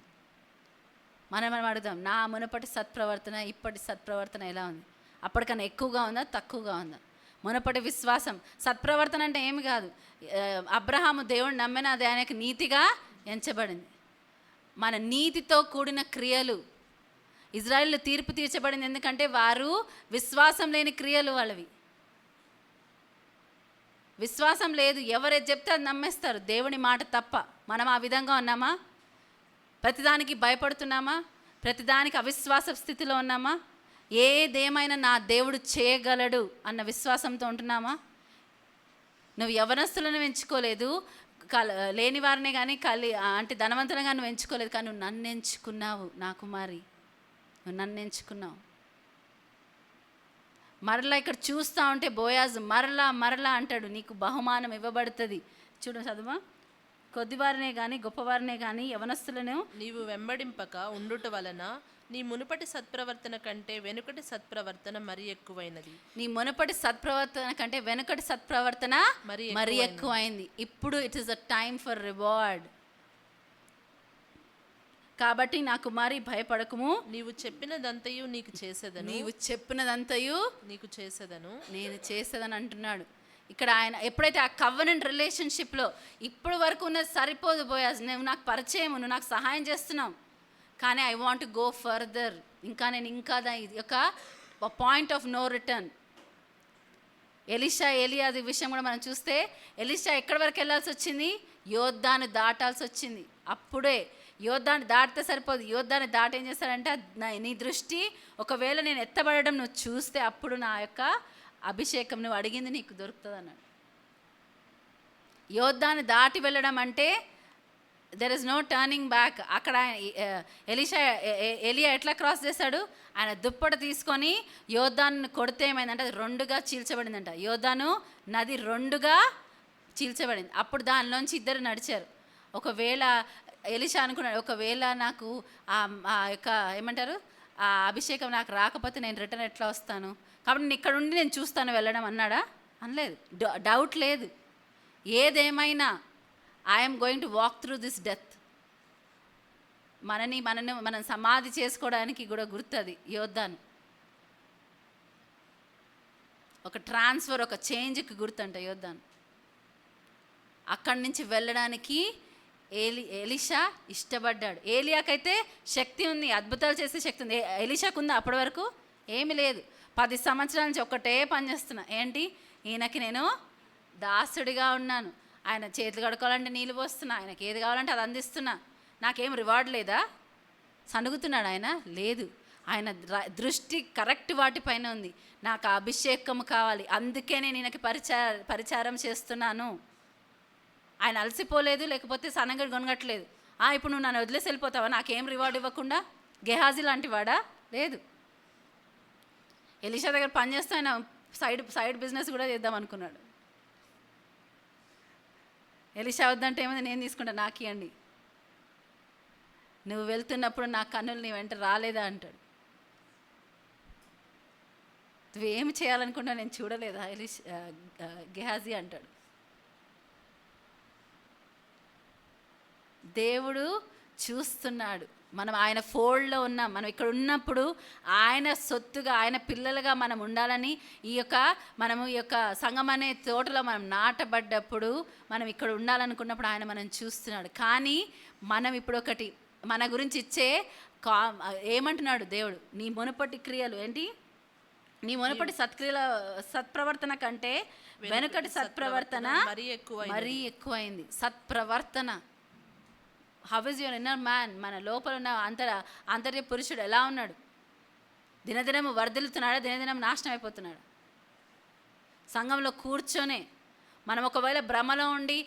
Speaker 2: మనం అడుగుదాం, నా మునపటి సత్ప్రవర్తన ఇప్పటి సత్ప్రవర్తన ఎలా ఉంది? అప్పటికన్నా ఎక్కువగా ఉందా, తక్కువగా ఉందా? మునపటి విశ్వాసం, సత్ప్రవర్తన అంటే ఏమి కాదు. అబ్రహాము దేవుడిని నమ్మిన అది ఆయనకు నీతిగా ఎంచబడింది. మన నీతితో కూడిన క్రియలు. ఇజ్రాయేలు తీర్పు తీర్చబడింది ఎందుకంటే వారు విశ్వాసం లేని క్రియలు వాళ్ళవి. విశ్వాసం లేదు, ఎవరేది చెప్తే అది నమ్మేస్తారు, దేవుని మాట తప్ప. మనం ఆ విధంగా ఉన్నామా? ప్రతిదానికి భయపడుతున్నామా? ప్రతిదానికి అవిశ్వాస స్థితిలో ఉన్నామా? ఏదేమైనా నా దేవుడు చేయగలడు అన్న విశ్వాసంతో ఉంటున్నామా?
Speaker 1: నువ్వు యవనస్తులను ఎంచుకోలేదు, లేని వారినే కానీ అంటే ధనవంతులను కానీ నువ్వు ఎంచుకోలేదు, కానీ నువ్వు నన్ను ఎంచుకున్నావు నా కుమారి, నువ్వు నన్ను ఎంచుకున్నావు. మరలా ఇక్కడ చూస్తూ ఉంటే బోయాజు మరలా అంటాడు, నీకు బహుమానం ఇవ్వబడుతుంది. చూడు చదువా, కొద్దివారినే కానీ గొప్పవారినే కానీ యవనస్తులను
Speaker 2: నీవు వెంబడింపక ఉండుట వలన నీ మునుపటి సత్ప్రవర్తన కంటే వెనుకటి సత్ప్రవర్తన మరి ఎక్కువైనది.
Speaker 1: నీ మునుపటి సత్ప్రవర్తన కంటే వెనుకటి సత్ప్రవర్తన మరి ఎక్కువైంది. ఇప్పుడు it is a time for reward. కాబట్టి నా కుమారి భయపడకుము,
Speaker 2: నీవు చెప్పినదంతయు నీకు చేసేదను,
Speaker 1: నీవు చెప్పినదంతయు
Speaker 2: నీకు చేసేదను,
Speaker 1: నేను చేసేదని అంటున్నాడు. ఇక్కడ ఆయన ఎప్పుడైతే ఆ కవెనెంట్ రిలేషన్షిప్లో ఇప్పుడు వరకు ఉన్నది సరిపోదు బోయాజ్, నువ్వు నాకు పరిచయం, నువ్వు నాకు సహాయం చేస్తున్నావు, కానీ I want to go further. ఇంకా ఇది ఒక పాయింట్ ఆఫ్ నో రిటర్న్. ఎలియాది విషయం కూడా మనం చూస్తే ఎలీషా ఎక్కడి వరకు వెళ్ళాల్సి వచ్చింది? యోర్దాను దాటాల్సి వచ్చింది. అప్పుడే యోర్దాను దాటితే సరిపోదు, యోర్దాను దాటి ఏం చేస్తాడంటే, నీ దృష్టి ఒకవేళ నేను ఎత్తబడడం నువ్వు చూస్తే అప్పుడు నా యొక్క అభిషేకం నువ్వు అడిగింది నీకు దొరుకుతుంది అన్నాడు. యోర్దాను దాటి వెళ్ళడం అంటే there is no turning back. అక్కడ ఎలియా ఎట్లా క్రాస్ చేశాడు? ఆయన దుప్పట తీసుకొని యోర్దాను కొడితే ఏమైందంటే అది రెండుగా చీల్చబడిందంట. యోర్దాను నది రెండుగా చీల్చబడింది. అప్పుడు దానిలోంచి ఇద్దరు నడిచారు. ఒకవేళ ఎలీషా అనుకున్నాడు, ఒకవేళ నాకు ఆ యొక్క ఏమంటారు ఆ అభిషేకం నాకు రాకపోతే నేను రిటర్న్ ఎట్లా వస్తాను, కాబట్టి నేను ఇక్కడ ఉండి నేను చూస్తాను వెళ్ళడం అన్నాడా? అనలేదు. డౌట్ లేదు. ఏదేమైనా I'm going to walk through this death. మనం సమాధి చేసుకోవడానికి కూడా గుర్తుంది యోర్దాను. ఒక ట్రాన్స్ఫర్, ఒక చేంజ్కి గుర్తంట యోర్దాను. అక్కడి నుంచి వెళ్ళడానికి ఎలీషా ఇష్టపడ్డాడు. ఏలియాకైతే శక్తి ఉంది, అద్భుతాలు చేసే శక్తి ఉంది. ఎలీషాకు ఉందా? అప్పటి వరకు ఏమీ లేదు. 10 సంవత్సరాల నుంచి ఒకటే పని చేస్తున్నా. ఏంటి? ఈయనకి నేను దాసుడిగా ఉన్నాను, ఆయన చేతులు కడుక్కోవాలంటే నీళ్ళు పోస్తున్నా, ఆయనకి ఏది కావాలంటే అది అందిస్తున్నా, నాకేం రివార్డ్ లేదా? సనుగుతున్నాడు ఆయన? లేదు. ఆయన దృష్టి కరెక్ట్ వాటిపైన ఉంది. నాకు అభిషేకం కావాలి, అందుకే నేను ఈయనకి పరిచారం చేస్తున్నాను. ఆయన అలసిపోలేదు, లేకపోతే సన్నగడు కొనగట్లేదు. ఇప్పుడు నువ్వు నన్ను వదిలేసి వెళ్ళిపోతావా, నాకేం రివార్డ్ ఇవ్వకుండా? గెహాజీ లాంటి వాడా? లేదు. ఎలీషా దగ్గర పనిచేస్తూ ఆయన సైడ్ బిజినెస్ కూడా చేద్దాం అనుకున్నాడు. ఎలీషా వద్దంటే ఏమైంది? నేను తీసుకుంటా, నాకు ఇవ్వండి. నువ్వు వెళ్తున్నప్పుడు నా కన్నులు నీ వెంట రాలేదా అంటాడు. నువ్వేమి చేయాలనుకున్నా నేను చూడలేదా గెహాజీ అంటాడు. దేవుడు చూస్తున్నాడు. మనం ఆయన ఫోల్డ్లో ఉన్నాం. మనం ఇక్కడ ఉన్నప్పుడు ఆయన సొత్తుగా, ఆయన పిల్లలుగా మనం ఉండాలని ఈ యొక్క సంఘం అనే తోటలో మనం నాటబడ్డప్పుడు, మనం ఇక్కడ ఉండాలనుకున్నప్పుడు ఆయన మనం చూస్తున్నాడు. కానీ మనం ఇప్పుడు ఒకటి మన గురించి ఇచ్చే ఏమంటున్నాడు దేవుడు? నీ మునుపటి క్రియలు ఏంటి? నీ మునుపటి సత్ప్రవర్తన కంటే వెనుకటి సత్ప్రవర్తన మరీ ఎక్కువైంది. సత్ప్రవర్తన. How is your inner man? మన లోపల ఉన్న అంతర్య పురుషుడు ఎలా ఉన్నాడు? దినదినం వర్ధిల్లుతున్నాడా? దినదినం నాశనం అయిపోతున్నాడు? సంఘంలో కూర్చొనే మనం ఒకవేళ భ్రమలో ఉండి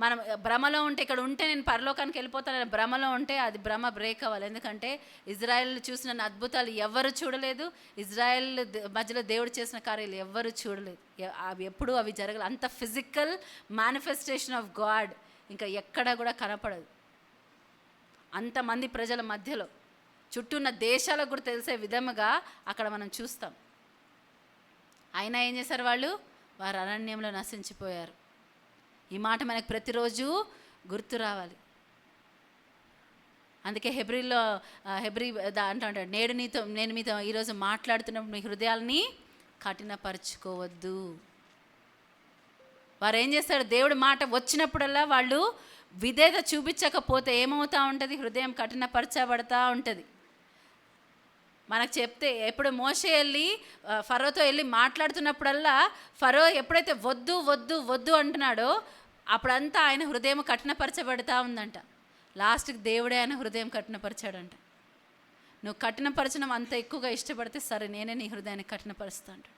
Speaker 1: మనం భ్రమలో ఉంటే, ఇక్కడ ఉంటే నేను పరలోకానికి వెళ్ళిపోతానని భ్రమలో ఉంటే అది భ్రమ బ్రేక్ అవ్వాలి. ఎందుకంటే ఇజ్రాయెల్ చూసిన అద్భుతాలు ఎవ్వరు చూడలేదు, ఇజ్రాయెల్ మధ్యలో దేవుడు చేసిన కార్యాలు ఎవ్వరు చూడలేదు. అవి జరగలేదు. అంత ఫిజికల్ మేనిఫెస్టేషన్ ఆఫ్ గాడ్ ఇంకా ఎక్కడా కూడా కనపడదు. అంతమంది ప్రజల మధ్యలో, చుట్టూ ఉన్న దేశాలకు కూడా తెలిసే విధముగా అక్కడ మనం చూస్తాం. అయినా ఏం చేశారు వాళ్ళు? వారు అరణ్యంలో నశించిపోయారు. ఈ మాట మనకు ప్రతిరోజు గుర్తు రావాలి. అందుకే హెబ్రీ అంటాడు, నేను మీతో ఈరోజు మాట్లాడుతున్నప్పుడు మీ హృదయాల్ని కఠినపరుచుకోవద్దు. వారు ఏం చేస్తారు? దేవుడి మాట వచ్చినప్పుడల్లా వాళ్ళు విధేయత చూపించకపోతే ఏమవుతూ ఉంటుంది? హృదయం కఠినపరచబడతా ఉంటుంది. మనకు చెప్తే ఎప్పుడు మోషే వెళ్ళి ఫరోతో వెళ్ళి మాట్లాడుతున్నప్పుడల్లా, ఫరో ఎప్పుడైతే వద్దు వద్దు వద్దు అంటున్నాడో అప్పుడంతా ఆయన హృదయం కఠినపరచబడతా ఉందంట. లాస్ట్కి దేవుడే ఆయన హృదయం కఠినపరిచాడంట. నువ్వు కఠినపరచడం అంత ఎక్కువగా ఇష్టపడితే సరే నేనే నీ హృదయాన్ని కఠినపరుస్తా అంటాడు.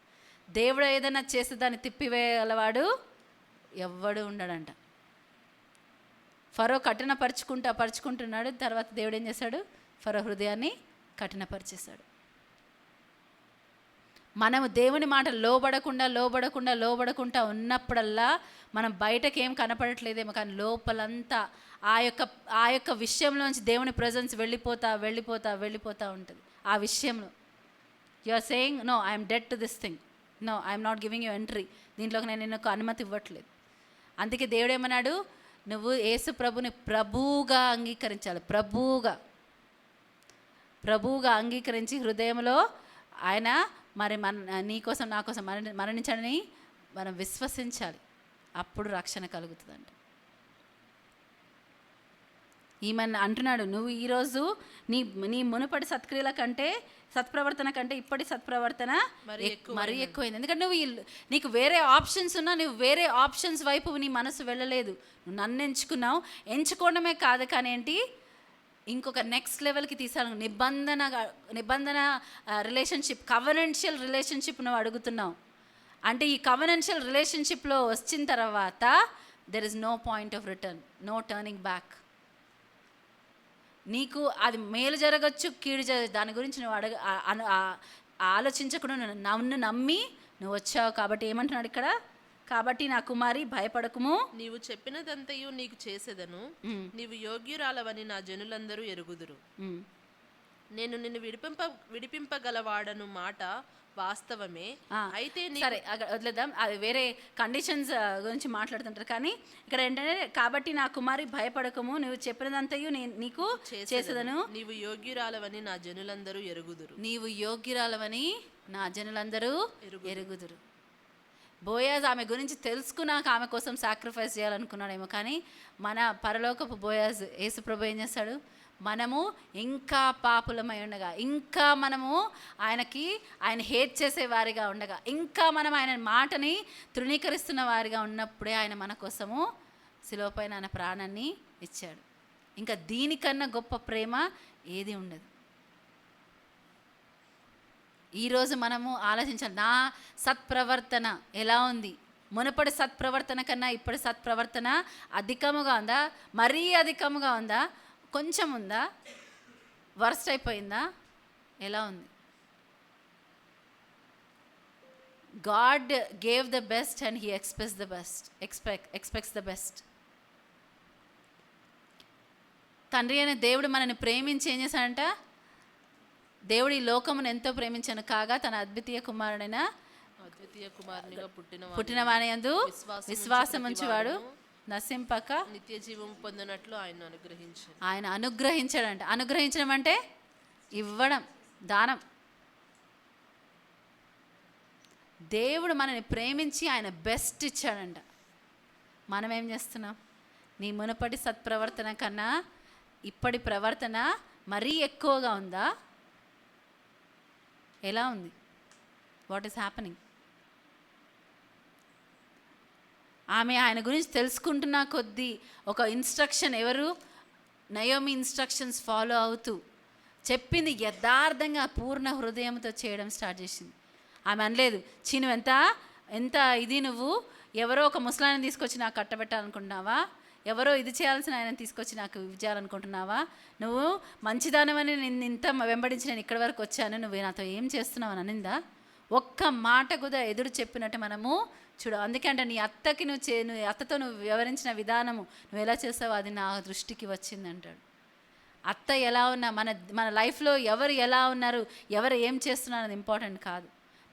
Speaker 1: దేవుడు ఏదైనా చేస్తే దాన్ని తిప్పివేయగలవాడు ఎవ్వడు ఉండడంట. ఫరో పరుచుకుంటున్నాడు. తర్వాత దేవుడు ఏం చేశాడు? ఫరో హృదయాన్ని కఠినపరిచేశాడు. మనము దేవుని మాట లోబడకుండా ఉన్నప్పుడల్లా మనం బయటకి ఏం కనపడట్లేదేమో, కానీ లోపలంతా ఆ యొక్క విషయంలోంచి దేవుని ప్రజెన్స్ వెళ్ళిపోతా ఉంటుంది. ఆ విషయంలో you are saying no, I'm dead to this thing, no I'm not giving you entry, దీంట్లోకి నేను నిన్ను అనుమతి ఇవ్వట్లేదు. అందుకే దేవుడు ఏమన్నాడు? నువ్వు యేసు ప్రభుని ప్రభువుగా అంగీకరించాలి. ప్రభువుగా అంగీకరించి హృదయంలో ఆయన మరి నీకోసం నా కోసం మరణించడని మనం విశ్వసించాలి. అప్పుడు రక్షణ కలుగుతుందంట. ఈమెను అంటున్నాడు, నువ్వు ఈరోజు నీ మునుపటి సత్ప్రవర్తన కంటే ఇప్పటి సత్ప్రవర్తన మరీ ఎక్కువైంది. ఎందుకంటే నీకు వేరే ఆప్షన్స్ ఉన్నా, నువ్వు వేరే ఆప్షన్స్ వైపు నీ మనసు వెళ్ళలేదు. నువ్వు నన్ను ఎంచుకోవడమే కాదు, కానీ ఏంటి, ఇంకొక నెక్స్ట్ లెవెల్కి తీసాను. నిబంధన రిలేషన్షిప్, కవనెన్షియల్ రిలేషన్షిప్ నువ్వు అడుగుతున్నావు. అంటే ఈ కవనెన్షియల్ రిలేషన్షిప్లో వచ్చిన తర్వాత there is no point of return, no turning back. నీకు అది మేలు జరగచ్చు, కీడు దాని గురించి నువ్వు ఆలోచించకుండా నన్ను నమ్మి నువ్వు వచ్చావు. కాబట్టి ఏమంటున్నాడు ఇక్కడ? కాబట్టి నా కుమారి భయపడకుము,
Speaker 2: నీవు చెప్పినదంతయు నీకు చేసేదను, నీవు యోగ్యురాలవని నా జనులందరూ ఎరుగుదురు. నేను నిన్ను విడిపింపగలవాడను మాట వాస్తవమే. అయితే
Speaker 1: సరే వదిలేద్దాం, అది వేరే కండిషన్స్ గురించి మాట్లాడుతుంటారు. కానీ ఇక్కడ ఏంటంటే, కాబట్టి నా కుమారి భయపడకము, నువ్వు చెప్పినదంతయు నీకు చేసేదను,
Speaker 2: నీవు యోగ్యురాలవని నా జనులందరూ ఎరుగుదురు.
Speaker 1: నీవు యోగ్యురాలవని నా జనులందరూ ఎరుగుదురు. బోయాజ్ ఆమె గురించి తెలుసుకున్నాక ఆమె కోసం సాక్రిఫైస్ చేయాలనుకున్నాడేమో, కానీ మన పరలోకపు బోయాజ్ యేసుప్రభు ఏం చేస్తాడు? మనము ఇంకా పాపులమై ఉండగా, ఇంకా మనము ఆయన హేట్ చేసే వారిగా ఉండగా, ఇంకా మనం ఆయన మాటని తృణీకరిస్తున్న వారిగా ఉన్నప్పుడే ఆయన మన కోసము శిలువపైన ఆయన ప్రాణాన్ని ఇచ్చాడు. ఇంకా దీనికన్నా గొప్ప ప్రేమ ఏది ఉండదు. ఈరోజు మనము ఆలోచించాలి, నా సత్ప్రవర్తన ఎలా ఉంది? మునుపటి సత్ప్రవర్తన కన్నా ఇప్పటి సత్ప్రవర్తన అధికముగా ఉందా? మరీ అధికముగా ఉందా? కొంచెం ఉందా? వర్స్ట్ అయిపోయిందా? ఎలా ఉంది? God gave the best and he expects the best. తండ్రి అయిన దేవుడు మనల్ని ప్రేమించి ఏం చేశాడంట? దేవుడు ఈ లోకమును ఎంతో ప్రేమించను కాగా తన అద్వితీయ కుమారునిగా పుట్టిన వాని యందు విశ్వాసం ఉంచువాడు నశింపక
Speaker 2: నిత్య జీవం పొందినట్లు
Speaker 1: ఆయన అనుగ్రహించాడంట. అనుగ్రహించడం అంటే ఇవ్వడం, దానం. దేవుడు మనల్ని ప్రేమించి ఆయన బెస్ట్ ఇచ్చాడంట. మనం ఏం చేస్తున్నాం? నీ మునుపటి సత్ప్రవర్తన కన్నా ఇప్పటి ప్రవర్తన మరీ ఎక్కువగా ఉందా? ఎలా ఉంది? What is happening? ఆమె ఆయన గురించి తెలుసుకుంటున్న కొద్దీ ఒక ఇన్స్ట్రక్షన్, ఎవరు? నయోమి ఇన్స్ట్రక్షన్స్ ఫాలో అవుతూ చెప్పింది యథార్థంగా పూర్ణ హృదయంతో చేయడం స్టార్ట్ చేసింది. ఆమె అనలేదు, నువ్వు ఎంత ఇది, నువ్వు ఎవరో ఒక ముసలాన్ని తీసుకొచ్చి నాకు కట్టబెట్టాలనుకుంటున్నావా? ఎవరో ఇది చేయాల్సిన ఆయన తీసుకొచ్చి నాకు ఇది చేయాలనుకుంటున్నావా? నువ్వు మంచిదానమని నేను ఇంత వెంబడించి నేను ఇక్కడి వరకు వచ్చాను, నువ్వు నాతో ఏం చేస్తున్నావు అని అనిందా? ఒక్క మాట కూడా ఎదురు చెప్పినట్టు మనము చూడ. అందుకంటే నీ అత్తకి నువ్వు అత్తతో నువ్వు వివరించిన విధానము, నువ్వు ఎలా చేస్తావో అది నా దృష్టికి వచ్చింది అంటాడు. అత్త ఎలా ఉన్నా, మన లైఫ్లో ఎవరు ఎలా ఉన్నారు, ఎవరు ఏం చేస్తున్నారు అనేది ఇంపార్టెంట్ కాదు.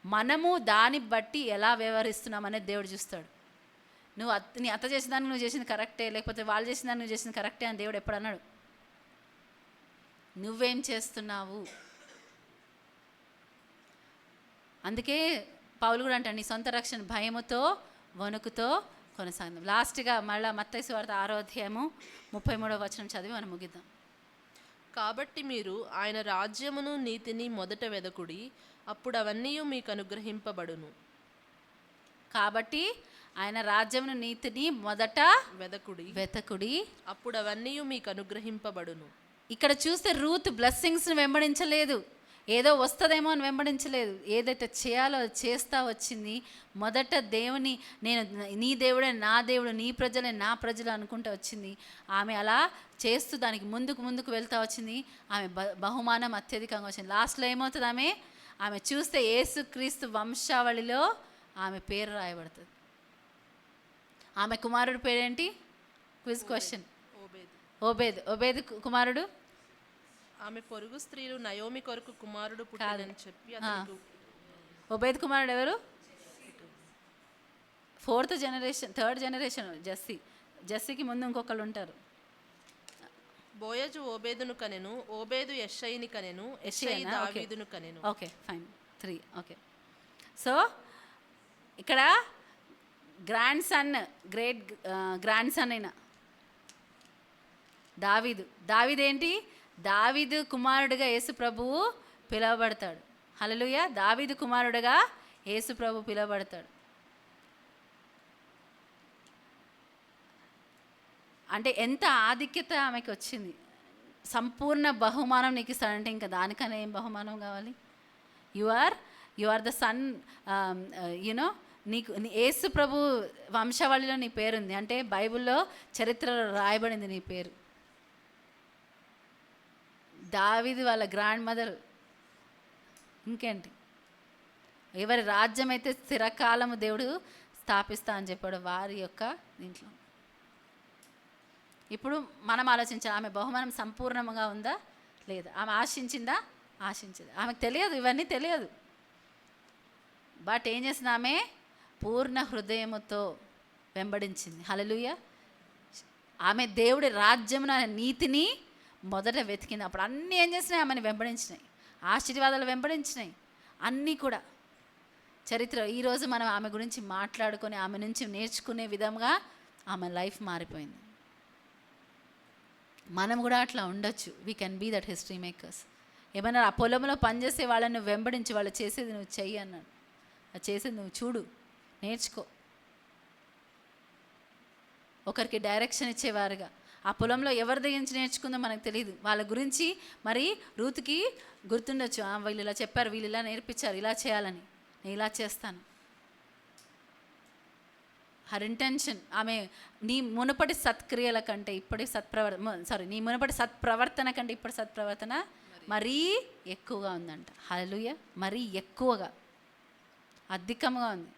Speaker 1: మనము దాన్ని బట్టి ఎలా వ్యవహరిస్తున్నాం అనేది దేవుడు చూస్తాడు. నీ అత్త చేసిన దానికి నువ్వు చేసింది కరెక్టే, లేకపోతే వాళ్ళు చేసిన దానికి నువ్వు చేసింది కరెక్టే అని దేవుడు ఎప్పుడు అన్నాడు? నువ్వేం చేస్తున్నావు? అందుకే పౌలు కూడా అంటాడు, నీ సొంత రక్షణ భయముతో వణుకుతో కొనసాగింది. లాస్ట్గా మళ్ళీ మత్తయి సువార్త 6వ అధ్యాయము 33వ వచనం చదివి మనం ముగిద్దాం.
Speaker 2: కాబట్టి మీరు ఆయన రాజ్యమును నీతిని మొదట వెదకుడి, అప్పుడు అవన్నీ మీకు అనుగ్రహింపబడును.
Speaker 1: కాబట్టి ఆయన రాజ్యమును నీతిని మొదట వెతకుడి,
Speaker 2: అప్పుడు అవన్నీ మీకు అనుగ్రహింపబడును.
Speaker 1: ఇక్కడ చూస్తే రూత్ బ్లెస్సింగ్స్ని వెంబడించలేదు. ఏదో వస్తుందేమో అని వెంబడించలేదు. ఏదైతే చేయాలో అది చేస్తా వచ్చింది. మొదట దేవుని, నేను నీ దేవుడే నా దేవుడు, నీ ప్రజలే నా ప్రజలు అనుకుంటూ వచ్చింది. ఆమె అలా చేస్తూ దానికి ముందుకు వెళ్తూ వచ్చింది. ఆమె బహుమానం అత్యధికంగా వచ్చింది. లాస్ట్లో ఏమవుతుంది, ఆమె చూస్తే యేసుక్రీస్తు వంశావళిలో ఆమె పేరు రాయబడుతుంది. ఆమె కుమారుడు పేరేంటి? Quiz question. ఓబేద్ కుమారుడు.
Speaker 2: ఆమె పొరుగు స్త్రీలు నయోమి కొరకు కుమారుడు పుట్టాడని చెప్పి
Speaker 1: ఓబేద్ కుమారుడు ఎవరు? 4th జనరేషన్ 3rd జనరేషన్ జెస్సీకి ముందు ఇంకొకళ్ళు ఉంటారు.
Speaker 2: బోయజు ఓబేదును కనెను, ఓబేదు యెషయిని కనెను, యెషయి దావీదును కనెను.
Speaker 1: Okay fine, 3. ఓకే, సో ఇక్కడ grand son, great grand son అయిన దావీదు ఏంటి? దావీదు కుమారుడుగా యేసు ప్రభువు పిలువబడతాడు. హల్లెలూయా. దావీదు కుమారుడుగా యేసు ప్రభు పిలువబడతాడు. అంటే ఎంత ఆధిక్యత ఆమెకి వచ్చింది. సంపూర్ణ బహుమానం నీకు ఇస్తాడంటే ఇంకా దానికన్నా ఏం బహుమానం కావాలి? You are the son, you know, నీకు యేసు ప్రభు వంశావళిలో నీ పేరుంది. అంటే బైబిల్లో చరిత్రలో రాయబడింది నీ పేరు. దావీదు వాళ్ళ గ్రాండ్ మదర్. ఇంకేంటి? ఎవరి రాజ్యం అయితే స్థిరకాలము దేవుడు స్థాపిస్తా అని చెప్పాడు వారి యొక్క దీంట్లో. ఇప్పుడు మనం ఆలోచించాలి, ఆమె బహుమానం సంపూర్ణంగా ఉందా లేదా? ఆమె ఆశించిందా? ఆశించింది. ఆమెకు తెలియదు, ఇవన్నీ తెలియదు. బట్ ఏం చేసింది? ఆమె పూర్ణ హృదయముతో వెంబడించింది. హల్లెలూయా. ఆమె దేవుడి రాజ్యమున నీతిని మొదట వెతికింది. అప్పుడు అన్నీ ఏం చేసినాయి? ఆమెను వెంబడించినాయి. ఆశీర్వాదాలు వెంబడించినాయి. అన్నీ కూడా చరిత్ర. ఈరోజు మనం ఆమె గురించి మాట్లాడుకొని ఆమె నుంచి నేర్చుకునే విధంగా ఆమె లైఫ్ మారిపోయింది. మనం కూడా అట్లా ఉండొచ్చు. We can be that history makers. ఏమన్నా ఆ పొలంలో పనిచేసే వాళ్ళని వెంబడించి వాళ్ళు చేసేది నువ్వు చెయ్యి అన్నాడు. అది చేసేది నువ్వు చూడు, నేర్చుకో. ఒకరికి డైరెక్షన్ ఇచ్చేవారుగా. ఆ పొలంలో ఎవరి దగ్గర నుంచి నేర్చుకుందో మనకు తెలియదు. వాళ్ళ గురించి మరి రూతుకి గుర్తుండొచ్చు, వీళ్ళు ఇలా చెప్పారు, వీళ్ళు ఇలా నేర్పించారు, ఇలా చేయాలని, నేను ఇలా చేస్తాను. హర్ ఇంటెన్షన్, ఆమె నీ మునుపటి సత్క్రియల కంటే ఇప్పటి నీ మునుపటి సత్ప్రవర్తన కంటే ఇప్పటి సత్ప్రవర్తన మరీ ఎక్కువగా ఉందంట. హల్లెలూయా. మరీ ఎక్కువగా, అధికంగా ఉంది.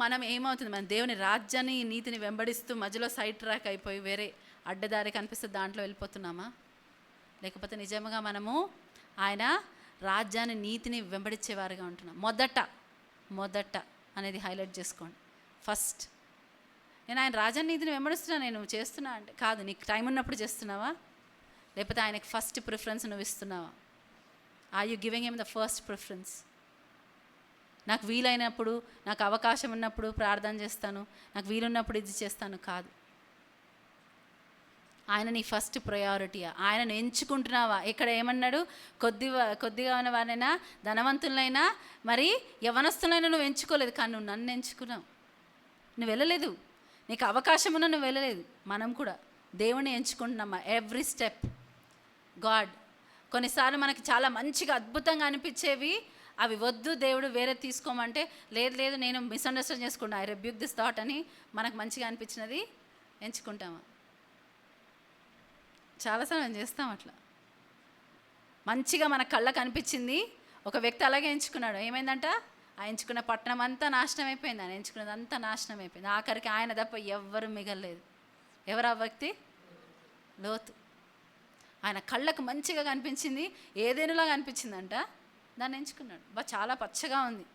Speaker 1: మనం ఏమవుతుంది? మన దేవుని రాజ్యాన్ని, నీతిని వెంబడిస్తూ మధ్యలో సైడ్ ట్రాక్ అయిపోయి వేరే అడ్డదారి కనిపిస్తే దాంట్లో వెళ్ళిపోతున్నామా? లేకపోతే నిజంగా మనము ఆయన రాజ్యాన్ని, నీతిని వెంబడించేవారుగా ఉంటున్నాం? మొదట అనేది హైలైట్ చేసుకోండి. ఫస్ట్, నేను ఆయన రాజ్యాన్ని, నీతిని వెంబడిస్తున్నా, నేను చేస్తున్నా అంటే కాదు. నీకు టైం ఉన్నప్పుడు చేస్తున్నావా? లేకపోతే ఆయనకి ఫస్ట్ ప్రిఫరెన్స్ నువ్వు ఇస్తున్నావా? Are you giving him the first preference? నాకు వీలైనప్పుడు, నాకు అవకాశం ఉన్నప్పుడు ప్రార్థన చేస్తాను, నాకు వీలున్నప్పుడు ఇది చేస్తాను కాదు. ఆయన నీ ఫస్ట్ ప్రయారిటీయా? ఆయనను ఎంచుకుంటున్నావా? ఇక్కడ ఏమన్నాడు? కొద్దిగా ఉన్న వారినైనా, ధనవంతులైనా, మరి యవనస్తులైనా నువ్వు ఎంచుకోలేదు, కానీ నువ్వు నన్ను ఎంచుకున్నావు. నువ్వు వెళ్ళలేదు, నీకు అవకాశం ఉన్నా నువ్వు వెళ్ళలేదు. మనం కూడా దేవుని ఎంచుకుంటున్నామా? Every step God. కొన్నిసార్లు మనకి చాలా మంచిగా అద్భుతంగా అనిపించేవి, అవి వద్దు దేవుడు వేరే తీసుకోమంటే, లేదు నేను మిస్అండర్స్టాండ్ చేసుకుంటా, ఐ రెబ్యూక్ దిస్ థాట్ అని మనకు మంచిగా అనిపించినది ఎంచుకుంటామా? చాలాసార్లు మనం చేస్తాం అట్లా. మంచిగా మన కళ్ళకు అనిపించింది, ఒక వ్యక్తి అలాగే ఎంచుకున్నాడు. ఏమైందంట? ఆ ఎంచుకున్న పట్టణం అంతా నాశనం అయిపోయింది. ఆయన ఎంచుకున్నది అంతా నాశనం అయిపోయింది. ఆఖరికి ఆయన తప్ప ఎవ్వరు మిగలలేదు. ఎవరు ఆ వ్యక్తి? లోతు. ఆయన కళ్ళకు మంచిగా కనిపించింది, ఏదేనులాగా అనిపించిందంట, దాన్ని ఎంచుకున్నాడు. చాలా పచ్చగా ఉంది.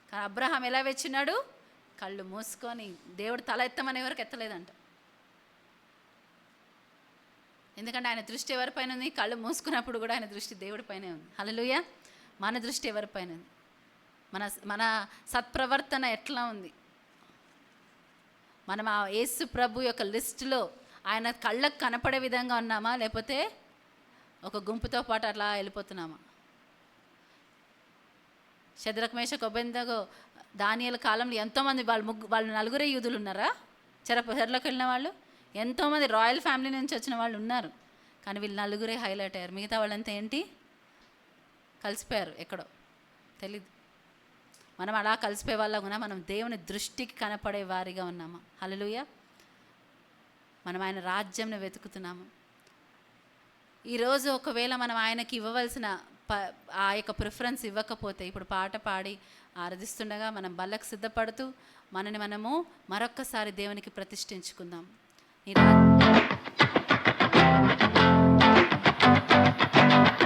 Speaker 1: కానీ అబ్రహాం ఎలా వెచ్చినాడు? కళ్ళు మూసుకొని, దేవుడు తల ఎత్తమని ఎవరికి ఎత్తలేదంట. ఎందుకంటే ఆయన దృష్టి ఎవరిపైన ఉంది? కళ్ళు మూసుకున్నప్పుడు కూడా ఆయన దృష్టి దేవుడి పైనే ఉంది. హల్లెలూయా. మన దృష్టి ఎవరిపైన ఉంది? మన సత్ప్రవర్తన ఎట్లా ఉంది? మనం ఆ యేసు ప్రభు యొక్క లిస్టులో ఆయన కళ్ళకు కనపడే విధంగా ఉన్నామా, లేకపోతే ఒక గుంపుతో పాటు అట్లా వెళ్ళిపోతున్నామా? షద్రక్ మేషక్ అబేద్నెగో దానియేలు కాలంలో ఎంతోమంది, వాళ్ళు నలుగురే యూదులు ఉన్నారా? చెరలోకి వెళ్ళిన వాళ్ళు ఎంతోమంది రాయల్ ఫ్యామిలీ నుంచి వచ్చిన వాళ్ళు ఉన్నారు. కానీ వీళ్ళు నలుగురే హైలైట్ అయ్యారు. మిగతా వాళ్ళంతా ఏంటి, కలిసిపోయారు ఎక్కడో తెలీదు. మనం అలా కలిసిపోయే వాళ్ళ కూడా మనం దేవుని దృష్టికి కనపడే వారిగా ఉన్నామా? హల్లెలూయా. మనం ఆయన రాజ్యంను వెతుకుతున్నాము. ఈరోజు ఒకవేళ మనం ఆయనకి ఇవ్వవలసిన ఆ యొక్క ప్రిఫరెన్స్ ఇవ్వకపోతే, ఇప్పుడు పాట పాడి ఆరాధిస్తుండగా మనం బల్లకు సిద్ధపడుతూ మనని మనము మరొక్కసారి దేవునికి ప్రతిష్ఠించుకుందాం.